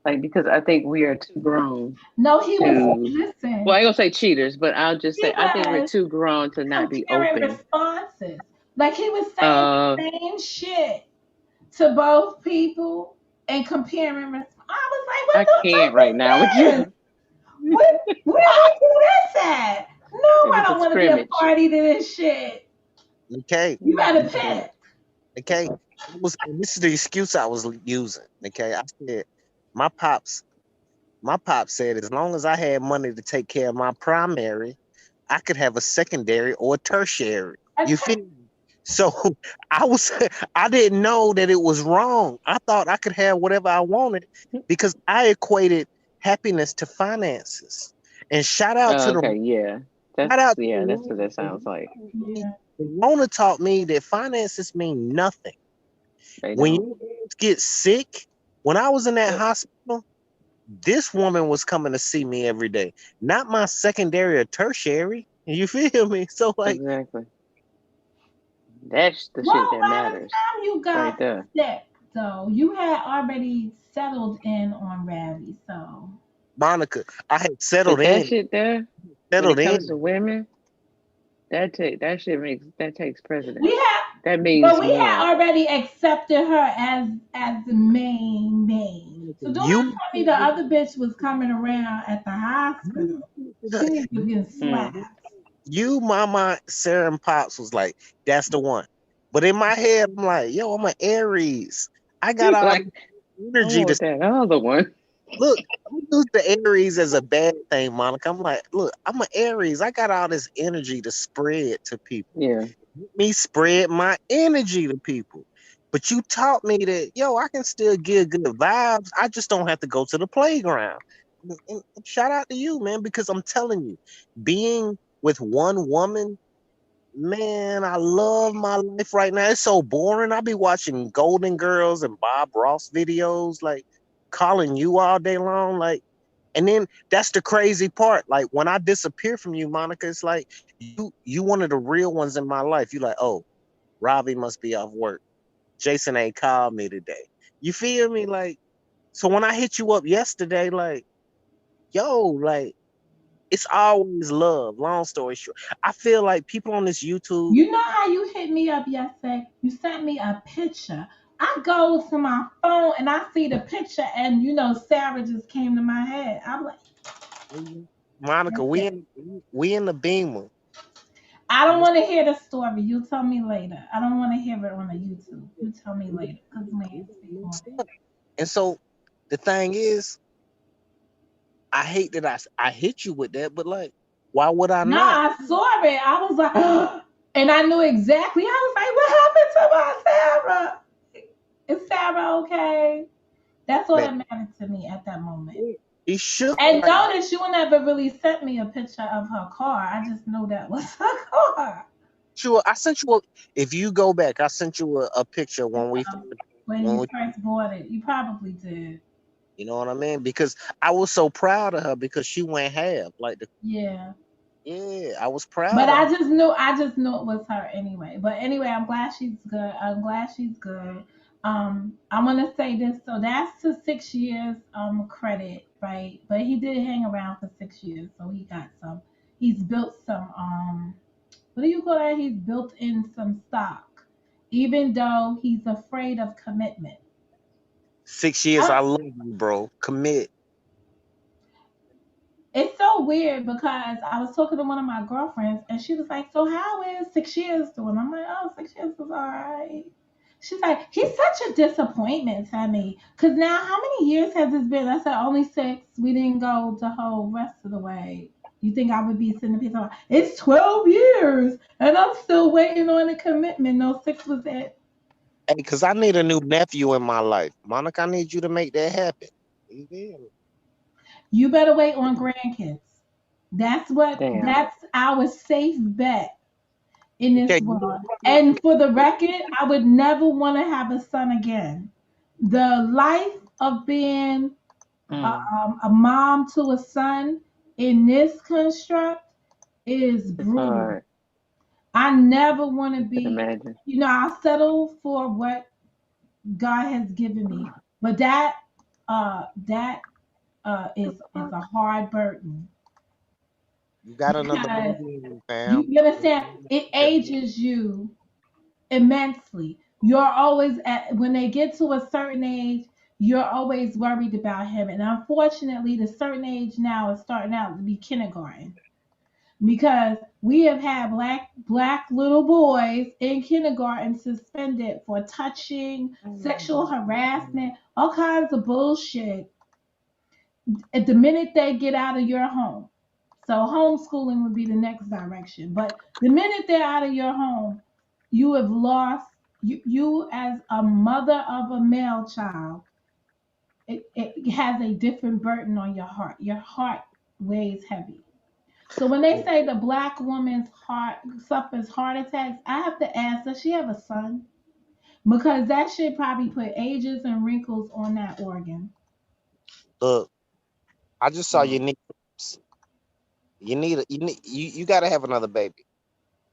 Like because I think we are too grown No, he was, to. Well, listen, I ain't gonna say cheaters, but I'll just he say I think we're was too grown to not be comparing open. responses. Like he was saying Uh, the same shit to both people and comparing I was like, what I the can't fuck right now with is this? you. What, where we do this at? No, It I was a don't want to be a scrimmage. party to this shit. okay, You It was gotta a pick. scrimmage. okay. And this is the excuse I was using. Okay, I said my pops, my pops said as long as I had money to take care of my primary, I could have a secondary or a tertiary. You feel me? So I was I didn't know that it was wrong. I thought I could have whatever I wanted because I equated happiness to finances. And Oh, okay, yeah. shout out to the That's what Lord. that sounds like. Yeah. The Rona taught me that finances mean nothing. They When don't. you get sick, when I was in that hospital, this woman was coming to see me every day, not my secondary or tertiary. You feel me? So like, Exactly. That's the shit Well, that by the matters time you right got there. sick, though, you had already settled in on Ravi. So Monica, I had But that shit there, when settled it comes in. to women, that takes we precedence. had, That but means we had more. already accepted her as the main. So do not You, tell me the other bitch was coming around at the hospital. She needs to get Mm. slapped. you, Mama, Sarah, and Pops was like, that's the one. But in my head, I'm like, yo, I'm an Aries. I got all Like the I energy to want that other one. look. I use the Aries as a bad thing, Monica. I'm like, look, I'm an Aries. I got all this energy to spread to people. Yeah. Let me spread my energy to people. But you taught me that, yo, I can still give good vibes. I just don't have to go to the playground. And shout out to you, man, because I'm telling you, being with one woman, man, I love my life right now. It's so boring. I be watching Golden Girls and Bob Ross videos, like calling you all day long. Like, and then that's the crazy part. Like when I disappear from you, Monica, it's like you one of the real ones in my life. You like, oh, Robbie must be off work. Jason ain't called me today. You feel me? Like, so when I hit you up yesterday, like, yo, like it's always love. Long story short, I feel like people on this YouTube. You know how you hit me up yesterday? You sent me a picture. I go to my phone and I see the picture, and Sarah just came to my head. I'm like, Monica, that's it. we in the beamer. I don't want to hear the story. You tell me later. I don't want to hear it on the YouTube. You tell me later, cause we ain't speak on it. And so the thing is, I hate that I hit you with that, but like, why would I No, not? I saw it. I was like, and I knew exactly. I was like, what happened to my Sarah? Is Sarah okay? That's all Man, that mattered to me at that moment. She shook And like notice you never really sent me a picture of her car. I just know that was her car. I sent you a, if you go back, I sent you a picture When when you we, first bought it. You probably did. you know what I mean? Because I was so proud of her because she went half. Like the Yeah. yeah, I was But proud of her. I just knew it was her anyway. But anyway, I'm glad she's good. I'm glad she's good. I'm gonna say this. So that's the 6 years credit, right? But he did hang around for 6 years, so he got some. He's built some what do you call that? He's built in some stock, even though he's afraid of commitment. 6 years, I, I love you, bro. Commit. it's so weird because I was talking to one of my girlfriends and she was like, "So how is 6 years doing?" I'm like, "Oh, 6 years is all right." She's like, "He's such a disappointment to me. Cause now how many years has this been?" I said, "Only 6. We didn't go the whole rest of the way." You think I would be sitting there talking, "It's 12 years and I'm still waiting on a commitment." No, 6 was it. Hey, because I need a new nephew in my life. Monica, I need you to make that happen. You feel me? You better wait on grandkids. Damn. That's our safe bet in this Okay, world. And for the record, I would never want to have a son again. The life of being Mm, a mom to a son in this construct is it's brutal. hard. I never want to I can be, imagine. I'll settle for what God has given me. But that is a hard burden you got another because baby in you, fam. you understand it ages you immensely. You're always when they get to a certain age, you're always worried about him. And unfortunately, the certain age now is starting out to be kindergarten because we have had black little boys in kindergarten suspended for touching, sexual harassment, all kinds of bullshit at the minute they get out of your home. So homeschooling would be the next direction. But the minute they're out of your home, you have lost you as a mother of a male child. It has a different burden on your heart. Your heart weighs heavy. So when they say the black woman's heart suffers heart attacks, I have to ask, does she have a son? Because that shit probably put ages and wrinkles on that organ. Look, I just saw you need you gotta have another baby.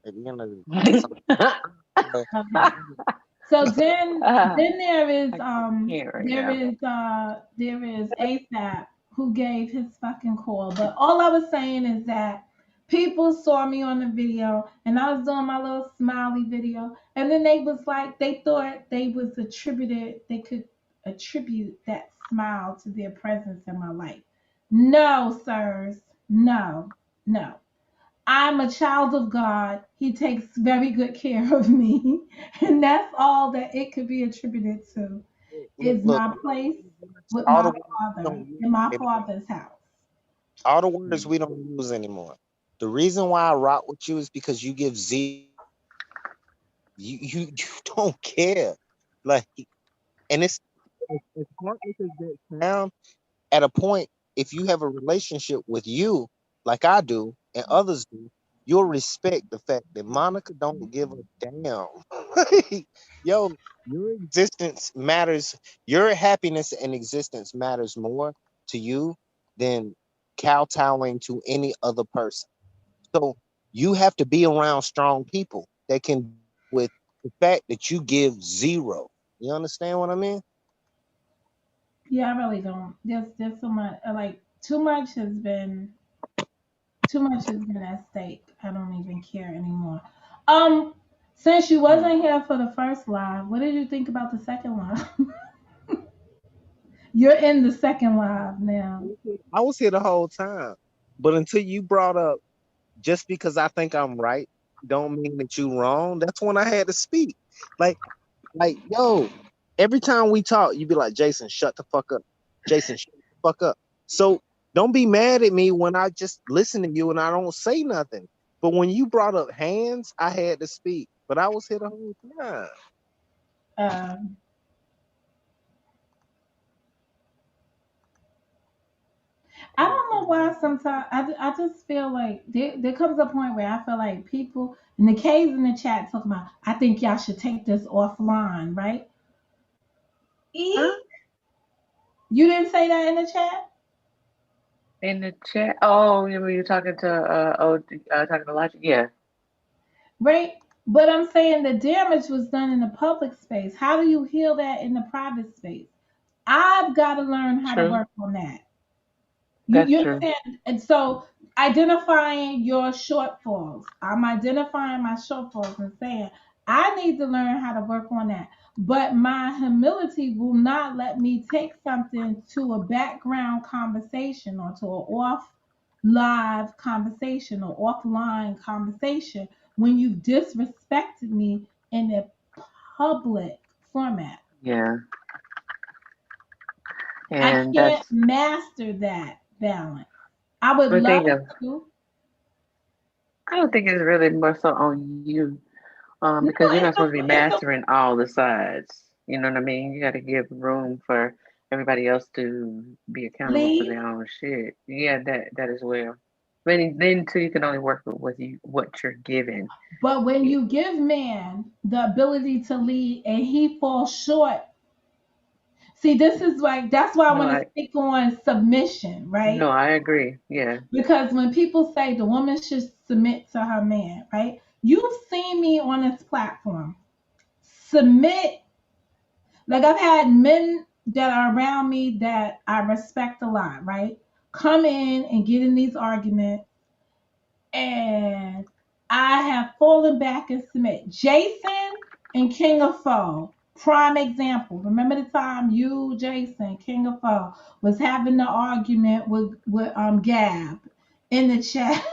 At the end of the day. Okay. So Ah, then there is I can't right there now. is there is ASAP who gave his fucking call. But all I was saying is that people saw me on the video and I was doing my little smiley video and then they was like they thought they could attribute that smile to their presence in my life. No, sirs. No. No. I'm a child of God. He takes very good care of me. And that's all that it could be attributed to is Look, my place with all the my words we father don't use in my anymore. father's house. All the words we don't use anymore. The reason why I rock with you is because you give zero fucks. You don't care. Like, and it's as heartless as that sound, at a point, if you have a relationship with you, like I do, and others do, you'll respect the fact that Monica don't give a damn. Yo, your existence matters. Your happiness and existence matters more to you than kowtowing to any other person. So you have to be around strong people that can deal with the fact that you give zero. You understand what I mean? Yeah, I really don't. There's so much like too much has been at stake. I don't even care anymore. Um, since you wasn't here for the first live, what did you think about the second live? You're in the second live now. I was here the whole time. But until you brought up just because I think I'm right, don't mean that you wrong. That's when I had to speak. Like, yo, every time we talk, you be like, Jason, shut the fuck up. Jason, shut the fuck up. So don't be mad at me when I just listen to you and I don't say nothing. But when you brought up hands, I had to speak. But I was here the whole time. Um, I don't know why sometimes I just feel like there comes a point where I feel like people and the K's in the chat talking about I think y'all should take this offline, right? Huh? E, you didn't say that in the chat, In the chat. Oh, you were you talking to talking to Logic? Yeah, right? But I'm saying the damage was done in the public space. How do you heal that in the private space? I've got to learn how to true. work on that. That's You true. understand? And so identifying your shortfalls. I'm identifying my shortfalls and saying, I need to learn how to work on that. But my humility will not let me take something to a background conversation or to an off live conversation or offline conversation when you disrespected me in a public format. Yeah, I and can't that's master that balance. I would the love thing of. to. I don't think it's really more so on you, No, because you're not it's supposed to be it's mastering all the sides. You know what I mean? You got to give room for everybody else to be accountable for lead, their own shit. Yeah, that as well. But then too, you can only work with what you're given. but when you give man the ability to lead and he falls short, see, this is like that's why I No, want to I stick on submission, no, right? I agree. Yeah, Because when people say the woman should submit to her man, right? You've seen me on this platform submit. Like I've had men that are around me that I respect a lot, right? Come in and get in these arguments and I have fallen back and submit. Jason and King of Foe, prime example. Remember the time you, Jason, King of Foe, was having the argument with Gab in the chat,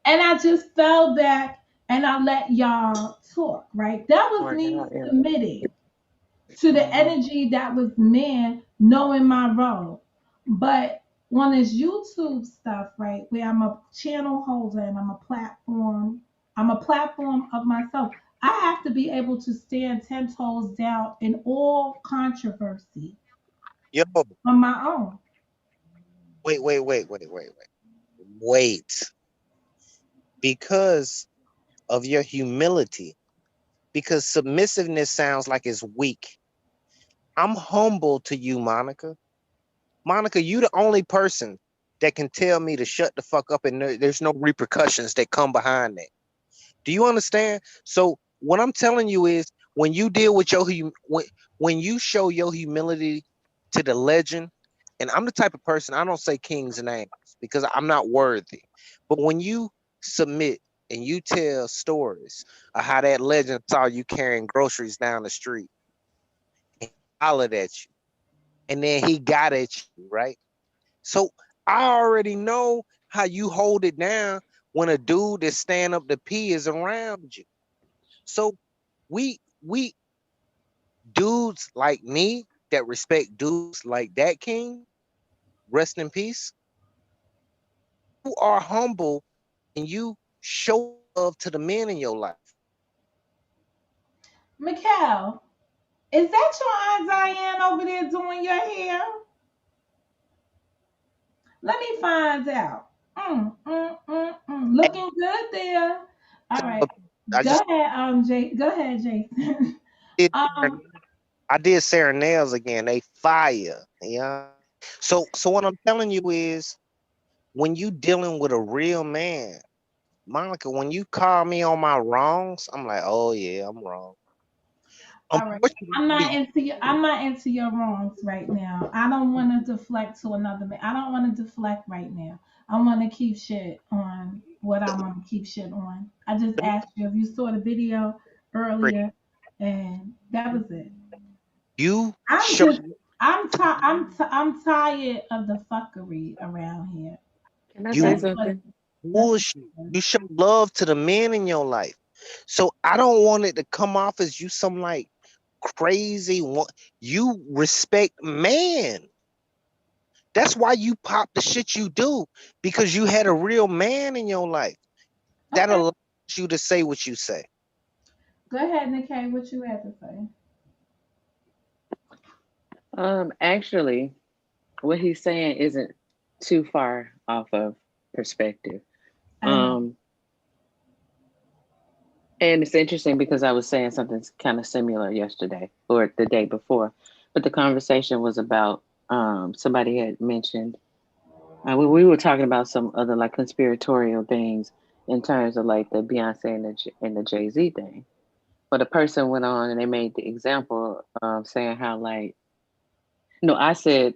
and I just fell back and I let y'all talk. Right, that was work it me out. Yeah. submitting to the Hmm. energy that was men knowing my role. But on this YouTube stuff, right, where I'm a channel holder and I'm a platform of myself. I have to be able to stand 10 toes down in all controversy Yo, on my own. wait. Because of your humility, because submissiveness sounds like it's weak. I'm humble to you, Monica. Monica, you the only person that can tell me to shut the fuck up and there's no repercussions that come behind that. Do you understand? So what I'm telling you is when you deal with when you show your humility to the legend, and I'm the type of person I don't say king's names because I'm not worthy. But when you submit and you tell stories of how that legend saw you carrying groceries down the street and hollered at you, and then he got at you, right? So I already know how you hold it down when a dude that stand up to pee is around you. So we dudes like me that respect dudes like that king, rest in peace. You are humble and you show love to the men in your life. Mikhail, is that your Aunt Diane over there doing your hair? Let me find out. And Looking good there. All right. I Go just ahead, Go ahead, Jason. did um, I did Sarah nails again. They fire. Yeah. So what I'm telling you is when you dealing with a real man, Monica, when you call me on my wrongs, I'm like, oh yeah, I'm wrong. all right. Unfortunately, I'm not into your wrongs right now. I don't want to deflect to another man. I don't want to deflect right now. I want to keep shit on what I want to keep shit on. I just asked you if you saw the video earlier, and that was it. you I'm show just I'm tired of the fuckery around here. Can I say That's you what something? that's bullshit. what You show love to the men in your life. So I don't want it to come off as you some like crazy one. You respect man. That's why you pop the shit you do because you had a real man in your life that okay. allows you to say what you say. Go ahead, Nikkei. What you had to say? Actually. what he's saying isn't too far off of perspective. I know. Um, and it's interesting because I was saying something kind of similar yesterday or the day before, but the conversation was about somebody had mentioned we were talking about some other like conspiratorial things in terms of like the Beyonce and the Jay-Z thing. But a person went on and they made the example of saying how like no, I said,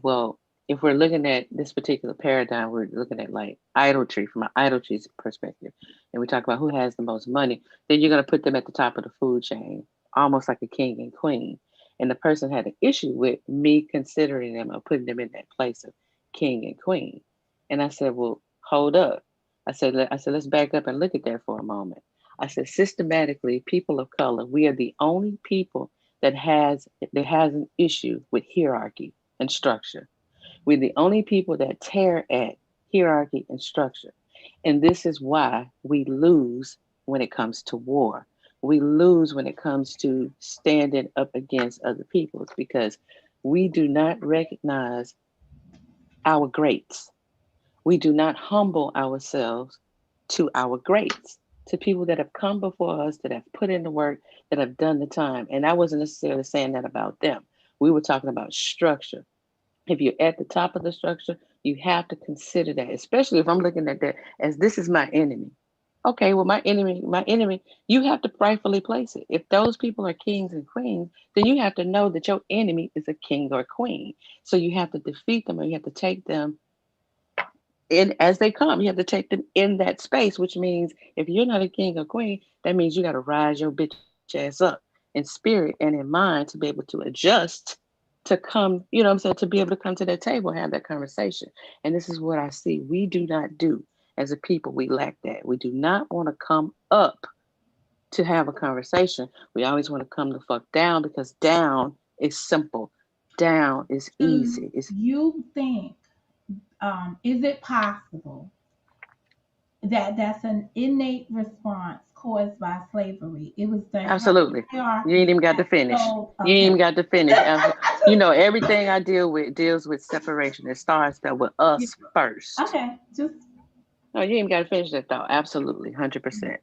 well, if we're looking at this particular paradigm, we're looking at like idolatry from an idolatry perspective, and we talk about who has the most money, then you're going to put them at the top of the food chain, almost like a king and queen. And the person had an issue with me considering them or putting them in that place of king and queen. And I said, well, hold up. I said, let's back up and look at that for a moment. I said, systematically, people of color, we are the only people that has an issue with hierarchy and structure. We're the only people that tear at hierarchy and structure. And this is why we lose when it comes to war. We lose when it comes to standing up against other peoples because we do not recognize our greats. We do not humble ourselves to our greats, to people that have come before us, that have put in the work, that have done the time. And I wasn't necessarily saying that about them. We were talking about structure. If you're at the top of the structure, you have to consider that, especially if I'm looking at that as this is my enemy. Okay, well, my enemy, you have to rightfully place it. If those people are kings and queens, then you have to know that your enemy is a king or a queen. So you have to defeat them or you have to take them in as they come. You have to take them in that space, which means if you're not a king or queen, that means you got to rise your bitch ass up in spirit and in mind to be able to adjust to come, you know what I'm saying, to be able to come to that table and have that conversation. And this is what I see. We do not do as a people, we lack that. We do not want to come up to have a conversation. We always want to come the fuck down because down is simple. Down is Do easy. It's you think, is it possible that that's an innate response caused by slavery? It was the absolutely. You ain't hierarchy even got to that finish. told, You ain't okay. even got to finish. You know, everything I deal with deals with separation. It starts that with Yeah, us first. okay, just, No, you ain't even got to finish that thought. Absolutely, 100%.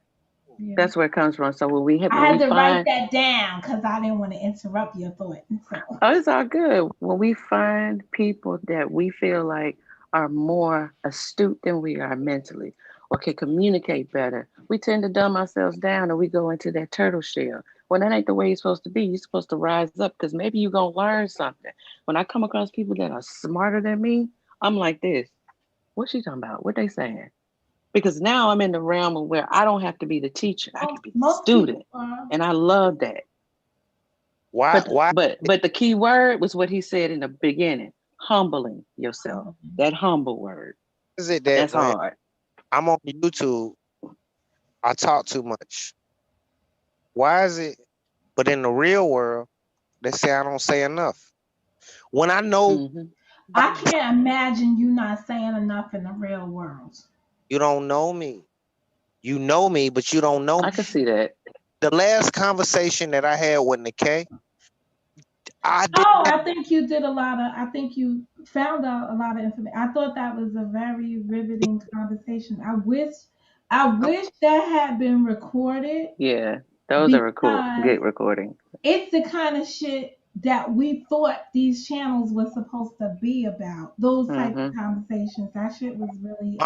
yeah. That's where it comes from. So when we I when had we to write find, that down because I didn't want to interrupt your thought. So, oh, it's all good. When we find people that we feel like are more astute than we are mentally or can communicate better, we tend to dumb ourselves down and we go into that turtle shell. Well, that ain't the way you're supposed to be. You're supposed to rise up because maybe you're going to learn something. When I come across people that are smarter than me, I'm like this. What's she talking about? What they saying? Because now I'm in the realm of where I don't have to be the teacher. I can be the most people student. are. And I love that. Why? But Why but but the key word was what he said in the beginning: humbling yourself. That humble word. is it that That's when hard. I'm on YouTube, I talk too much? Why is it? But in the real world, they say I don't say enough. When I know Hmm. I can't imagine you not saying enough in the real world. you don't know me, you know me, but you don't know me. I could see that. The last conversation that I had with Nikkei, I did Oh, not. I think you did a lot of, I think you found out a lot of information. I thought that was a very riveting conversation. I wish that had been recorded Yeah, those are because good recordings. it's the kind of shit that we thought these channels were supposed to be about. Those type of Hmm. conversations. That shit was really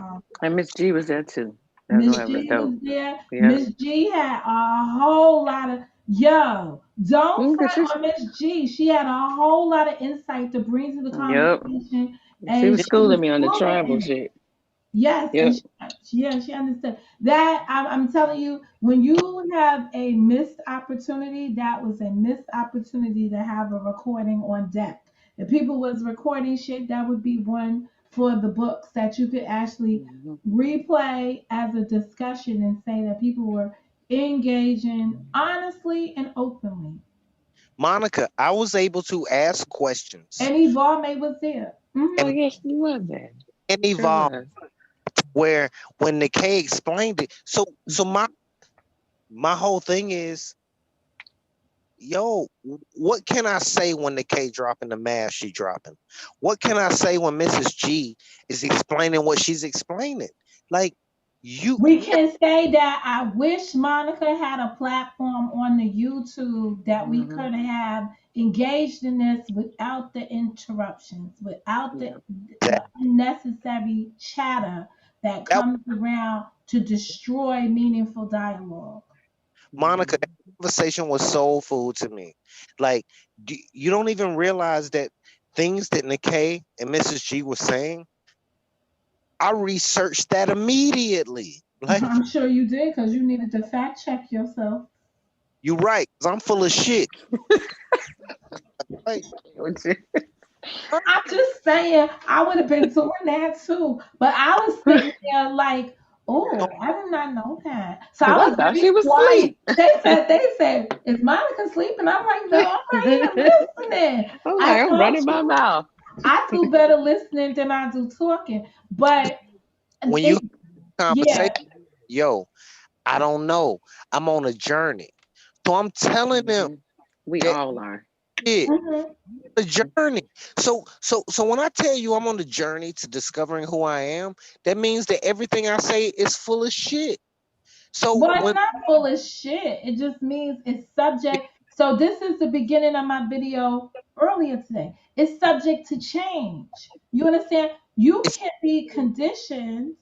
And Miss G was there too. That's Miss why it was G was dope. there. Yeah. Miss G had a whole lot of, yo, don't Cause front on Miss G. She had a whole lot of insight to bring to the yep. conversation, She and was she was schooling me on the fluent tribal in it. shit. Yes, and Yep. yeah, she understood that. I'm telling you, when you have a missed opportunity, that was a missed opportunity to have a recording on deck. If people was recording shit, that would be one for the books that you could actually Hmm. replay as a discussion and say that people were engaging honestly and openly. Monica, I was able to ask questions And Evolve was there. Oh Hmm. and yes, you was there. Sure evolve was. where when Nikkei explained it. So my whole thing is yo, what can I say when the K dropping the math she dropping? What can I say when Mrs. G is explaining what she's explaining? Like you, We can say that I wish Monica had a platform on the YouTube that we Mm-hmm. could have engaged in this without the interruptions, without Yeah. the unnecessary chatter that that comes around to destroy meaningful dialogue. Monica, Mm-hmm. that conversation was soul food to me. Like you don't even realize that things that Nikkei and Mrs. G was saying, I researched that immediately. Like I'm sure you did because you needed to fact check yourself. you're right, 'cause I'm full of shit. Like, What you- I'm just saying, I would have been doing that too. But I was sitting there like, oh, I did not know that. So Cause I I was thought very she was quiet. asleep. They said, is Monica sleeping? I'm like, no, I'm right here listening. I'm I like, I'm told running my you, mouth. I do better listening than I do talking. But when you it, have a conversation, yeah. yo, I don't know. I'm on a journey. So I'm telling them Hmm. We that all are. shit, Mhm. the journey. So when I tell you I'm on the journey to discovering who I am, that means that everything I say is full of shit. So Well, it's when not full of shit. It just means it's subject. So this is the beginning of my video earlier today. It's subject to change. You understand? You it's can be conditioned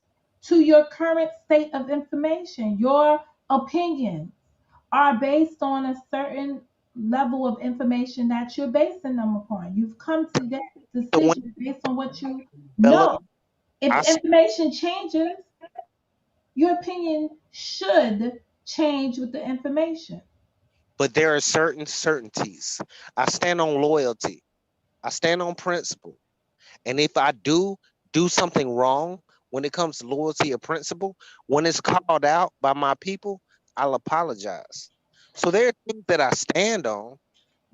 to your current state of information. Your opinions are based on a certain level of information that you're basing them upon. You've come to that so when decision based on what you I develop, know. If I the say, information changes, your opinion should change with the information. but there are certain certainties. I stand on loyalty. I stand on principle. And if I do something wrong when it comes to loyalty or principle, when it's called out by my people, I'll apologize. So there are things that I stand on,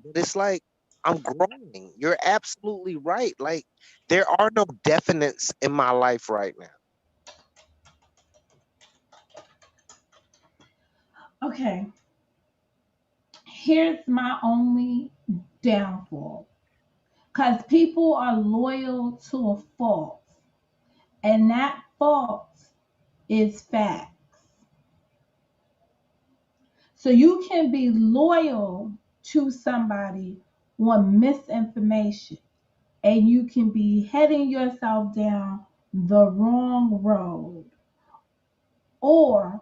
but it's like I'm growing. You're absolutely right. Like there are no definites in my life right now. Okay, here's my only downfall. Because people are loyal to a fault, and that fault is facts. So you can be loyal to somebody on misinformation, and you can be heading yourself down the wrong road or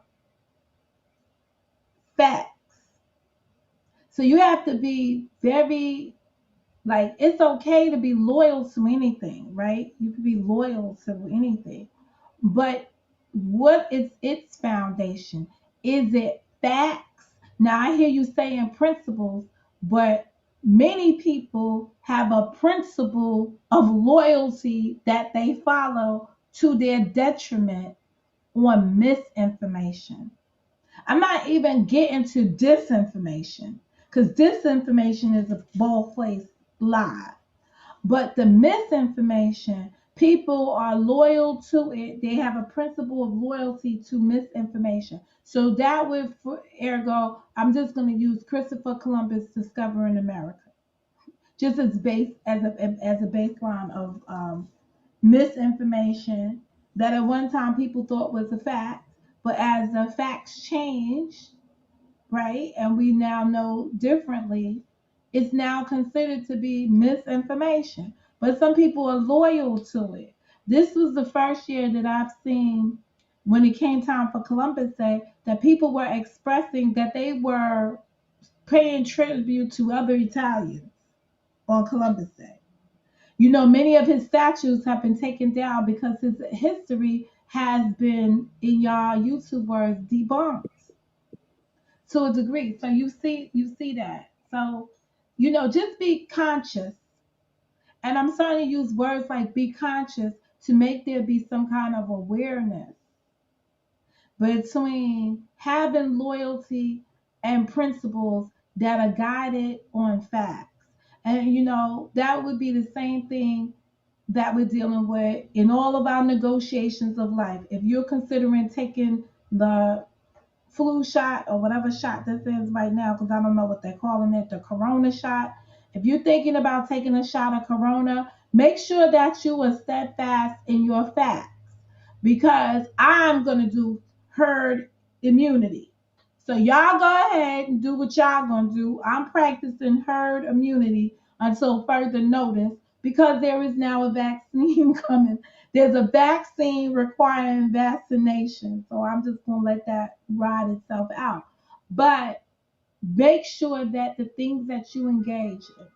facts. So you have to be very like it's okay to be loyal to anything, right? You can be loyal to anything. But what is its foundation? Is it facts? Now I hear you saying principles, but many people have a principle of loyalty that they follow to their detriment on misinformation. I'm not even getting to disinformation because disinformation is a bold-faced lie. But the misinformation, people are loyal to it. They have a principle of loyalty to misinformation. So that would, ergo, I'm just going to use Christopher Columbus discovering America, just as a baseline of misinformation that at one time people thought was a fact, but as the facts change, right, and we now know differently, it's now considered to be misinformation. But some people are loyal to it. This was the first year that I've seen when it came time for Columbus Day that people were expressing that they were paying tribute to other Italians on Columbus Day. You know, many of his statues have been taken down because his history has been, in y'all YouTube words, debunked to a degree. So you see that. So, just be conscious. And I'm starting to use words like be conscious to make there be some kind of awareness between having loyalty and principles that are guided on facts. And that would be the same thing that we're dealing with in all of our negotiations of life. If you're considering taking the flu shot or whatever shot this is right now, because I don't know what they're calling it, the corona shot. If you're thinking about taking a shot of corona, make sure that you are steadfast in your facts, because I'm going to do herd immunity. So y'all go ahead and do what y'all going to do. I'm practicing herd immunity until further notice, because there is now a vaccine coming. There's a vaccine requiring vaccination. So I'm just going to let that ride itself out. But make sure that the things that you engage in,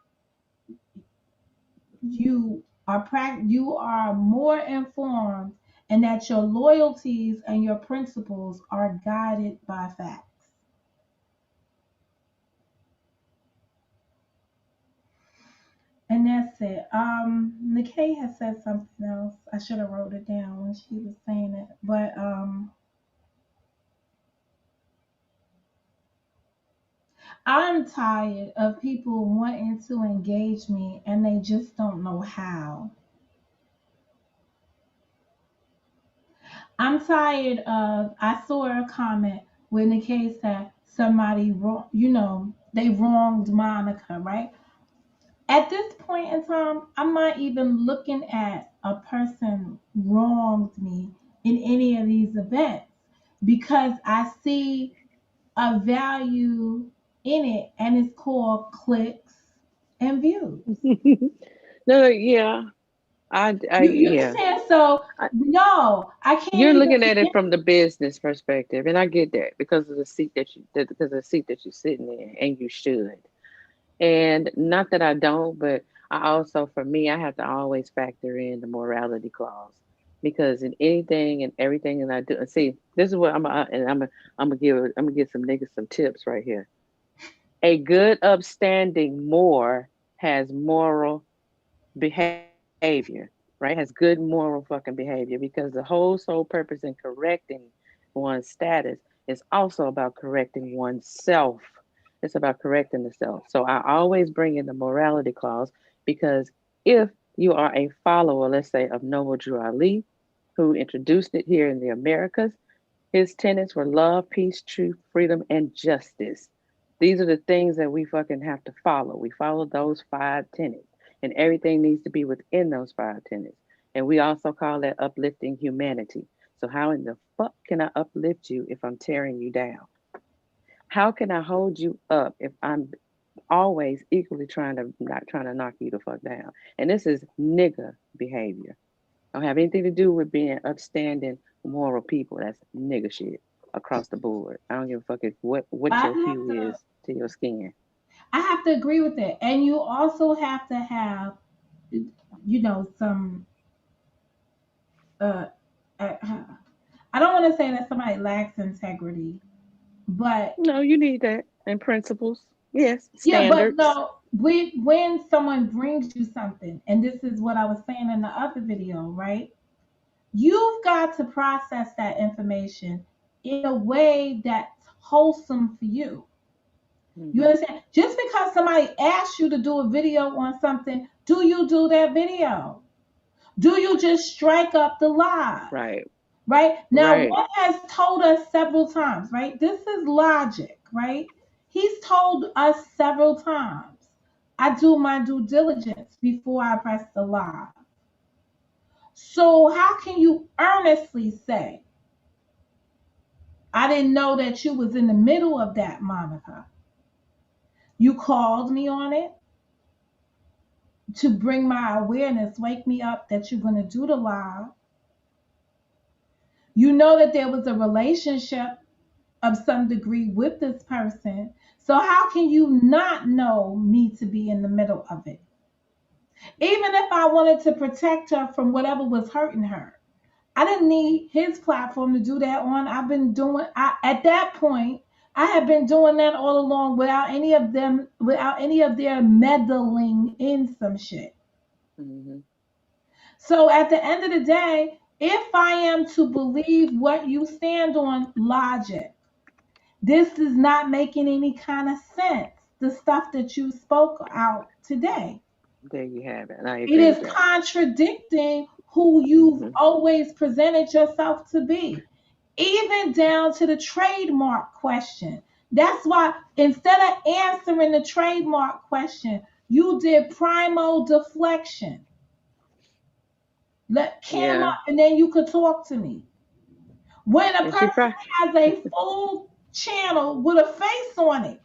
you are more informed, and that your loyalties and your principles are guided by facts. And that's it. Nikkei has said something else. I should have wrote it down when she was saying it. But I'm tired of people wanting to engage me and they just don't know how. I'm tired of, I saw a comment where Nikkei said somebody wrong, they wronged Monica, right? At this point in time, I'm not even looking at a person wronged me in any of these events, because I see a value in it, and it's called clicks and views. No, yeah, You yeah. understand? So I, no, I can't you're even looking at it begin. from the business perspective, and I get that because of the seat because of the seat that you're sitting in, and you should. And not that I don't, but I also, for me, I have to always factor in the morality clause, because in anything and everything that I do, and see, this is what I'm gonna give some niggas some tips right here. A good, upstanding Moor has moral behavior, right? Has good moral fucking behavior, because the whole sole purpose in correcting one's status is also about correcting oneself. It's about correcting the self. So I always bring in the morality clause, because if you are a follower, let's say, of Noble Drew Ali, who introduced it here in the Americas, his tenets were love, peace, truth, freedom, and justice. These are the things that we fucking have to follow. We follow those five tenets, and everything needs to be within those five tenets. And we also call that uplifting humanity. So, how in the fuck can I uplift you if I'm tearing you down? How can I hold you up if I'm always equally trying to knock you the fuck down? And this is nigga behavior. Don't have anything to do with being upstanding moral people. That's nigga shit across the board. I don't give a fuck what I your have hue to is to your skin. I have to agree with it. And you also have to have, some uh, uh I don't want to say that somebody lacks integrity, but No, you need that. And principles. Yes. yeah, but Standards. no, when someone brings you something, and this is what I was saying in the other video, right? You've got to process that information in a way that's wholesome for you. You Hmm. understand? Just because somebody asks you to do a video on something, do you do that video? Do you just strike up the live? Right. Right? Now, Right. one has told us several times, right? This is logic, right? He's told us several times, I do my due diligence before I press the live. So, how can you earnestly say, I didn't know that you was in the middle of that, Monica? You called me on it to bring my awareness, wake me up that you're going to do the live. You know that there was a relationship of some degree with this person. So how can you not know me to be in the middle of it? Even if I wanted to protect her from whatever was hurting her, I didn't need his platform to do that on. I've been doing at that point, I have been doing that all along without any of their meddling in some shit. Hmm. So at the end of the day, if I am to believe what you stand on, logic, this is not making any kind of sense. The stuff that you spoke out today. There you have it. And I It agree is with that. contradicting who you've Hmm. always presented yourself to be. even down to the trademark question. That's why instead of answering the trademark question, you did primo deflection. Let cam Yeah. up and then you could talk to me. When a And she person probably. has a full channel with a face on it,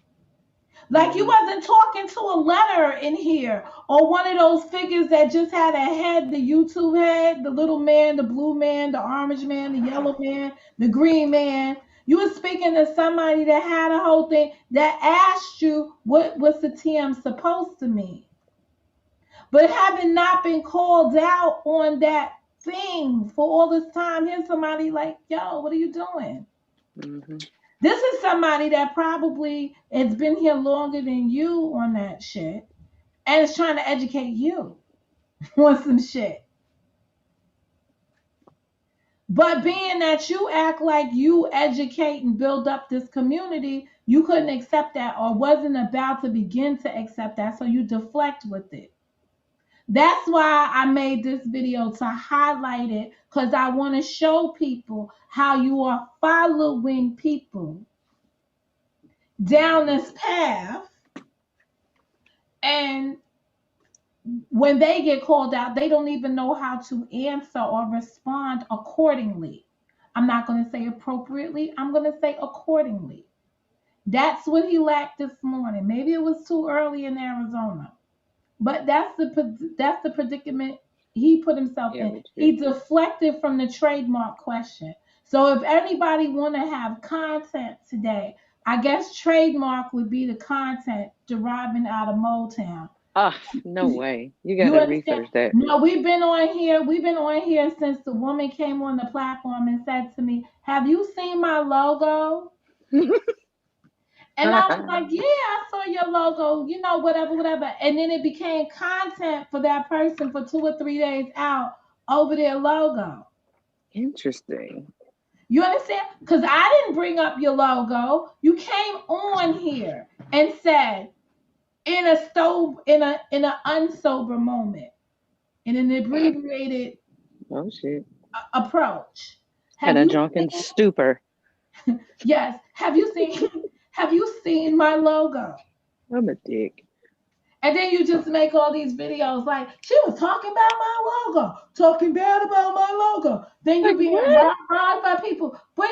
like you Hmm. wasn't talking to a letter in here or one of those figures that just had a head, the YouTube head, the little man, the blue man, the orange man, the yellow man, the green man. You were speaking to somebody that had a whole thing that asked you what's the TM supposed to mean. But having not been called out on that thing for all this time, here's somebody like, yo, what are you doing? Hmm. This is somebody that probably has been here longer than you on that shit and is trying to educate you on some shit. But being that you act like you educate and build up this community, you couldn't accept that or wasn't about to begin to accept that. So you deflect with it. That's why I made this video to highlight it because I want to show people how you are following people down this path. And when they get called out, they don't even know how to answer or respond accordingly. I'm not going to say appropriately, I'm going to say accordingly. That's what he lacked this morning. Maybe it was too early in Arizona. But that's the predicament he put himself Yeah, in. which is. He deflected from the trademark question. So if anybody want to have content today, I guess trademark would be the content deriving out of Motown. Ah, no way. You You gotta understand? research that. No, we've been on here. We've been on here since the woman came on the platform and said to me, "Have you seen my logo?" And I was like, "Yeah, I saw your logo, whatever, whatever." And then it became content for that person for 2 or 3 days out over their logo. Interesting. You understand? Because I didn't bring up your logo. You came on here and said in an unsober moment, in an abbreviated Oh shit. approach. And Have a you drunken seen? stupor. Yes. Have you seen? Have you seen my logo? I'm a dick. And then you just make all these videos like she was talking about my logo, talking bad about my logo. Then you Like being what? robbed by people. But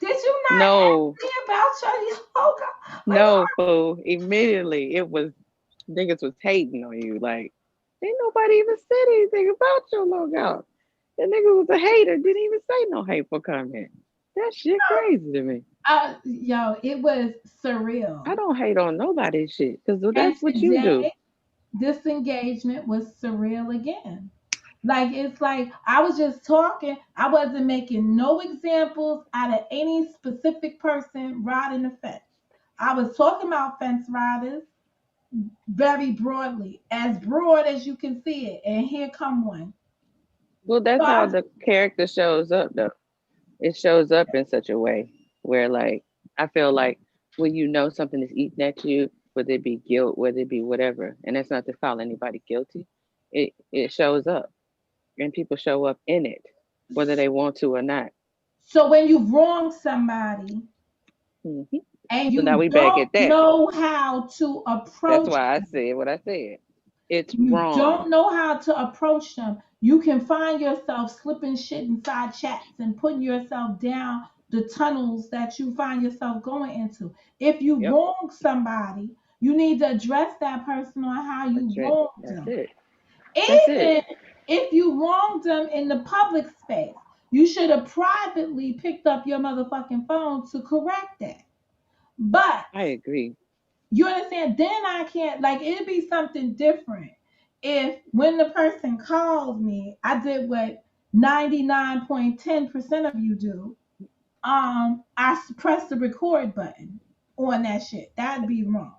did you not ask No, me about your logo? Like, no, fool. Immediately it was niggas was hating on you. Like, ain't nobody even said anything about your logo. That nigga was a hater, didn't even say no hateful comment. That shit crazy to me. yo, it was I surreal. don't hate on nobody's shit because And that's what you do. today, this engagement was surreal again. Like it's like I was just talking. I wasn't making no examples out of any specific person riding the fence. I was talking about fence riders very broadly, as broad as you can see it. And here come one. Well, So that's how I, the character shows up, though. It shows up in such a way where, like, I feel like when you know something is eating at you, whether it be guilt, whether it be whatever, and that's not to call anybody guilty, it shows up, and people show up in it, whether they want to or not. so when you wrong somebody Hmm. and So now you we back don't at that. know how to That's approach why I said what I said. It's you wrong. don't know how to approach them, you can find yourself slipping shit inside chats and putting yourself down the tunnels that you find yourself going into. If you Yep, wrong somebody, you need to address that person on how you that's it. wronged That's them. it. That's it. Even if you wronged them in the public space, you should have privately picked up your motherfucking phone to correct that. But I agree. you understand? Then I can't like it'd be something different if when the person calls me, I did what 99.10% of you do. Press the record button on that shit. That'd be wrong.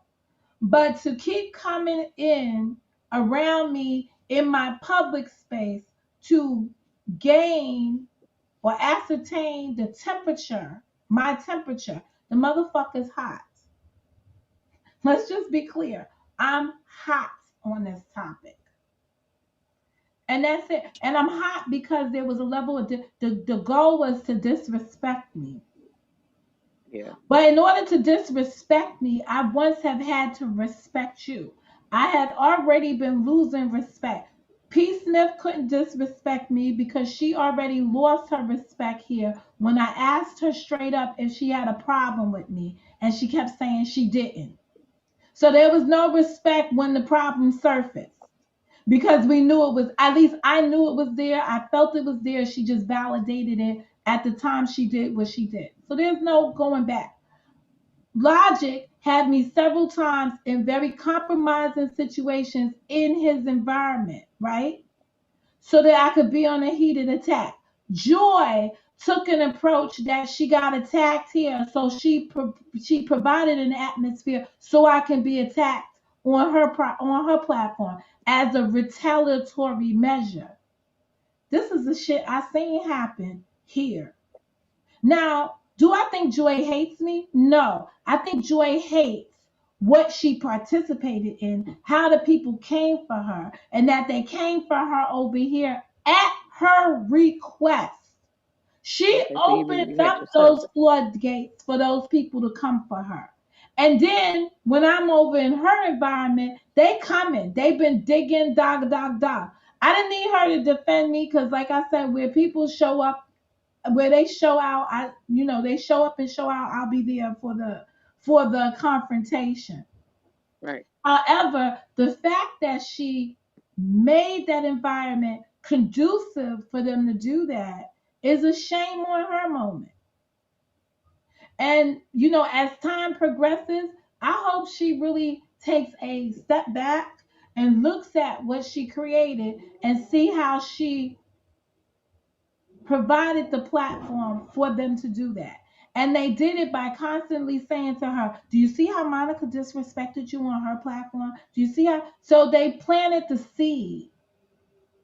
But to keep coming in around me in my public space to gain or ascertain the temperature, my temperature, the motherfucker's hot. Let's just be clear. I'm hot on this topic. And that's it. And I'm hot because there was a level of the goal was to disrespect me. Yeah. But in order to disrespect me, I once have had to respect you. I had already been losing respect. P. Smith couldn't disrespect me because she already lost her respect here when I asked her straight up if she had a problem with me, and she kept saying she didn't. So there was no respect when the problem surfaced because we knew it was, at least I knew it was there. I felt it was there. She just validated it at the time she did what she did. So there's no going back. Logic had me several times in very compromising situations in his environment, right? So that I could be on a heated attack. JoY took an approach that she got attacked here, so she provided an atmosphere so I can be attacked on on her platform as a retaliatory measure. This is the shit I seen happen here. Now, do I think JoY hates me? No. I think JoY hates what she participated in, how the people came for her, and that they came for her over here at her request. She Okay, so opened you had up yourself. those floodgates for those people to come for her. And then when I'm over in her environment, they coming. They've been digging, dog, dog, dog. I didn't need her to defend me because, like I said, where people show up, where they show out, they show up and show out, I'll be there for the confrontation. Right. However, the fact that she made that environment conducive for them to do that is a shame on her moment. And as time progresses, I hope she really takes a step back and looks at what she created and see how she provided the platform for them to do that. And they did it by constantly saying to her, do you see how Monica disrespected you on her platform? Do you see how? So they planted the seed.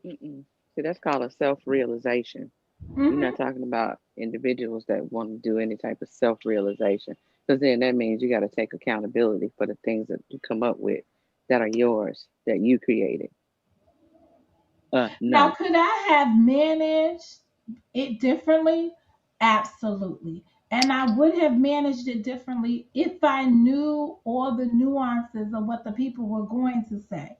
Mm-mm. See, that's called a self-realization. You're not Hmm. talking about individuals that want to do any type of self-realization, because then that means you got to take accountability for the things that you come up with that are yours, that you created. Now, No. could I have managed it differently? Absolutely. And I would have managed it differently if I knew all the nuances of what the people were going to say.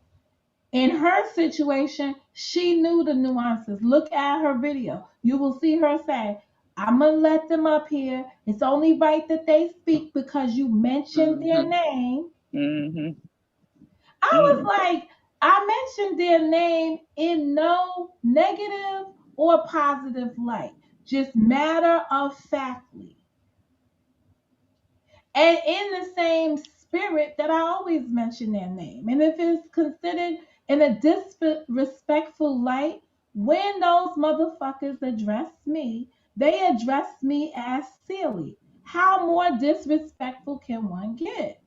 In her situation, she knew the nuances. Look at her video. You will see her say, I'm going to let them up here. It's only right that they speak because you mentioned their Mm-hmm. name. Mm-hmm. I Mm. was like, I mentioned their name in no negative or positive light, just matter of factly. And in the same spirit that I always mention their name. And if it's considered in a disrespectful light, when those motherfuckers address me, they address me as silly. How more disrespectful can one get?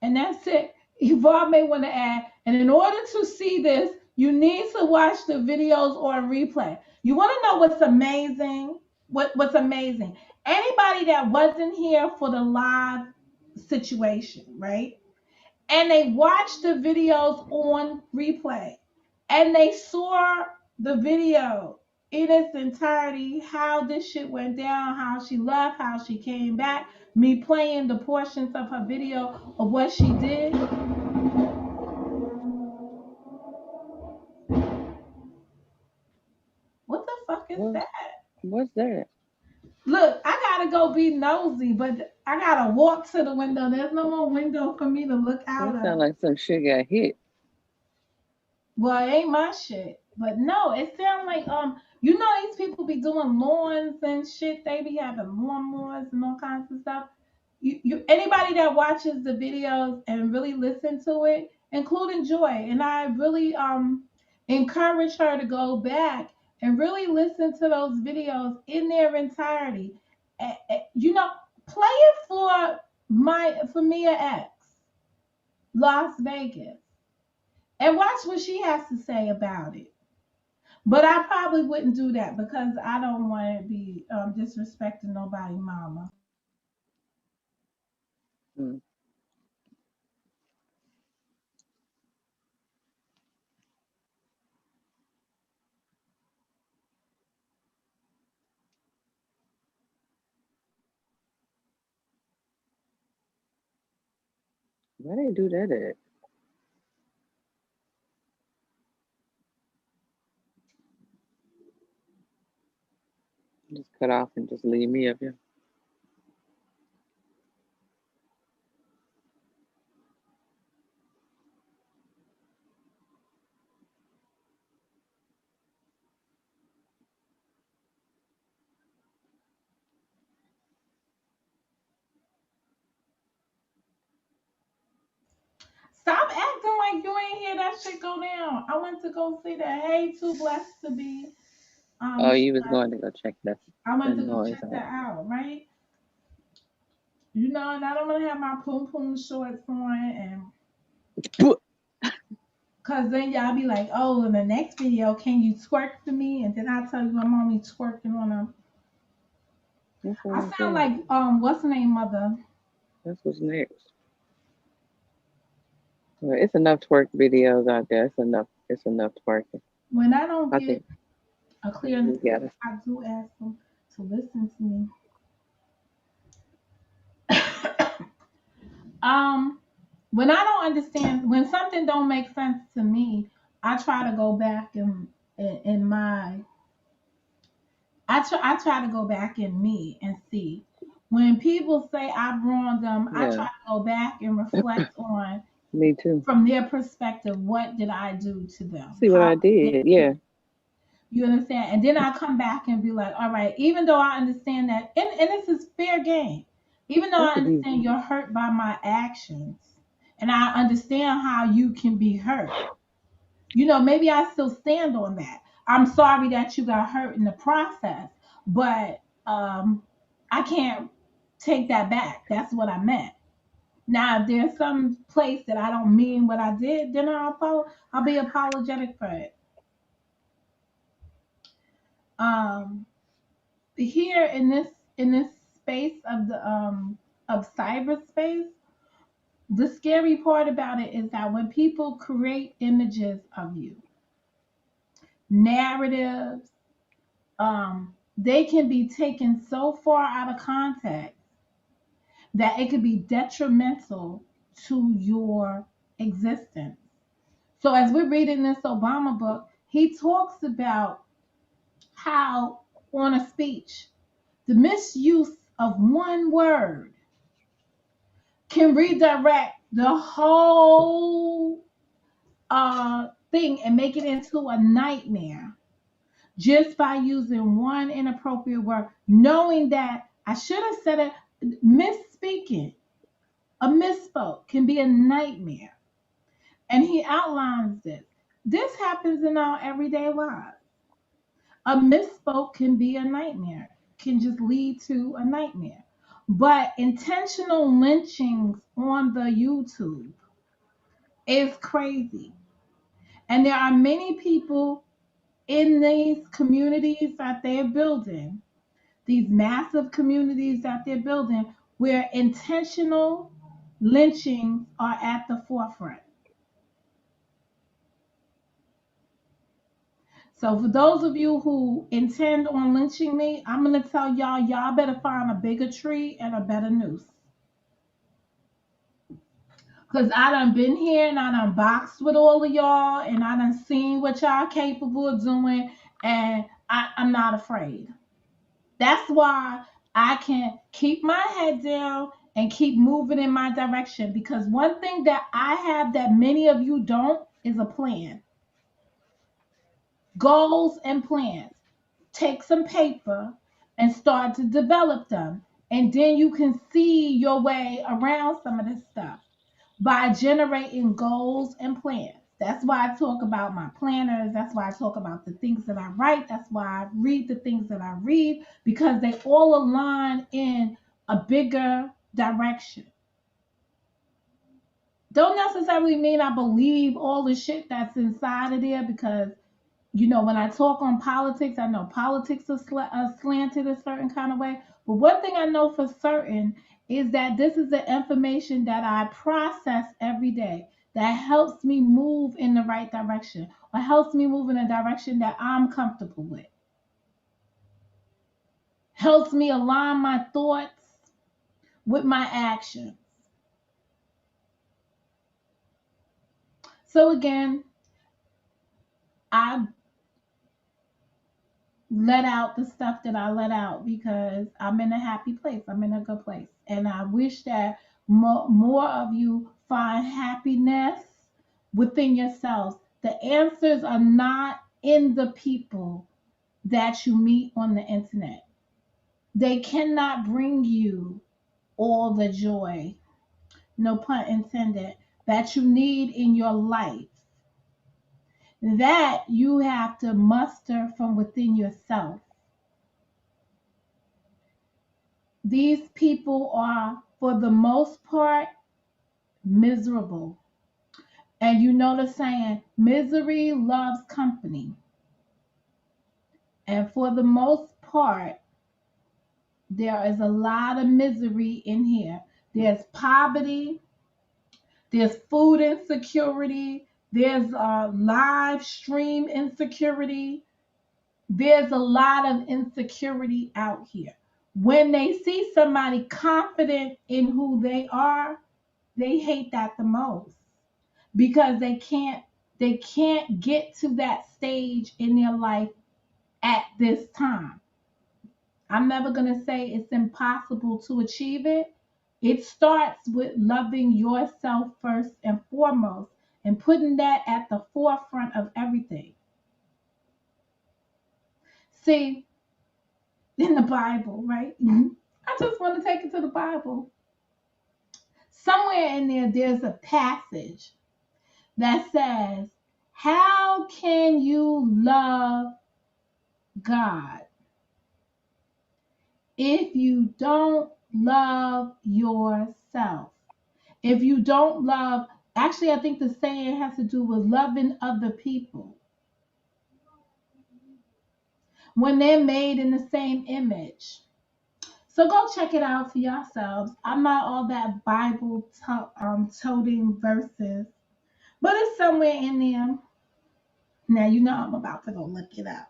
And that's it. Yvonne may want to add, and in order to see this, you need to watch the videos on replay. You want to know what's amazing? What's amazing? Anybody that wasn't here for the live situation, right? And they watched the videos on replay and they saw the video in its entirety, how this shit went down, how she left, how she came back, me playing the portions of her video of what she did. What the fuck is Well, that? what's that? Look, I gotta go be nosy, but I gotta walk to the window. There's no more window for me to look out That of. sounds like some shit got hit. Well, it ain't my shit. But no, it sounds like these people be doing lawns and shit. They be having lawnmowers and all kinds of stuff. Anybody that watches the videos and really listen to it, including JoY, and I really encourage her to go back and really listen to those videos in their entirety. You know, play it for Mia X, Las Vegas, and watch what she has to say about it. But I probably wouldn't do that because I don't want to be disrespecting nobody, mama. Mm. Why they do that at? Just cut off and just leave me up here. Stop acting like you ain't hear that shit go down. I went to go see that. Hey, too blessed to be. Oh, you was Blessed. going to go check I the went to go noise check that out. out, right? You know, and I don't want to have my poom poom shorts on, and cause then y'all be like, oh, in the next video, can you twerk for me? And then I tell you I'm only twerking on a. That's what I I sound said. like what's the name, mother? That's what's next. Well, it's enough twerk videos out there. It's enough. It's enough twerking. When I don't I get think a we clear just understanding, gotta. I do ask them to listen to me. um, when I don't understand, when something don't make sense to me, I try to go back in my, I try to go back in me and see. When people say I've wronged them, I Yeah, try to go back and reflect on me too. from their perspective, what did I do to them? See what How I did did? Yeah, you understand? And then I come back and be like, all right, even though I understand that, and this is fair game, even though that's I what these. understand you're hurt by my actions, and I understand how you can be hurt, maybe I still stand on that. I'm sorry that you got hurt in the process, but I can't take that back. That's what I meant. Now, if there's some place that I don't mean what I did, then I'll be apologetic for it. Um, Here in this space of cyberspace, the scary part about it is that when people create images of you, narratives, they can be taken so far out of context that it could be detrimental to your existence. So as we're reading this Obama book, he talks about how on a speech, the misuse of one word can redirect the whole thing and make it into a nightmare just by using one inappropriate word, knowing that I should have said it, misspeaking, a misspoke can be a nightmare. And he outlines this. This happens in our everyday lives. A misspoke can be a nightmare, can just lead to a nightmare. But intentional lynchings on the YouTube is crazy. And there are many people in these communities that they're building, these massive communities that they're building, where intentional lynchings are at the forefront. So for those of you who intend on lynching me, I'm gonna tell y'all better find a bigger tree and a better noose. Cause I done been here and I done boxed with all of y'all and I done seen what y'all capable of doing, and I'm not afraid. That's why I can keep my head down and keep moving in my direction, because one thing that I have that many of you don't is a plan. Goals and plans. Take some paper and start to develop them. And then you can see your way around some of this stuff by generating goals and plans. That's why I talk about my planners. That's why I talk about the things that I write. That's why I read the things that I read, because they all align in a bigger direction. Don't necessarily mean I believe all the shit that's inside of there, because when I talk on politics, I know politics are slanted a certain kind of way. But one thing I know for certain is that this is the information that I process every day that helps me move in the right direction, or helps me move in a direction that I'm comfortable with, helps me align my thoughts with my actions. So again, I let out the stuff that I let out because I'm in a happy place. I'm in a good place. And I wish that more of you find happiness within yourselves. The answers are not in the people that you meet on the internet. They cannot bring you all the joy, no pun intended, that you need in your life. That you have to muster from within yourself. These people are, for the most part, miserable. And you know the saying, misery loves company. And for the most part, there is a lot of misery in here. There's poverty, there's food insecurity, there's live stream insecurity, there's a lot of insecurity out here. When they see somebody confident in who they are, they hate that the most because they can't get to that stage in their life at this time. I'm never going to say it's impossible to achieve it. It starts with loving yourself first and foremost and putting that at the forefront of everything. See, in the Bible, right? I just want to take it to the Bible. Somewhere in there, there's a passage that says, how can you love God if you don't love yourself? If you don't love, actually, I think the saying has to do with loving other people when they're made in the same image. So go check it out for yourselves. I'm not all that Bible toting verses, but it's somewhere in there. Now you know I'm about to go look it up.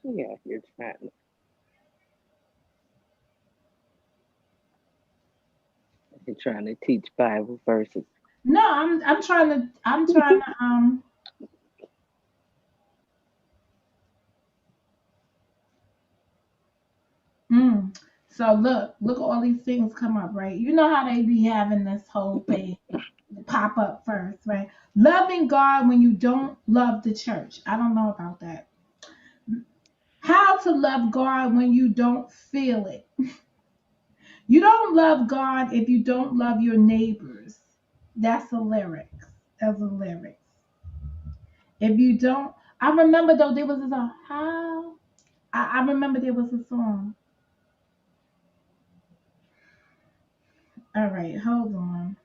Yeah, you're trying to teach Bible verses. No, I'm trying to. Mm. So look at all these things come up, right? You know how they be having this whole thing pop up first, right? Loving God when you don't love the church. I don't know about that. How to love God when you don't feel it. You don't love God if you don't love your neighbors. That's a lyric. That's a lyric. If you don't, I remember though there was a song. How I remember there was a song. All right, hold on.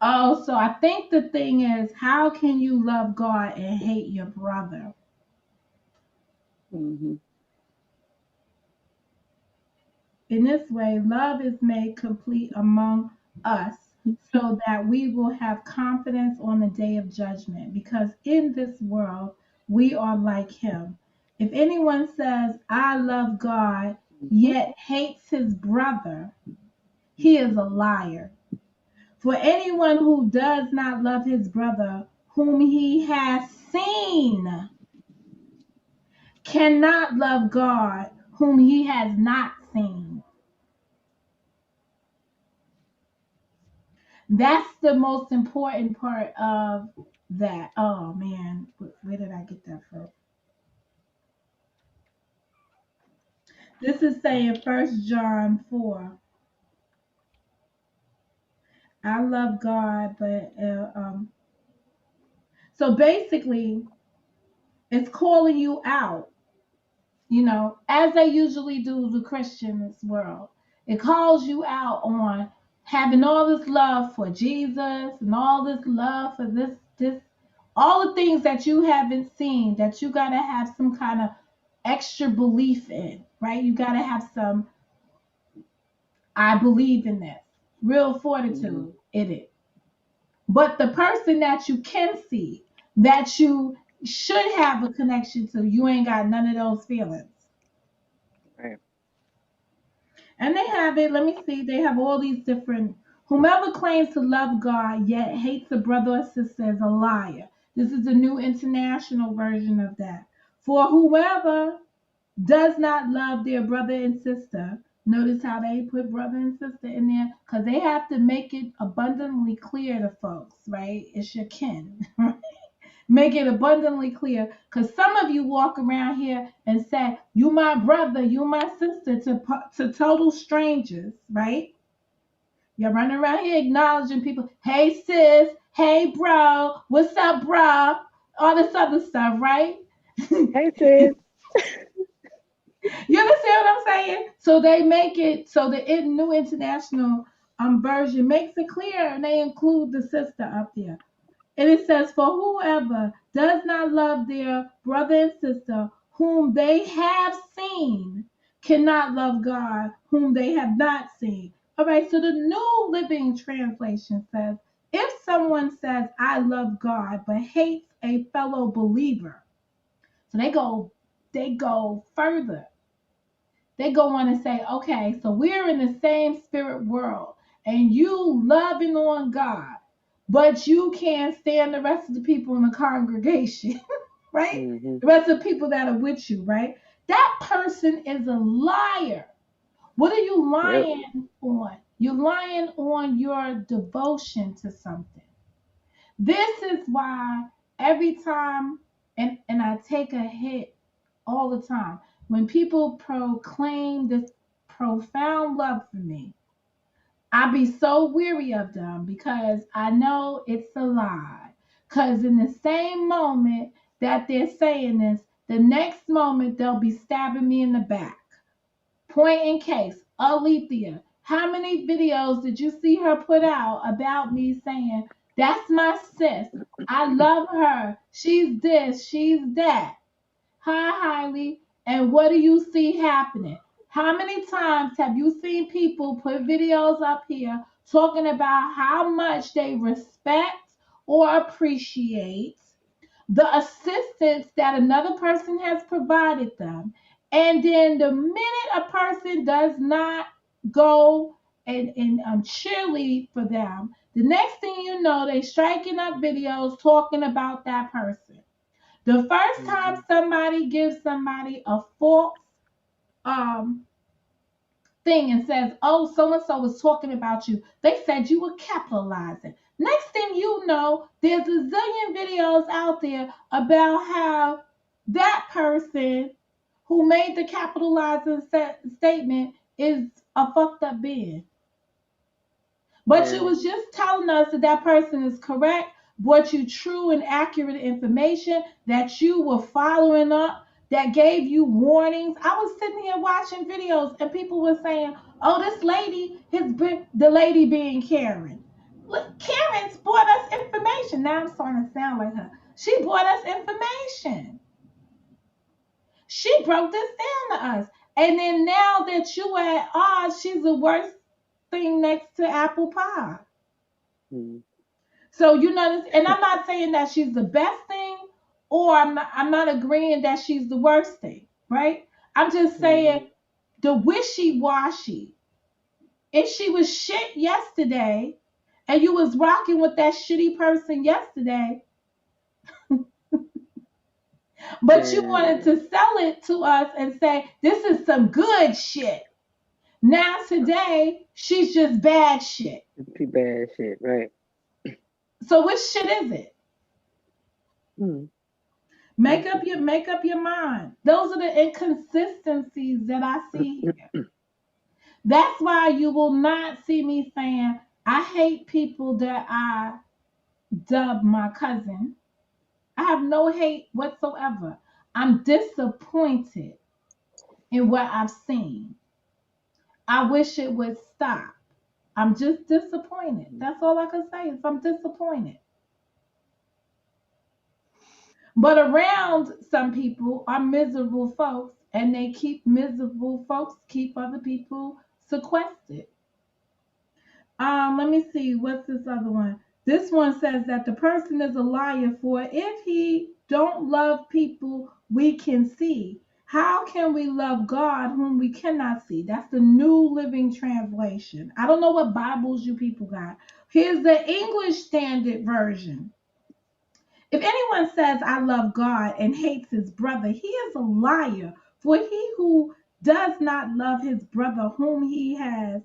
Oh, so I think the thing is, how can you love God and hate your brother? Hmm. In this way, love is made complete among us so that we will have confidence on the day of judgment. Because in this world, we are like him. If anyone says, I love God, yet hates his brother, he is a liar. For anyone who does not love his brother, whom he has seen, cannot love God, whom he has not seen. That's the most important part of that. Oh man, where did I get that from? This is saying First John 4. I love God, but so basically, it's calling you out. As they usually do the Christians world. It calls you out on having all this love for Jesus and all this love for this, all the things that you haven't seen, that you got to have some kind of extra belief in, right? You got to have some, I believe in this, real Mm-hmm. fortitude in it. But the person that you can see, that you should have a connection to, you ain't got none of those feelings. Right. And they have it, let me see, they have all these different, whomever claims to love God yet hates a brother or sister is a liar. This is the new international version of that. For whoever does not love their brother and sister, notice how they put brother and sister in there because they have to make it abundantly clear to folks, right? It's your kin. Make it abundantly clear because some of you walk around here and say, you my brother, you my sister to total strangers, right? You're running around here acknowledging people, hey sis, hey bro, what's up bro, all this other stuff, right? Hey sis. You understand what I'm saying? So they make it so the new international version makes it clear, and they include the sister up there. And it says, "For whoever does not love their brother and sister whom they have seen cannot love God whom they have not seen." All right. So the New Living Translation says, "If someone says I love God but hates a fellow believer," so they go further, they go on and say, okay, so we're in the same spirit world and you loving on God, but you can't stand the rest of the people in the congregation, right? Mm-hmm. The rest of the people that are with you, right? That person is a liar. What are you Yep. lying on? You're lying on your devotion to something. This is why every time, and I take a hit all the time, when people proclaim this profound love for me, I be so weary of them because I know it's a lie. Because in the same moment that they're saying this, the next moment they'll be stabbing me in the back. Point in case, Alethea, how many videos did you see her put out about me saying, that's my sis. I love her. She's this, she's that. Hi, Hailey. And what do you see happening? How many times have you seen people put videos up here talking about how much they respect or appreciate the assistance that another person has provided them? And then the minute a person does not go and cheerlead for them, the next thing you know, they striking up videos talking about that person. The first time Mm-hmm. somebody gives somebody a false um, thing and says, oh, so and so was talking about you, they said you were capitalizing. Next thing you know, there's a zillion videos out there about how that person who made the capitalizing statement is a fucked up being. But you Yeah. was just telling us that that person is correct, brought you true and accurate information, that you were following up, that gave you warnings. I was sitting here watching videos and people were saying, oh, this lady has been, the lady being Karen. Look, Karen's brought us information. Now I'm starting to sound like her. She brought us information. She broke this down to us. And then now that you at odds, she's the worst thing next to apple pie. Mm-hmm. So you know, and I'm not saying that she's the best thing, or I'm not agreeing that she's the worst thing, right? I'm just Mm-hmm. saying the wishy washy. If she was shit yesterday, and you was rocking with that shitty person yesterday, but you wanted Then to sell it to us and say this is some good shit. Now today she's just bad shit. pretty bad shit, right? So which shit is it? Mm-hmm. Make up your mind. Those are the inconsistencies that I see here. That's why you will not see me saying I hate people that I dub my cousin. I have no hate whatsoever. I'm disappointed in what I've seen. I wish it would stop. I'm just disappointed. That's all I can say is I'm disappointed. But around some people are miserable folks, and they keep miserable folks keep other people sequestered. Let me see. What's this other one? This one says that the person is a liar, for if he don't love people we can see, how can we love God whom we cannot see? That's the New Living Translation. I don't know what Bibles you people got. Here's the English Standard Version. If anyone says, I love God and hates his brother, he is a liar. For he who does not love his brother whom he has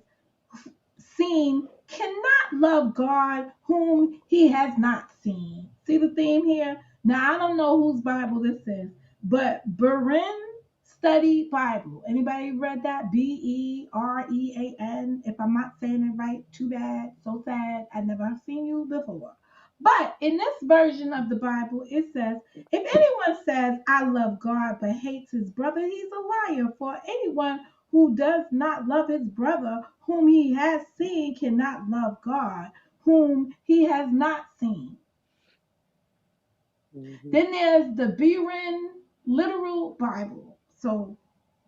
seen cannot love God whom he has not seen. See the theme here? Now, I don't know whose Bible this is, but Berean Study Bible. Anybody read that? Berean. If I'm not saying it right, too bad, so sad. I never seen you before. But in this version of the Bible, it says, if anyone says, I love God but hates his brother, he's a liar. For anyone who does not love his brother whom he has seen cannot love God whom he has not seen. Mm-hmm. Then there's the Berean Literal Bible. So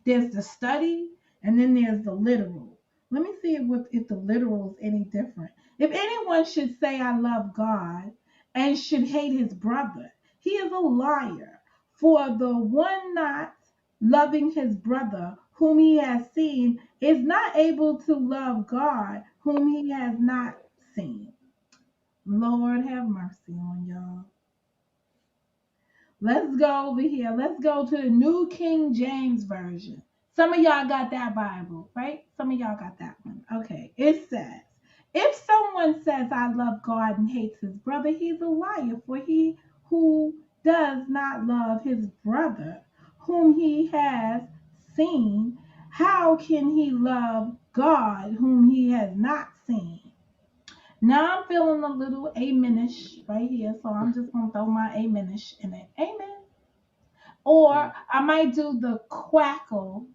there's the study, and then there's the literal. Let me see if the literal is any different. If anyone should say, I love God, and should hate his brother, he is a liar. For the one not loving his brother, whom he has seen, is not able to love God, whom he has not seen. Lord have mercy on y'all. Let's go over here. Let's go to the New King James Version. Some of y'all got that Bible, right? Some of y'all got that one. Okay. It says, if someone says, I love God and hates his brother, he's a liar. For he who does not love his brother, whom he has seen, how can he love God, whom he has not seen? Now I'm feeling a little amenish right here, so I'm just going to throw my amenish in it. Amen. Or I might do the quackle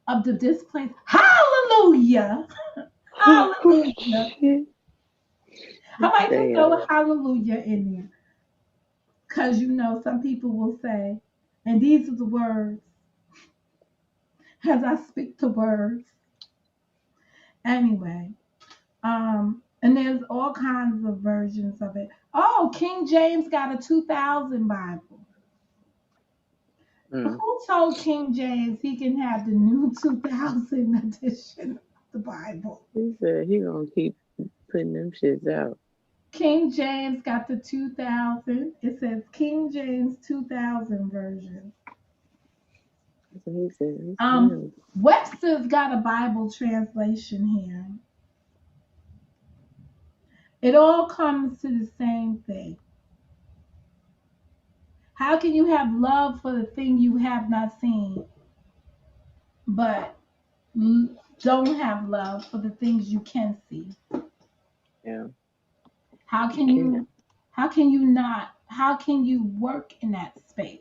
of the displaced. Hallelujah! Oh, Hallelujah! shit. I might just Damn. throw a hallelujah in there. Because you know, some people will say, and these are the words as I speak the words. Anyway, and there's all kinds of versions of it. Oh, King James got a 2000 Bible. Mm. Who told King James he can have the new 2000 edition of the Bible? He said he gonna keep putting them shits out. King James got the 2000. It says King James 2000 version. That's what he said. He's Um, smiling. Webster's got a Bible translation here. It all comes to the same thing. How can you have love for the thing you have not seen, but don't have love for the things you can see? Yeah, How you can can't. you how can you work in that space?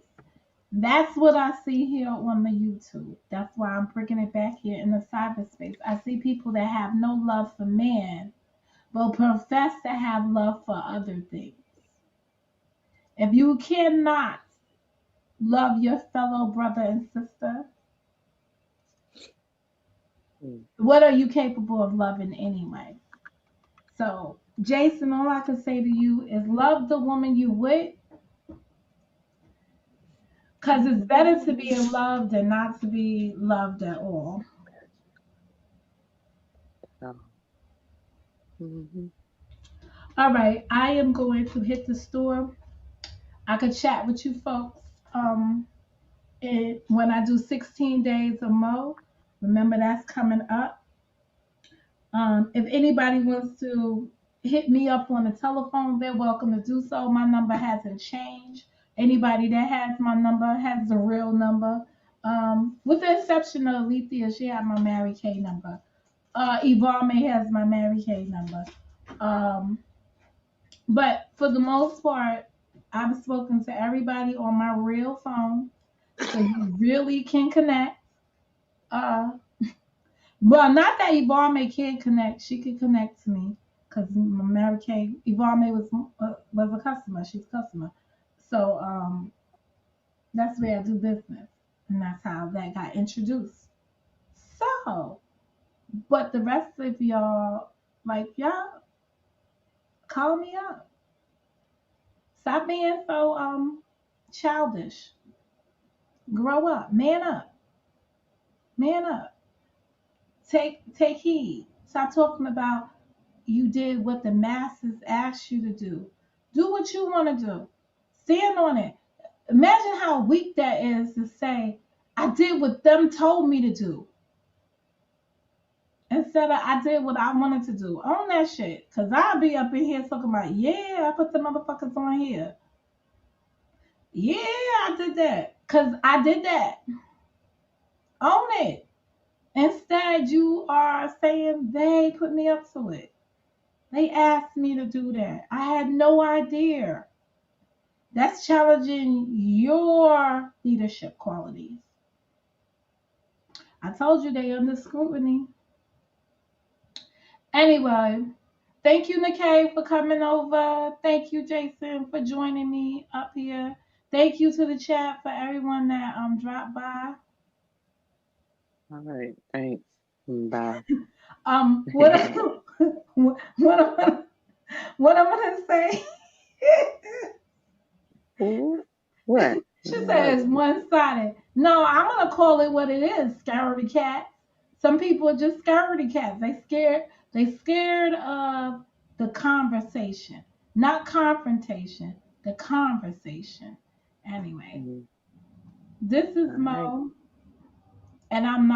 That's what I see here on the YouTube. That's why I'm bringing it back here in the cyberspace. I see people that have no love for man, but profess to have love for other things. If you cannot love your fellow brother and sister, Mm. what are you capable of loving anyway? So, Jason, all I can say to you is love the woman you with, because it's better to be in love than not to be loved at all. Oh. Mm-hmm. All right, I am going to hit the store. I could chat with you folks when I do 16 days or more. Remember, that's coming up. If anybody wants to hit me up on the telephone, they're welcome to do so. My number hasn't changed. Anybody that has my number has the real number. With the exception of Alethea, she had my Mary Kay number. Yvonne May has my Mary Kay number. Um, but for the most part, I've spoken to everybody on my real phone, so you really can connect. Uh, well, not that Yvonne May can't connect. She can connect to me because Mary Kay, Yvonne May was a customer. She's a customer. So that's where I do business. And that's how that got introduced. So, but the rest of y'all, like y'all, call me up. Stop being so childish. Grow up. Man up. Man up. Take heed. Stop talking about you did what the masses asked you to do. Do what you want to do. Stand on it. Imagine how weak that is to say, I did what them told me to do. Instead of I did what I wanted to do. Own that shit. Cause I'll be up in here talking about, yeah, I put the motherfuckers on here. Yeah, I did that. Cause I did that. Own it. Instead, you are saying they put me up to it. They asked me to do that. I had no idea. That's challenging your leadership qualities. I told you they under scrutiny. Anyway, thank you, Nikkei, for coming over. Thank you, Jason, for joining me up here. Thank you to the chat for everyone that dropped by. All right, thanks. Bye. What what I'm gonna, what I'm gonna say? Ooh, what? She says one sided. No, I'm gonna call it what it is. Scaredy cats. Some people are just scaredy cats. They scared. They scared of the conversation, not confrontation. The conversation. Anyway, Mm, this is all right. Mo, and I'm not.